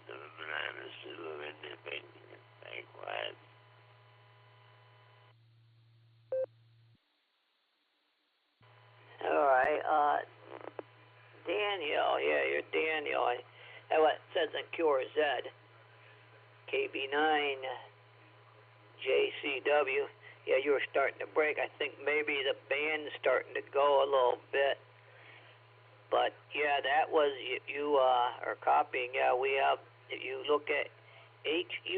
The women are still independent, likewise. All right, Daniel, yeah, you're Daniel. That's what it says in QRZ. KB9, JCW. Yeah, you were starting to break. I think maybe the band's starting to go a little bit. But yeah, that was, you are copying. Yeah, we have, if you look at hub.wky.org,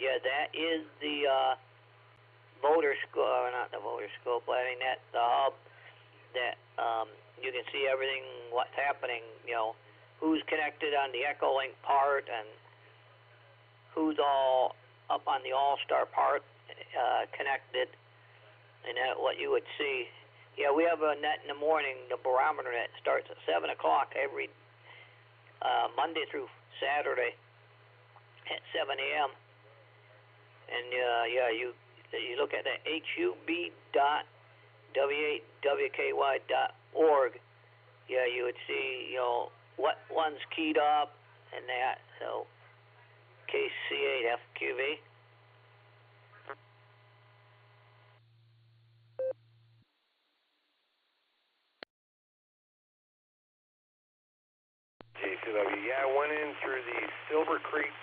yeah, that is the voter scope, or not the voter scope, but I mean that's the hub that you can see everything, what's happening, who's connected on the Echolink part and who's all up on the Allstar part connected, and what you would see. Yeah, we have a net in the morning, the barometer net starts at 7 o'clock every Monday through Saturday at 7 a.m. And yeah, you look at that hub.wky.org. Yeah, you would see, what one's keyed up and that. So KC8FQV. JCW. Yeah, I went in through the Silvercreek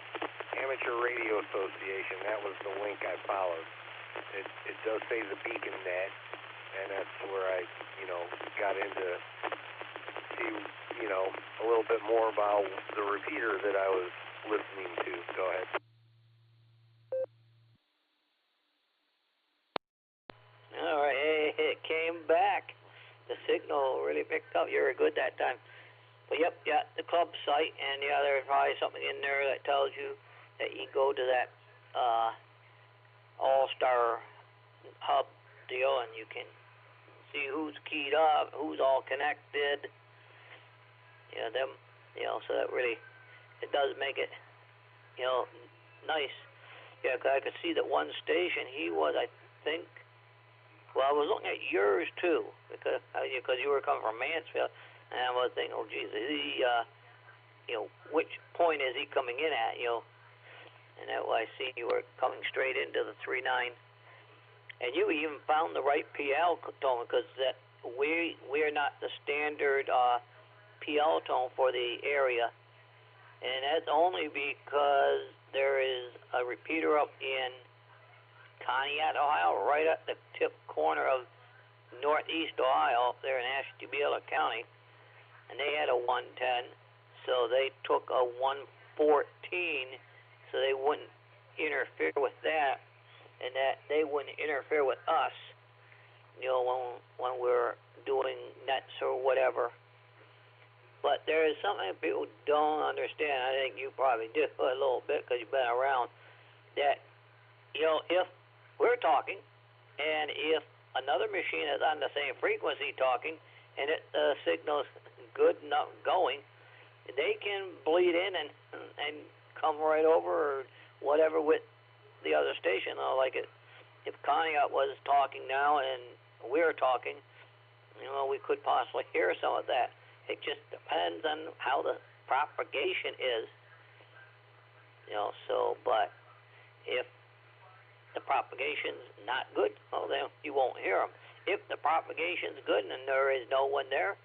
Amateur Radio Association. That was the link I followed. it does say the beacon net, and that's where I, got into see, a little bit more about the repeater that I was listening to. Go ahead. All right, hey, it came back. The signal really picked up. You were good that time. But yep, yeah, the club site, and yeah, there's probably something in there that tells you that you go to that Allstar hub deal, and you can see who's keyed up, who's all connected. So that really, it does make it, nice. Yeah, 'cause I could see that one station, he was, I think, well, I was looking at yours too, because you were coming from Mansfield, and I was thinking, oh, geez, is he, which point is he coming in at, And that way I see you were coming straight into the 3.9. And you even found the right PL tone, because that we're not the standard PL tone for the area. And that's only because there is a repeater up in Conneaut, Ohio, right at the tip corner of northeast Ohio, up there in Ashtabula County, and they had a 110, so they took a 114, so they wouldn't interfere with that, and that they wouldn't interfere with us, when we're doing nets or whatever. But there is something that people don't understand. I think you probably do a little bit because you've been around. That, if we're talking, and if another machine is on the same frequency talking, and the signal's good enough going, they can bleed in and come right over or whatever with the other station. Like if Conneaut was talking now and we're talking, we could possibly hear some of that. It just depends on how the propagation is. But if the propagation's not good, well, then you won't hear them. If the propagation's good and there is no one there,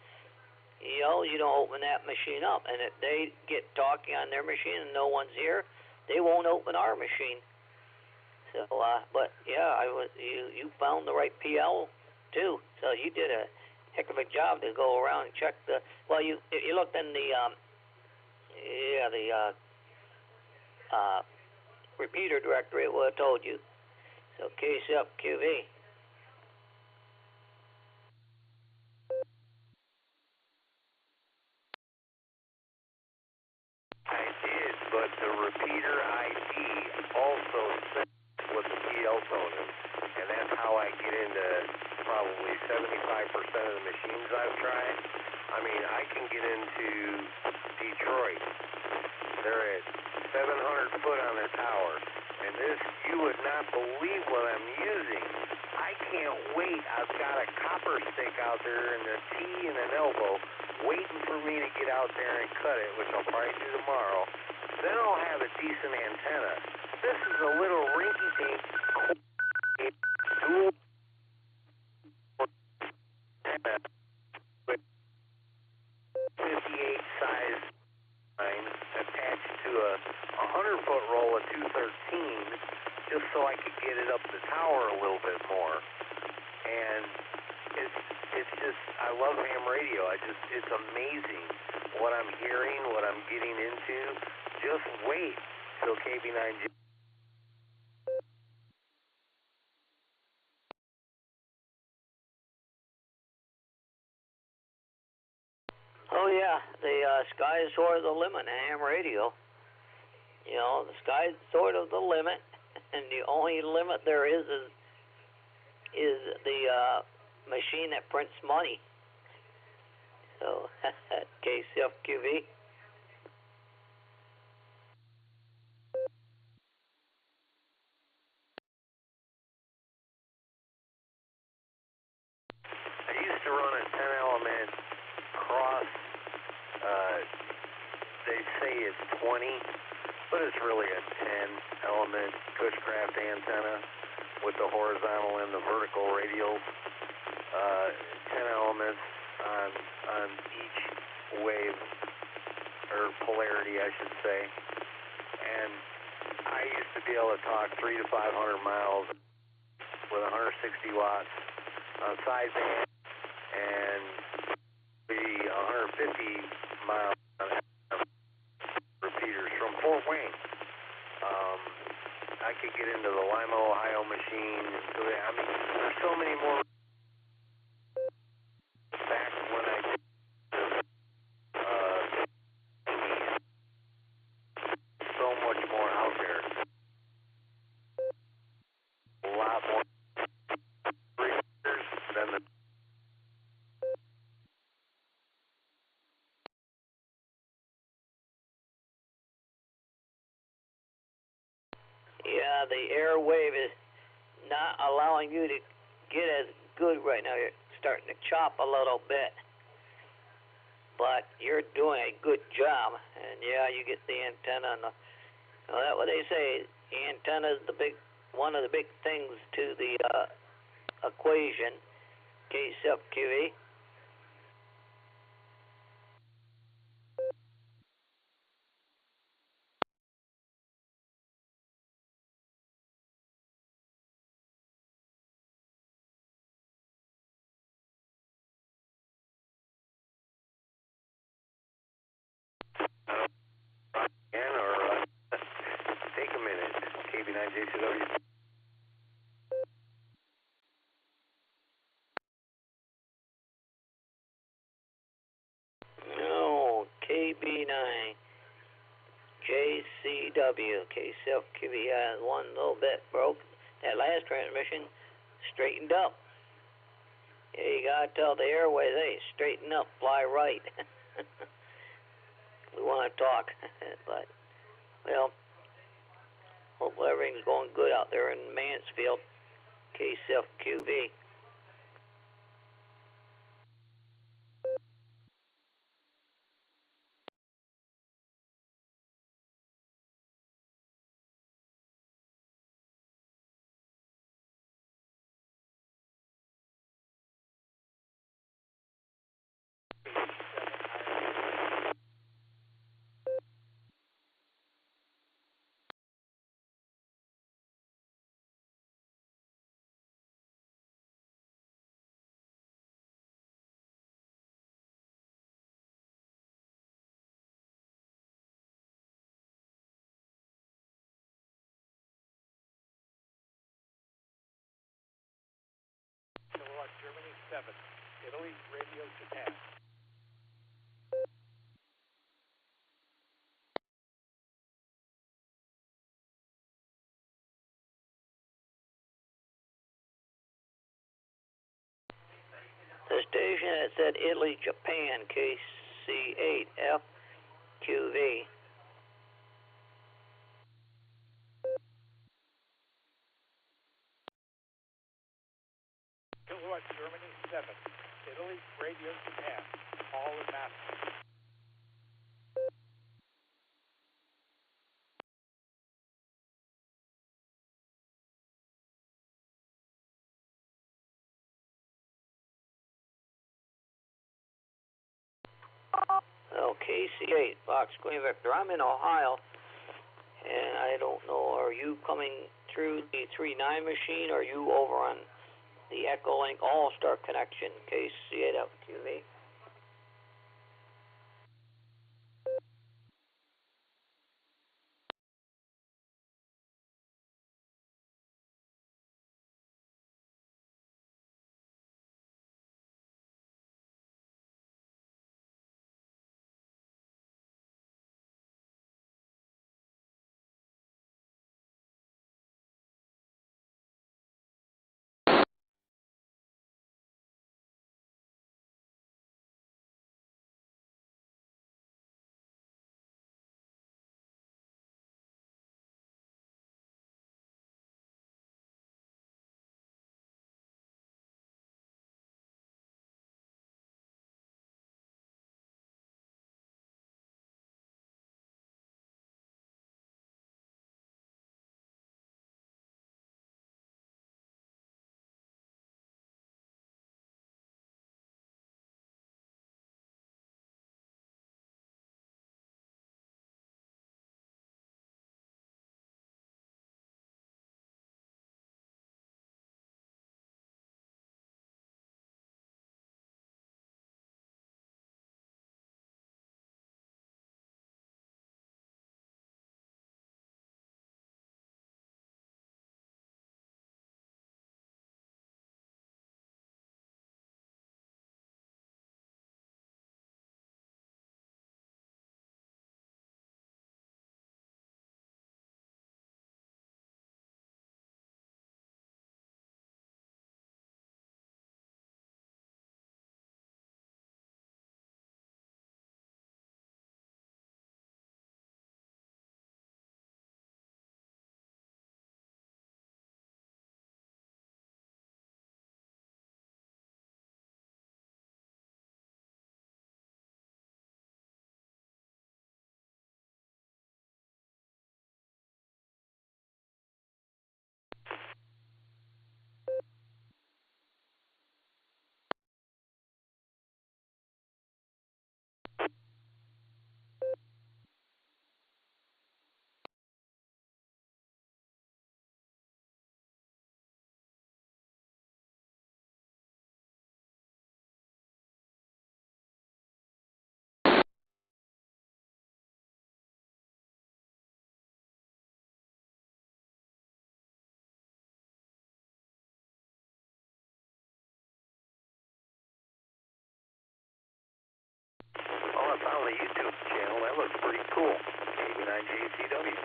you don't open that machine up. And if they get talking on their machine and no one's here, they won't open our machine. So, but yeah, you found the right PL too. So you did a heck of a job to go around and check the. Well, you looked in the repeater directory. It would have told you. So KCF QV. I did, but the repeater ID also says what the PL tone is, and that's how I get into probably 75% of the machines I've tried. I mean, I can get into Detroit. They're at 700 foot on their tower, and this, you would not believe what I'm using. I can't wait. I've got a copper stick out there and a T and an elbow waiting for me to get out there and cut it, which I'll probably do tomorrow. Then I'll have a decent antenna. This is a little rinky-dink dual antenna with 58 size line attached to a 100-foot roll of 213, just so I could get it up the tower a little bit more. And it's just, I love ham radio. It's amazing what I'm hearing, what I'm getting into. Just wait till KB9G. Oh yeah, the sky is sort of the limit in ham radio. The sky is sort of the limit, and the only limit there is the machine that prints money. So KCFQV. I used to run a 10-element cross. They say it's 20, but it's really a 10-element Cushcraft antenna with the horizontal and the vertical radials. 10 elements on each wave, or polarity, I should say. And I used to be able to talk 300 to 500 miles with 160 watts sideband and the 150 miles repeaters from Fort Wayne. I could get into the Lima, Ohio machine. I mean, there's so many more. Back when I did so much more out there. A lot more repeaters than the Yeah, the airwave is not allowing you to get as good right now. You're starting to chop a little bit. But you're doing a good job. And yeah, you get the antenna and that's what they say. The antenna is one of the big things to the equation, K-sub-QV. Take a minute, KB9JCW. No, KB9, JCW, K-sub-QV. Yeah, one little bit broke. That last transmission straightened up. Yeah, you gotta tell the airways, hey, straighten up, fly right. We want to talk, but, well, hopefully everything's going good out there in Mansfield, K-sub-QV. Germany 7, Italy, Radio Japan. The station that said Italy, Japan, KC8FQV. Kilowatt, Germany 7, Italy, Radio Japan. All in master. Well, KC8, Fox Queen Victor. I'm in Ohio, and I don't know, are you coming through the 3.9 machine, or are you over on the Echolink Allstar connection, KC8FQV? the YouTube channel. That looks pretty cool. 89JCW.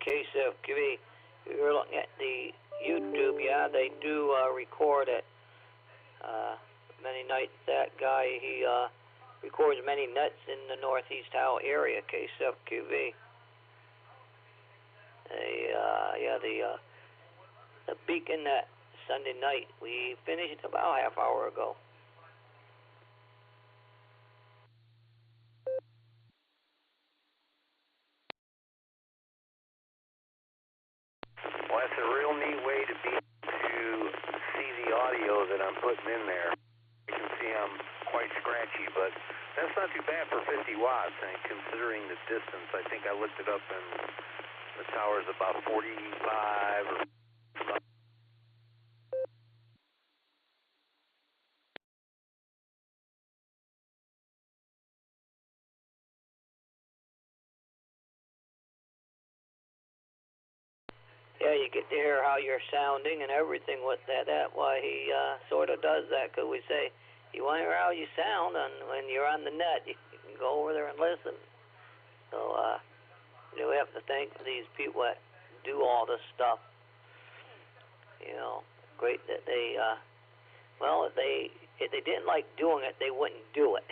KCFQV, we were looking at the YouTube, yeah, they do record it many nights. That guy, he records many nets in the Northeast Ohio area, KCFQV. The Beacon that Sunday night, we finished about a half hour ago. Well, that's a real neat way to see the audio that I'm putting in there. You can see I'm quite scratchy, but that's not too bad for 50 watts. And considering the distance, I think I looked it up, and the tower's about 45 or about. Yeah, you get to hear how you're sounding and everything with that. That's why he sort of does that, because we say, you want to hear how you sound, and when you're on the net, you can go over there and listen. So, we have to thank these people that do all this stuff. Great that they, if they didn't like doing it, they wouldn't do it.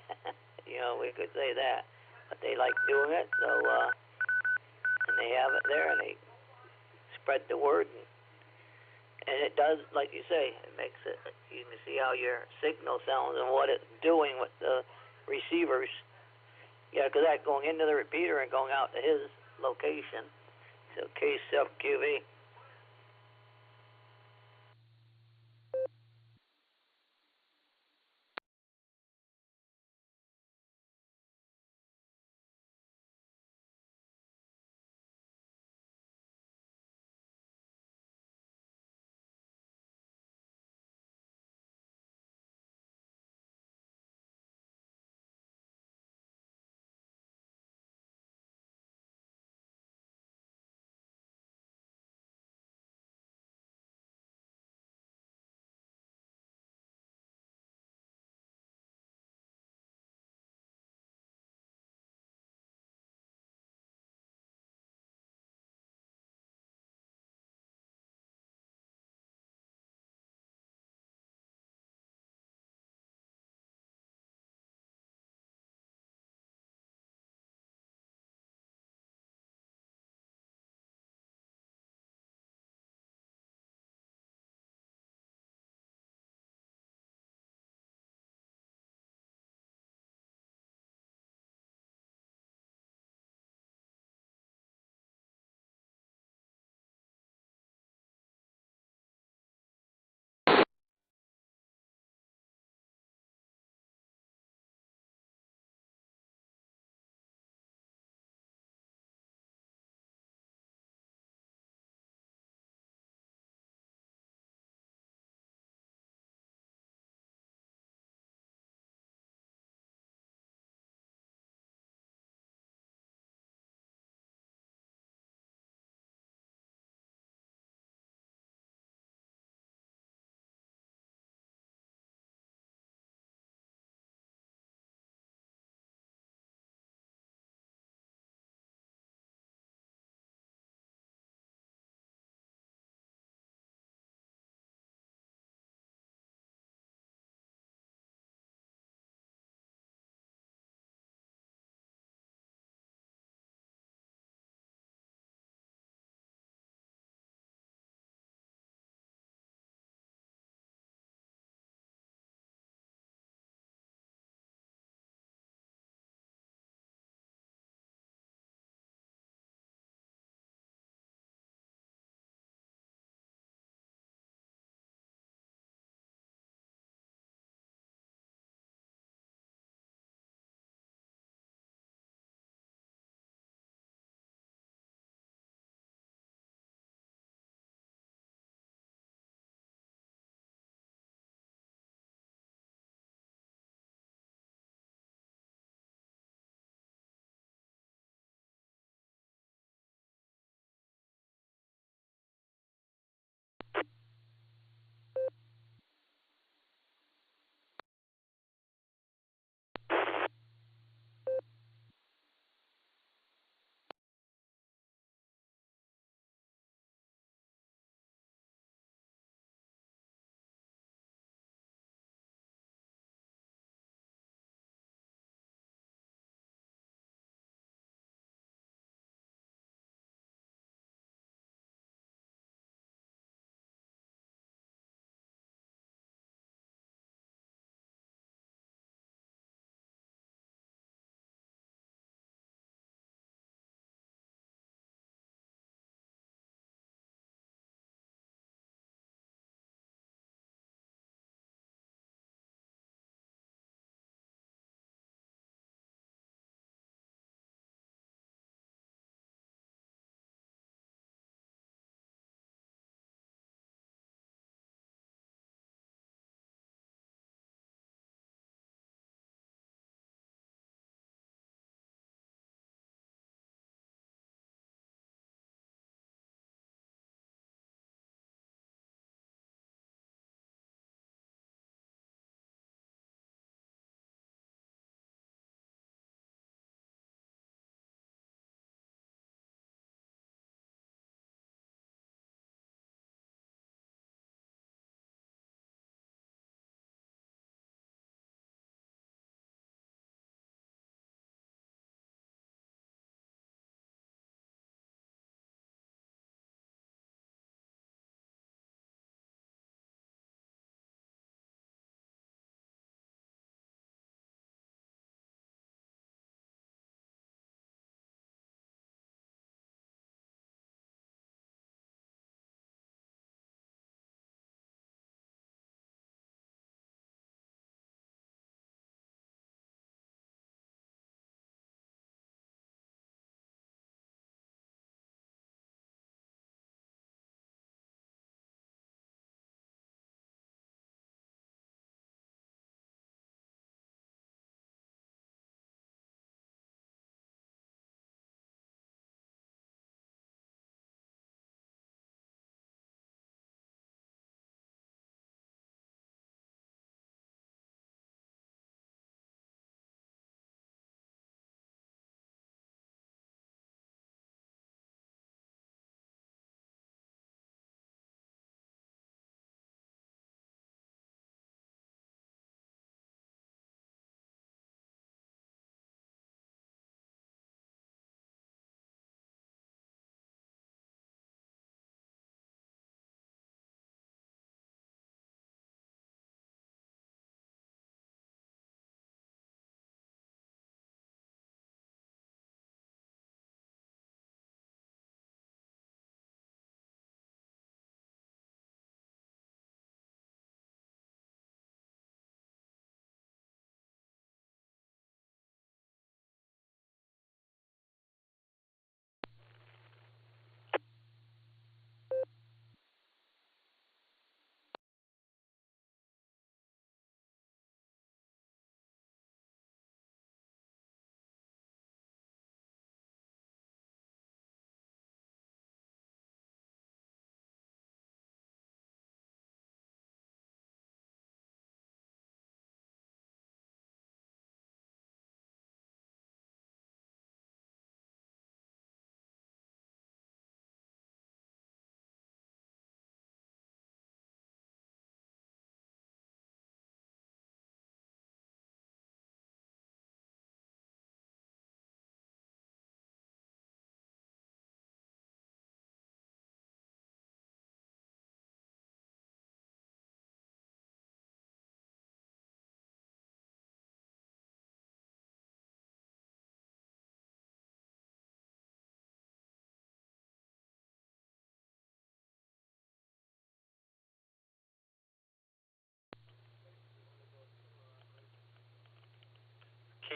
We could say that. But they like doing it, so, and they have it there, and they spread the word, and it does, like you say, it makes it, you can see how your signal sounds and what it's doing with the receivers. Yeah, because that's going into the repeater and going out to his location. So KCFQV.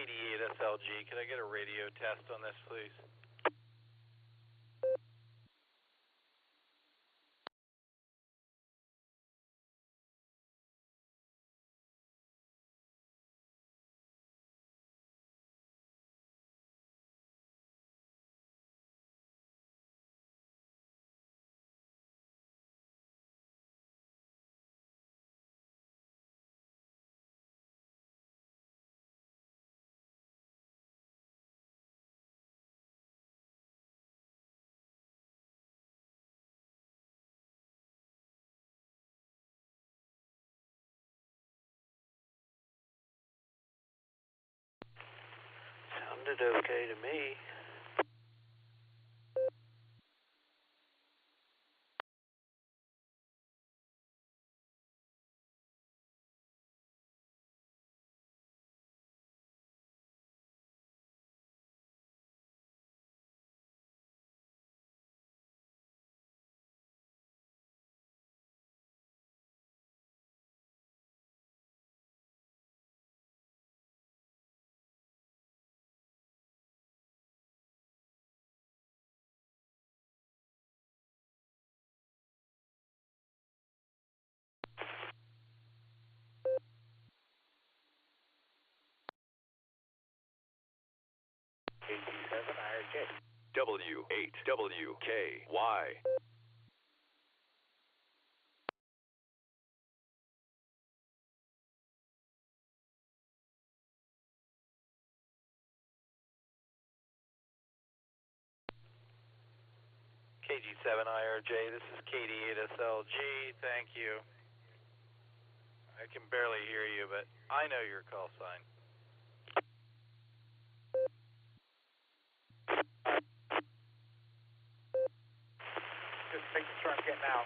KD8 SLG. Could I get a radio test on this, please? Sounded okay to me. KT7IRJ. W8WKY. KG7IRJ, this is KD8SLG. Thank you. I can barely hear you, but I know your call sign. Just making sure I'm getting out.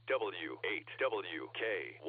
W8WKY.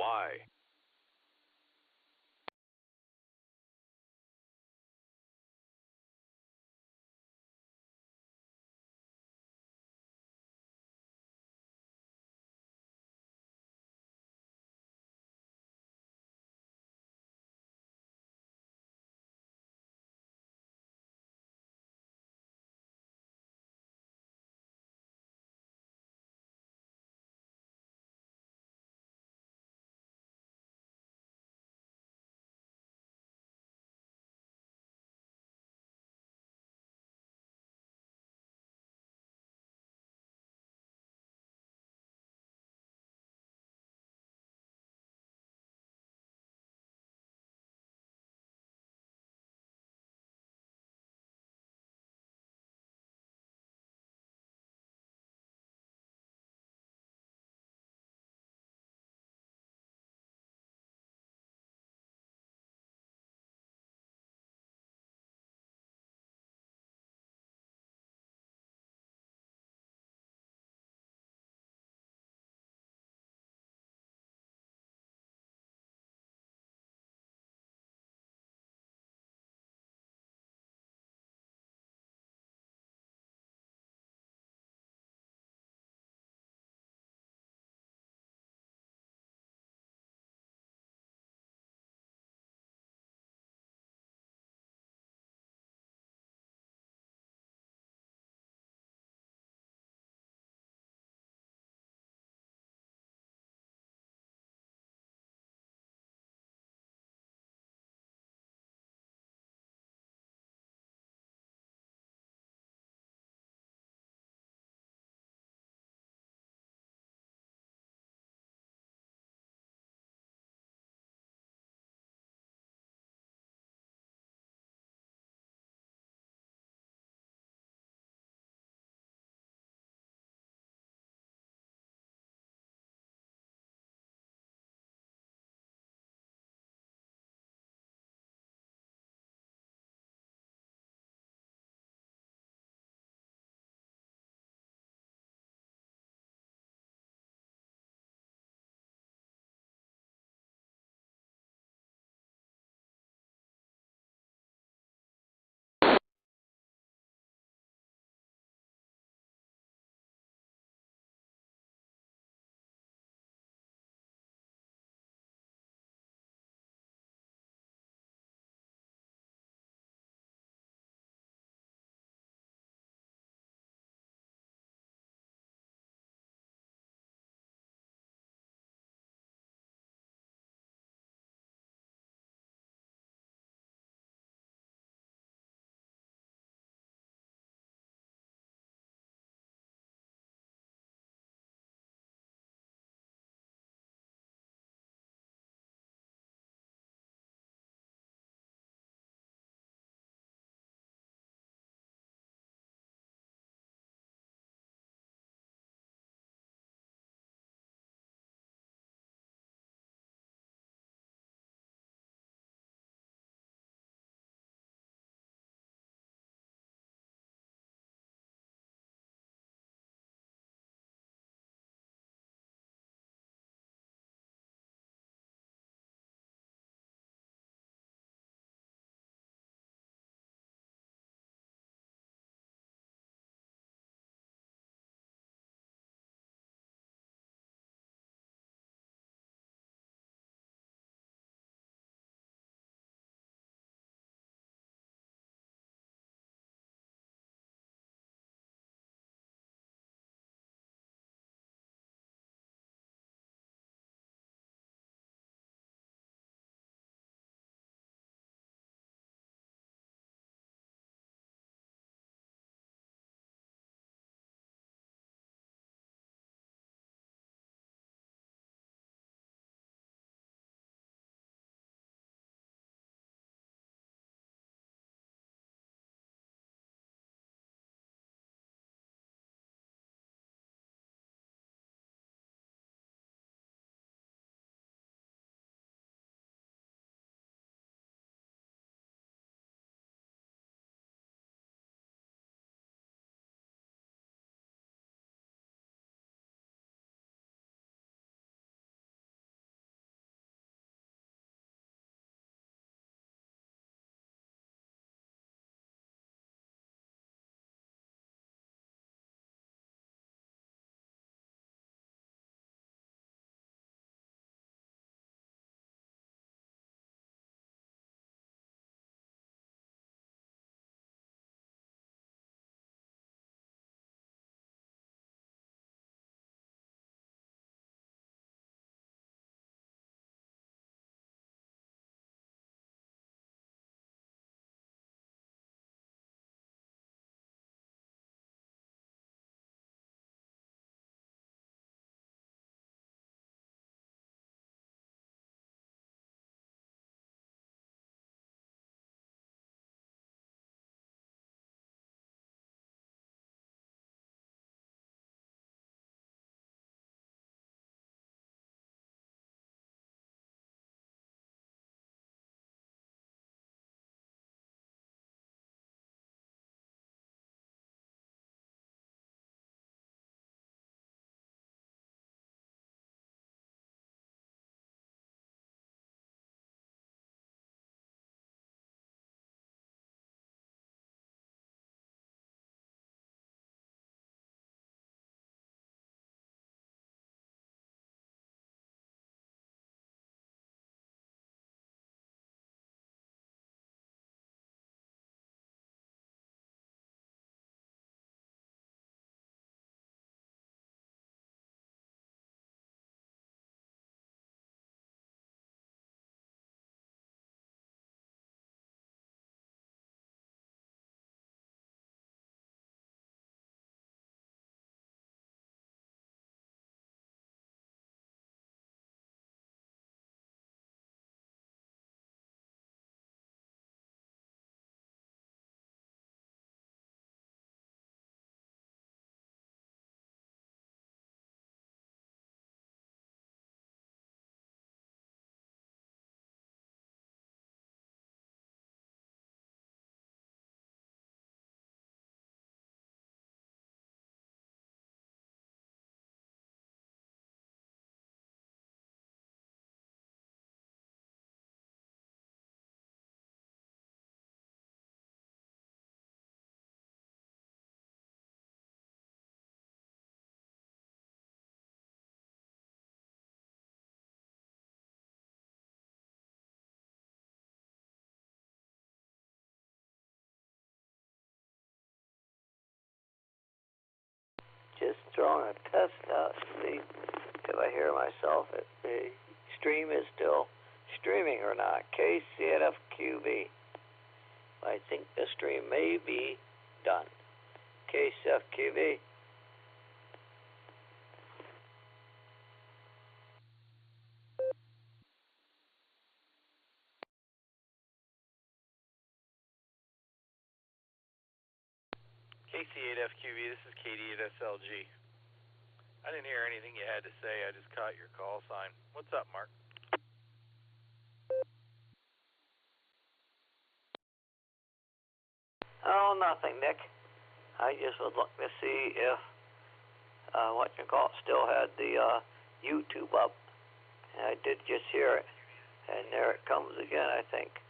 Just throwing a test out to see if I hear myself. If the stream is still streaming or not. KCFQV. I think the stream may be done. KCFQV. KC8FQV, this is KD8SLG. I didn't hear anything you had to say. I just caught your call sign. What's up, Mark? Oh, nothing, Nick. I just would look to see if still had the YouTube up. And I did just hear it. And there it comes again, I think.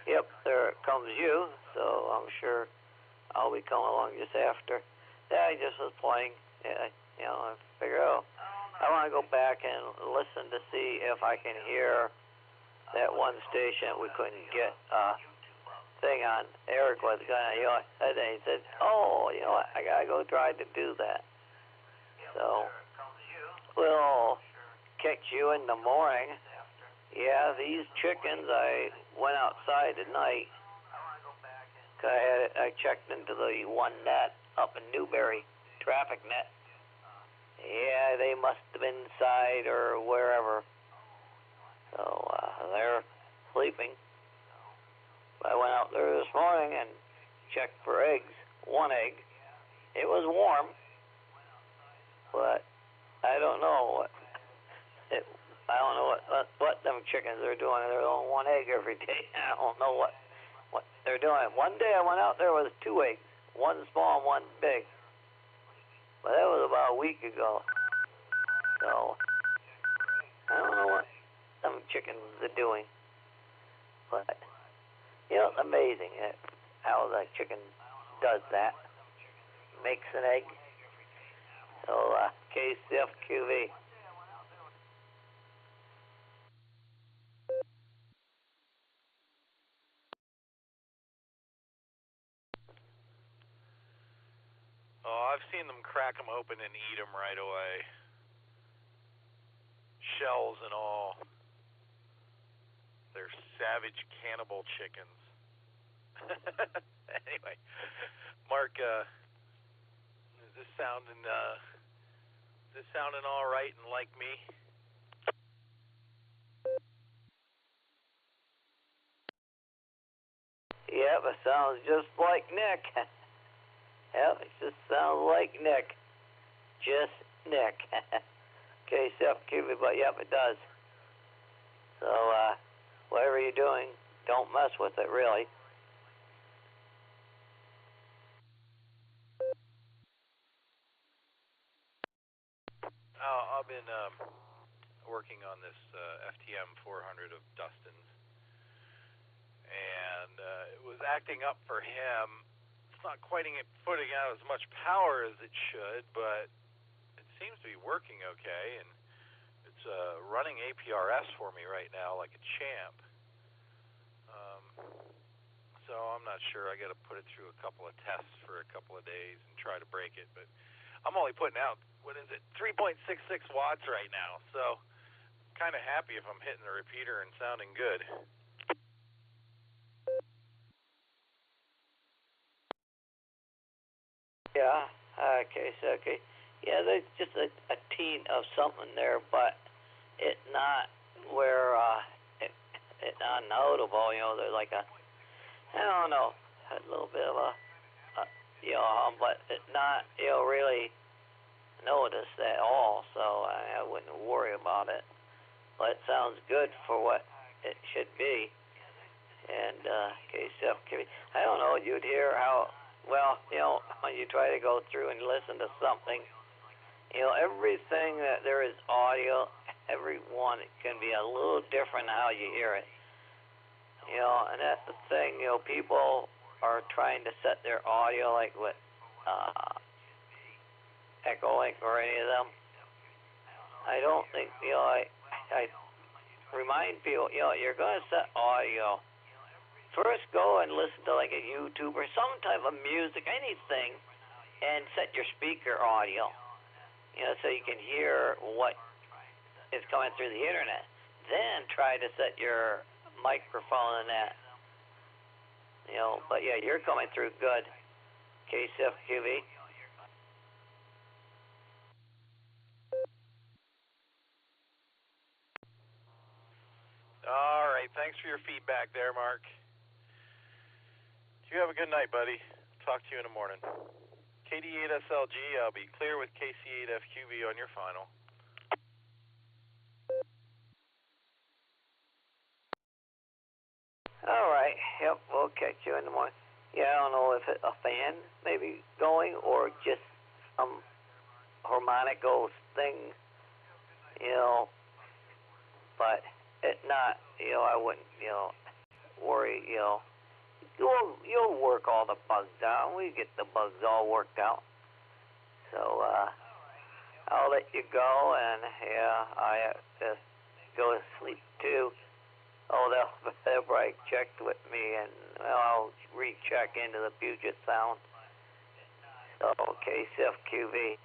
Yep, there it comes you. So I'm sure I'll be coming along just after. Yeah, I just was playing. Yeah, I figured, I want to go back and listen to see if I can hear that one station we couldn't get thing on. Eric was gonna, and he said, I gotta go try to do that. So we'll catch you in the morning. Yeah, these chickens, I went outside tonight. I checked into the one net up in Newberry, traffic net. Yeah, they must have been inside or wherever. So they're sleeping. I went out there this morning and checked for eggs. One egg. It was warm, but I don't know what them chickens are doing. They're laying one egg every day. I don't know what they're doing. One day I went out there with 2 eggs, one small and one big. But that was about a week ago. So I don't know what some chickens are doing. But it's amazing how the chicken does that. Makes an egg. So KCFQV. Oh, I've seen them crack them open and eat them right away. Shells and all. They're savage cannibal chickens. Anyway, Mark, is this sounding all right and like me? Yep, it sounds just like Nick. Yep, it just sounds like Nick. Just Nick. KCFQV, but yep, it does. So, whatever you're doing, don't mess with it, really. I've been working on this FTM 400 of Dustin's, and it was acting up for him. It's not quite putting out as much power as it should, but it seems to be working okay, and it's running APRS for me right now like a champ. So I'm not sure. I got to put it through a couple of tests for a couple of days and try to break it, but I'm only putting out, 3.66 watts right now, so I'm kind of happy if I'm hitting the repeater and sounding good. Yeah, okay. Yeah, there's just a teen of something there, but it's not where it's not notable, there's like a little bit of a hum, but it's not, really noticed at all, so I wouldn't worry about it. But it sounds good for what it should be. And KCFQV, I don't know, you'd hear how, when you try to go through and listen to something, everything that there is audio, every one, it can be a little different how you hear it. And that's the thing, people are trying to set their audio like with Echolink or any of them. I don't think, I remind people, you're going to set audio. First go and listen to like a YouTube or some type of music, anything and set your speaker audio, so you can hear what is coming through the internet. Then try to set your microphone in that. But yeah, you're coming through good, KCFQV. All right, thanks for your feedback there, Mark. You have a good night, buddy. Talk to you in the morning. KD8SLG, I'll be clear with KC8FQV on your final. All right. Yep, we'll catch you in the morning. Yeah, I don't know if a fan maybe going or just some harmonical thing, but if not, I wouldn't, worry, You'll work all the bugs out. We get the bugs all worked out. So, I'll let you go, and I have to go to sleep too. Oh, they'll probably checked with me, and I'll recheck into the Puget Sound. So, KCFQV.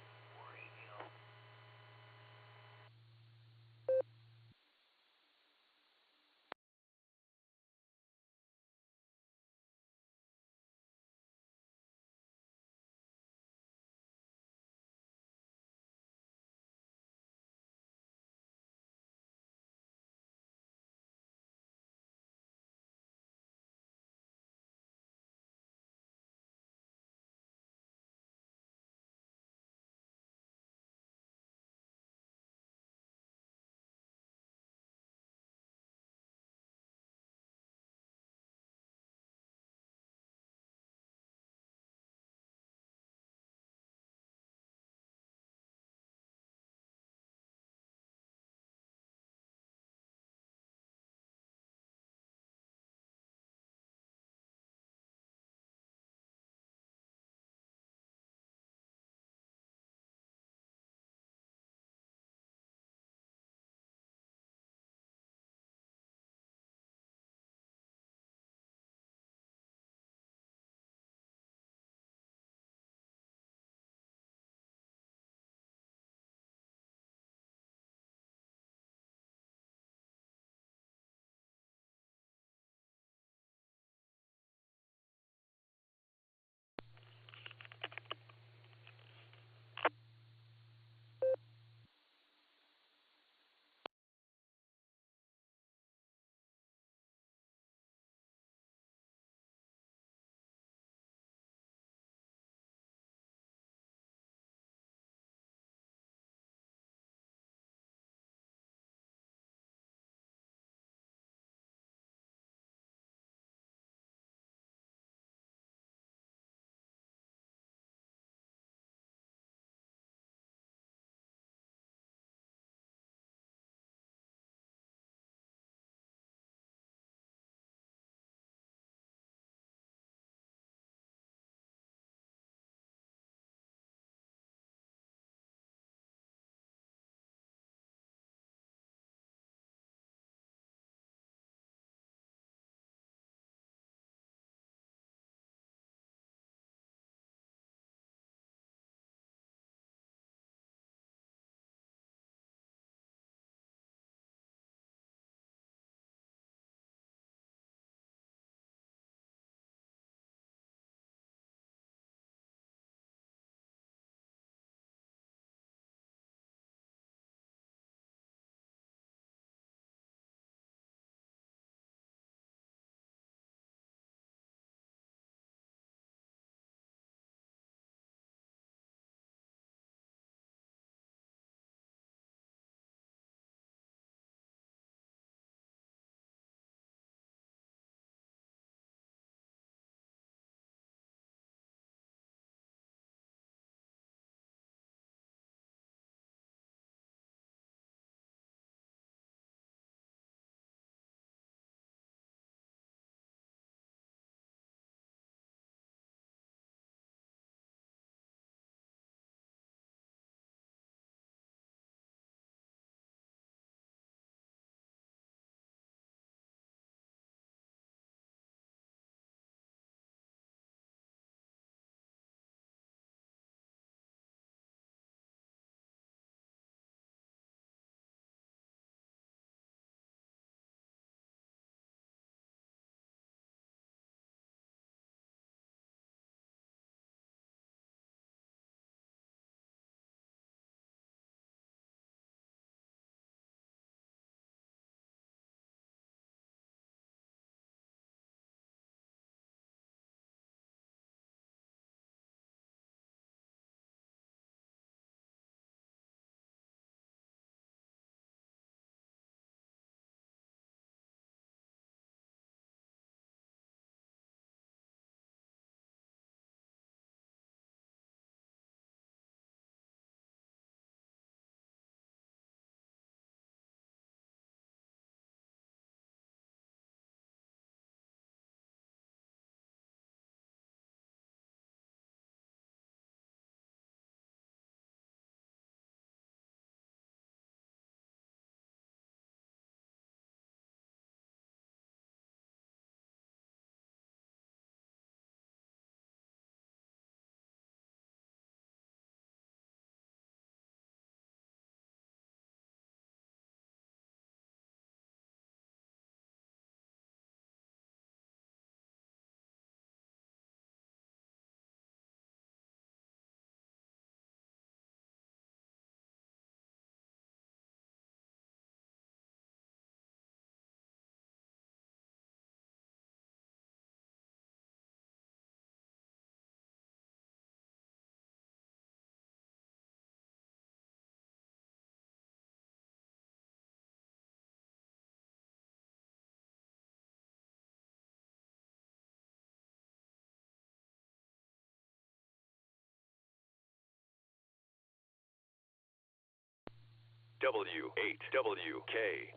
W8WKY.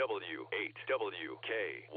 W8WKY.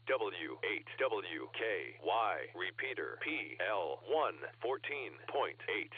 W8WKY, repeater PL1 14.8.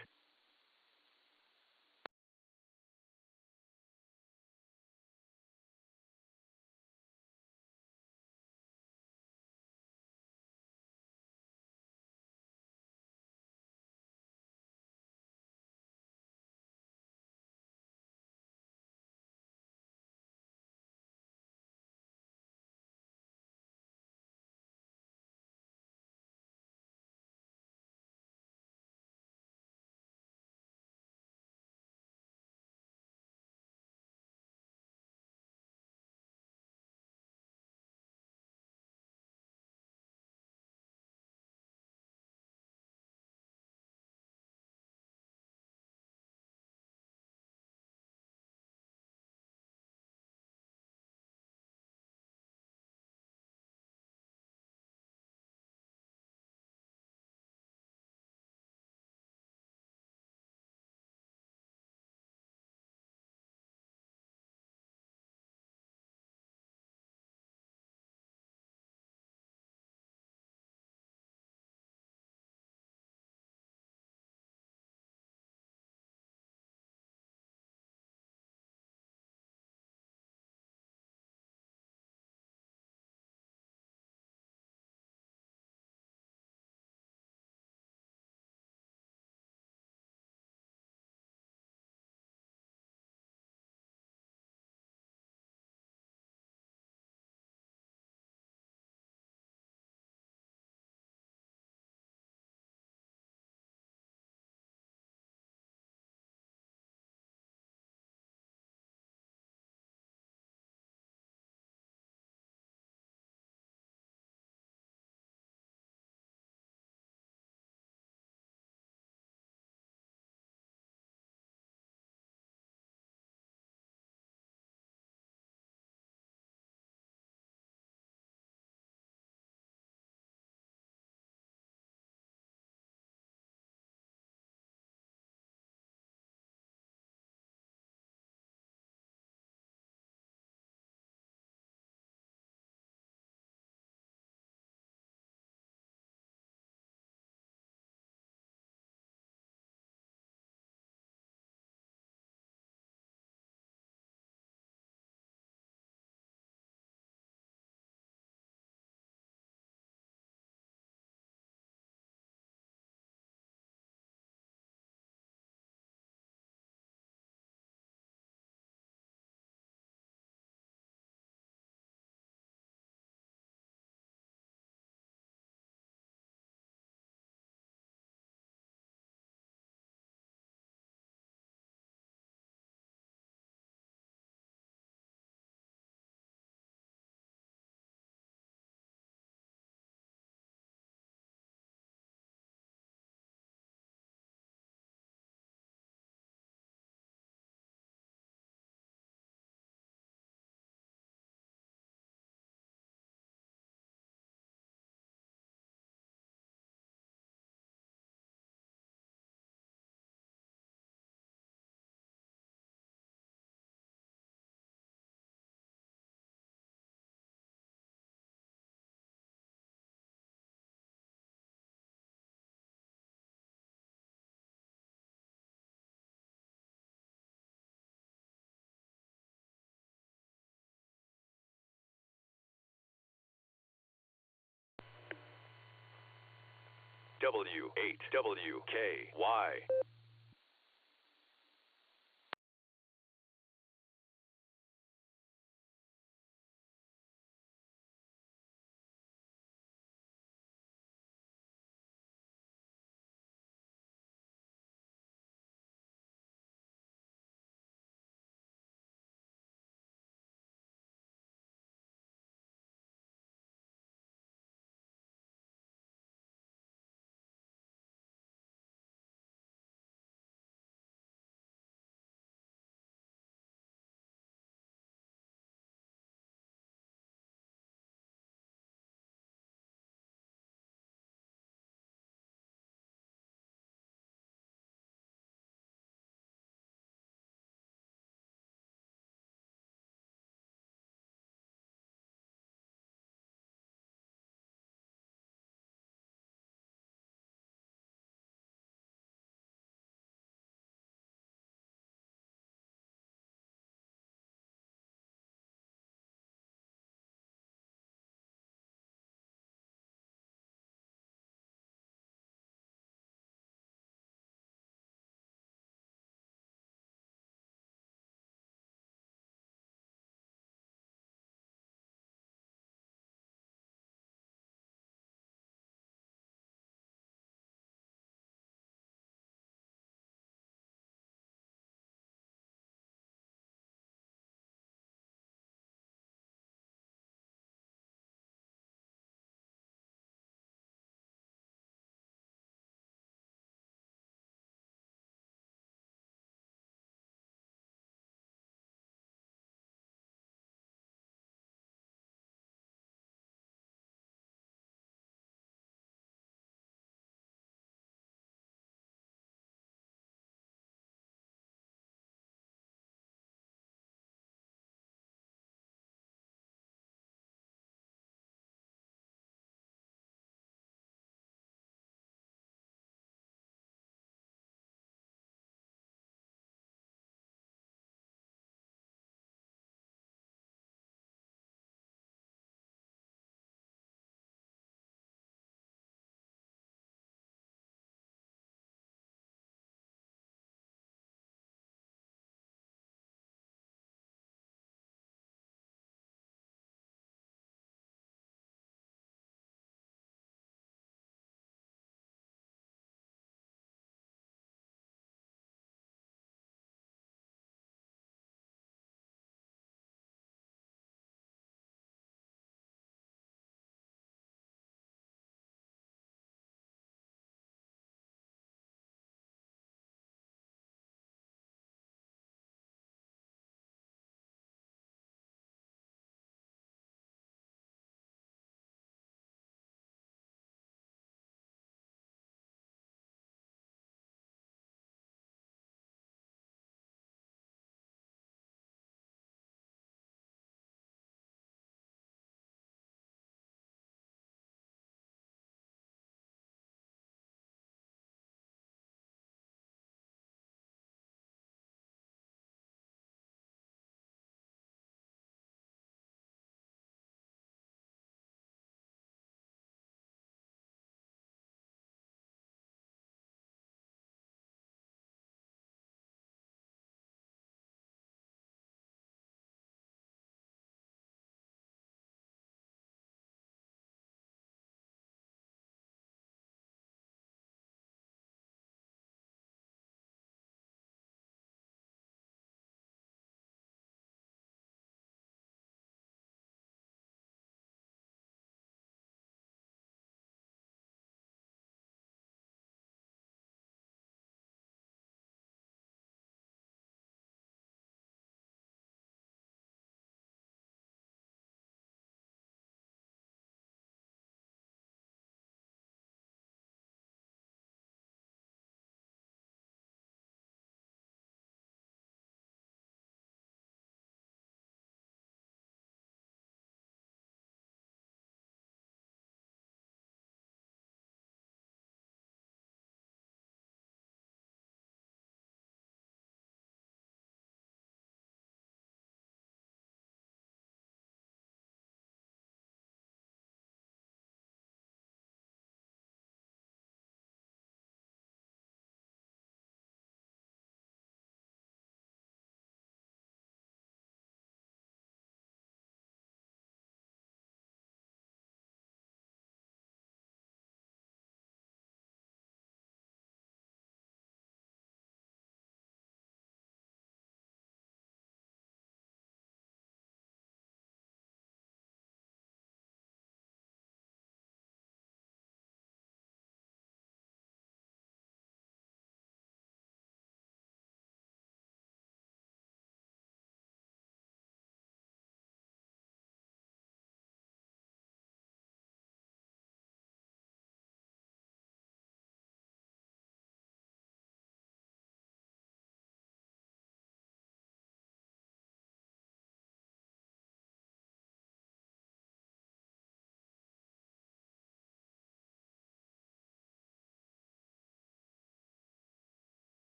W8WKY.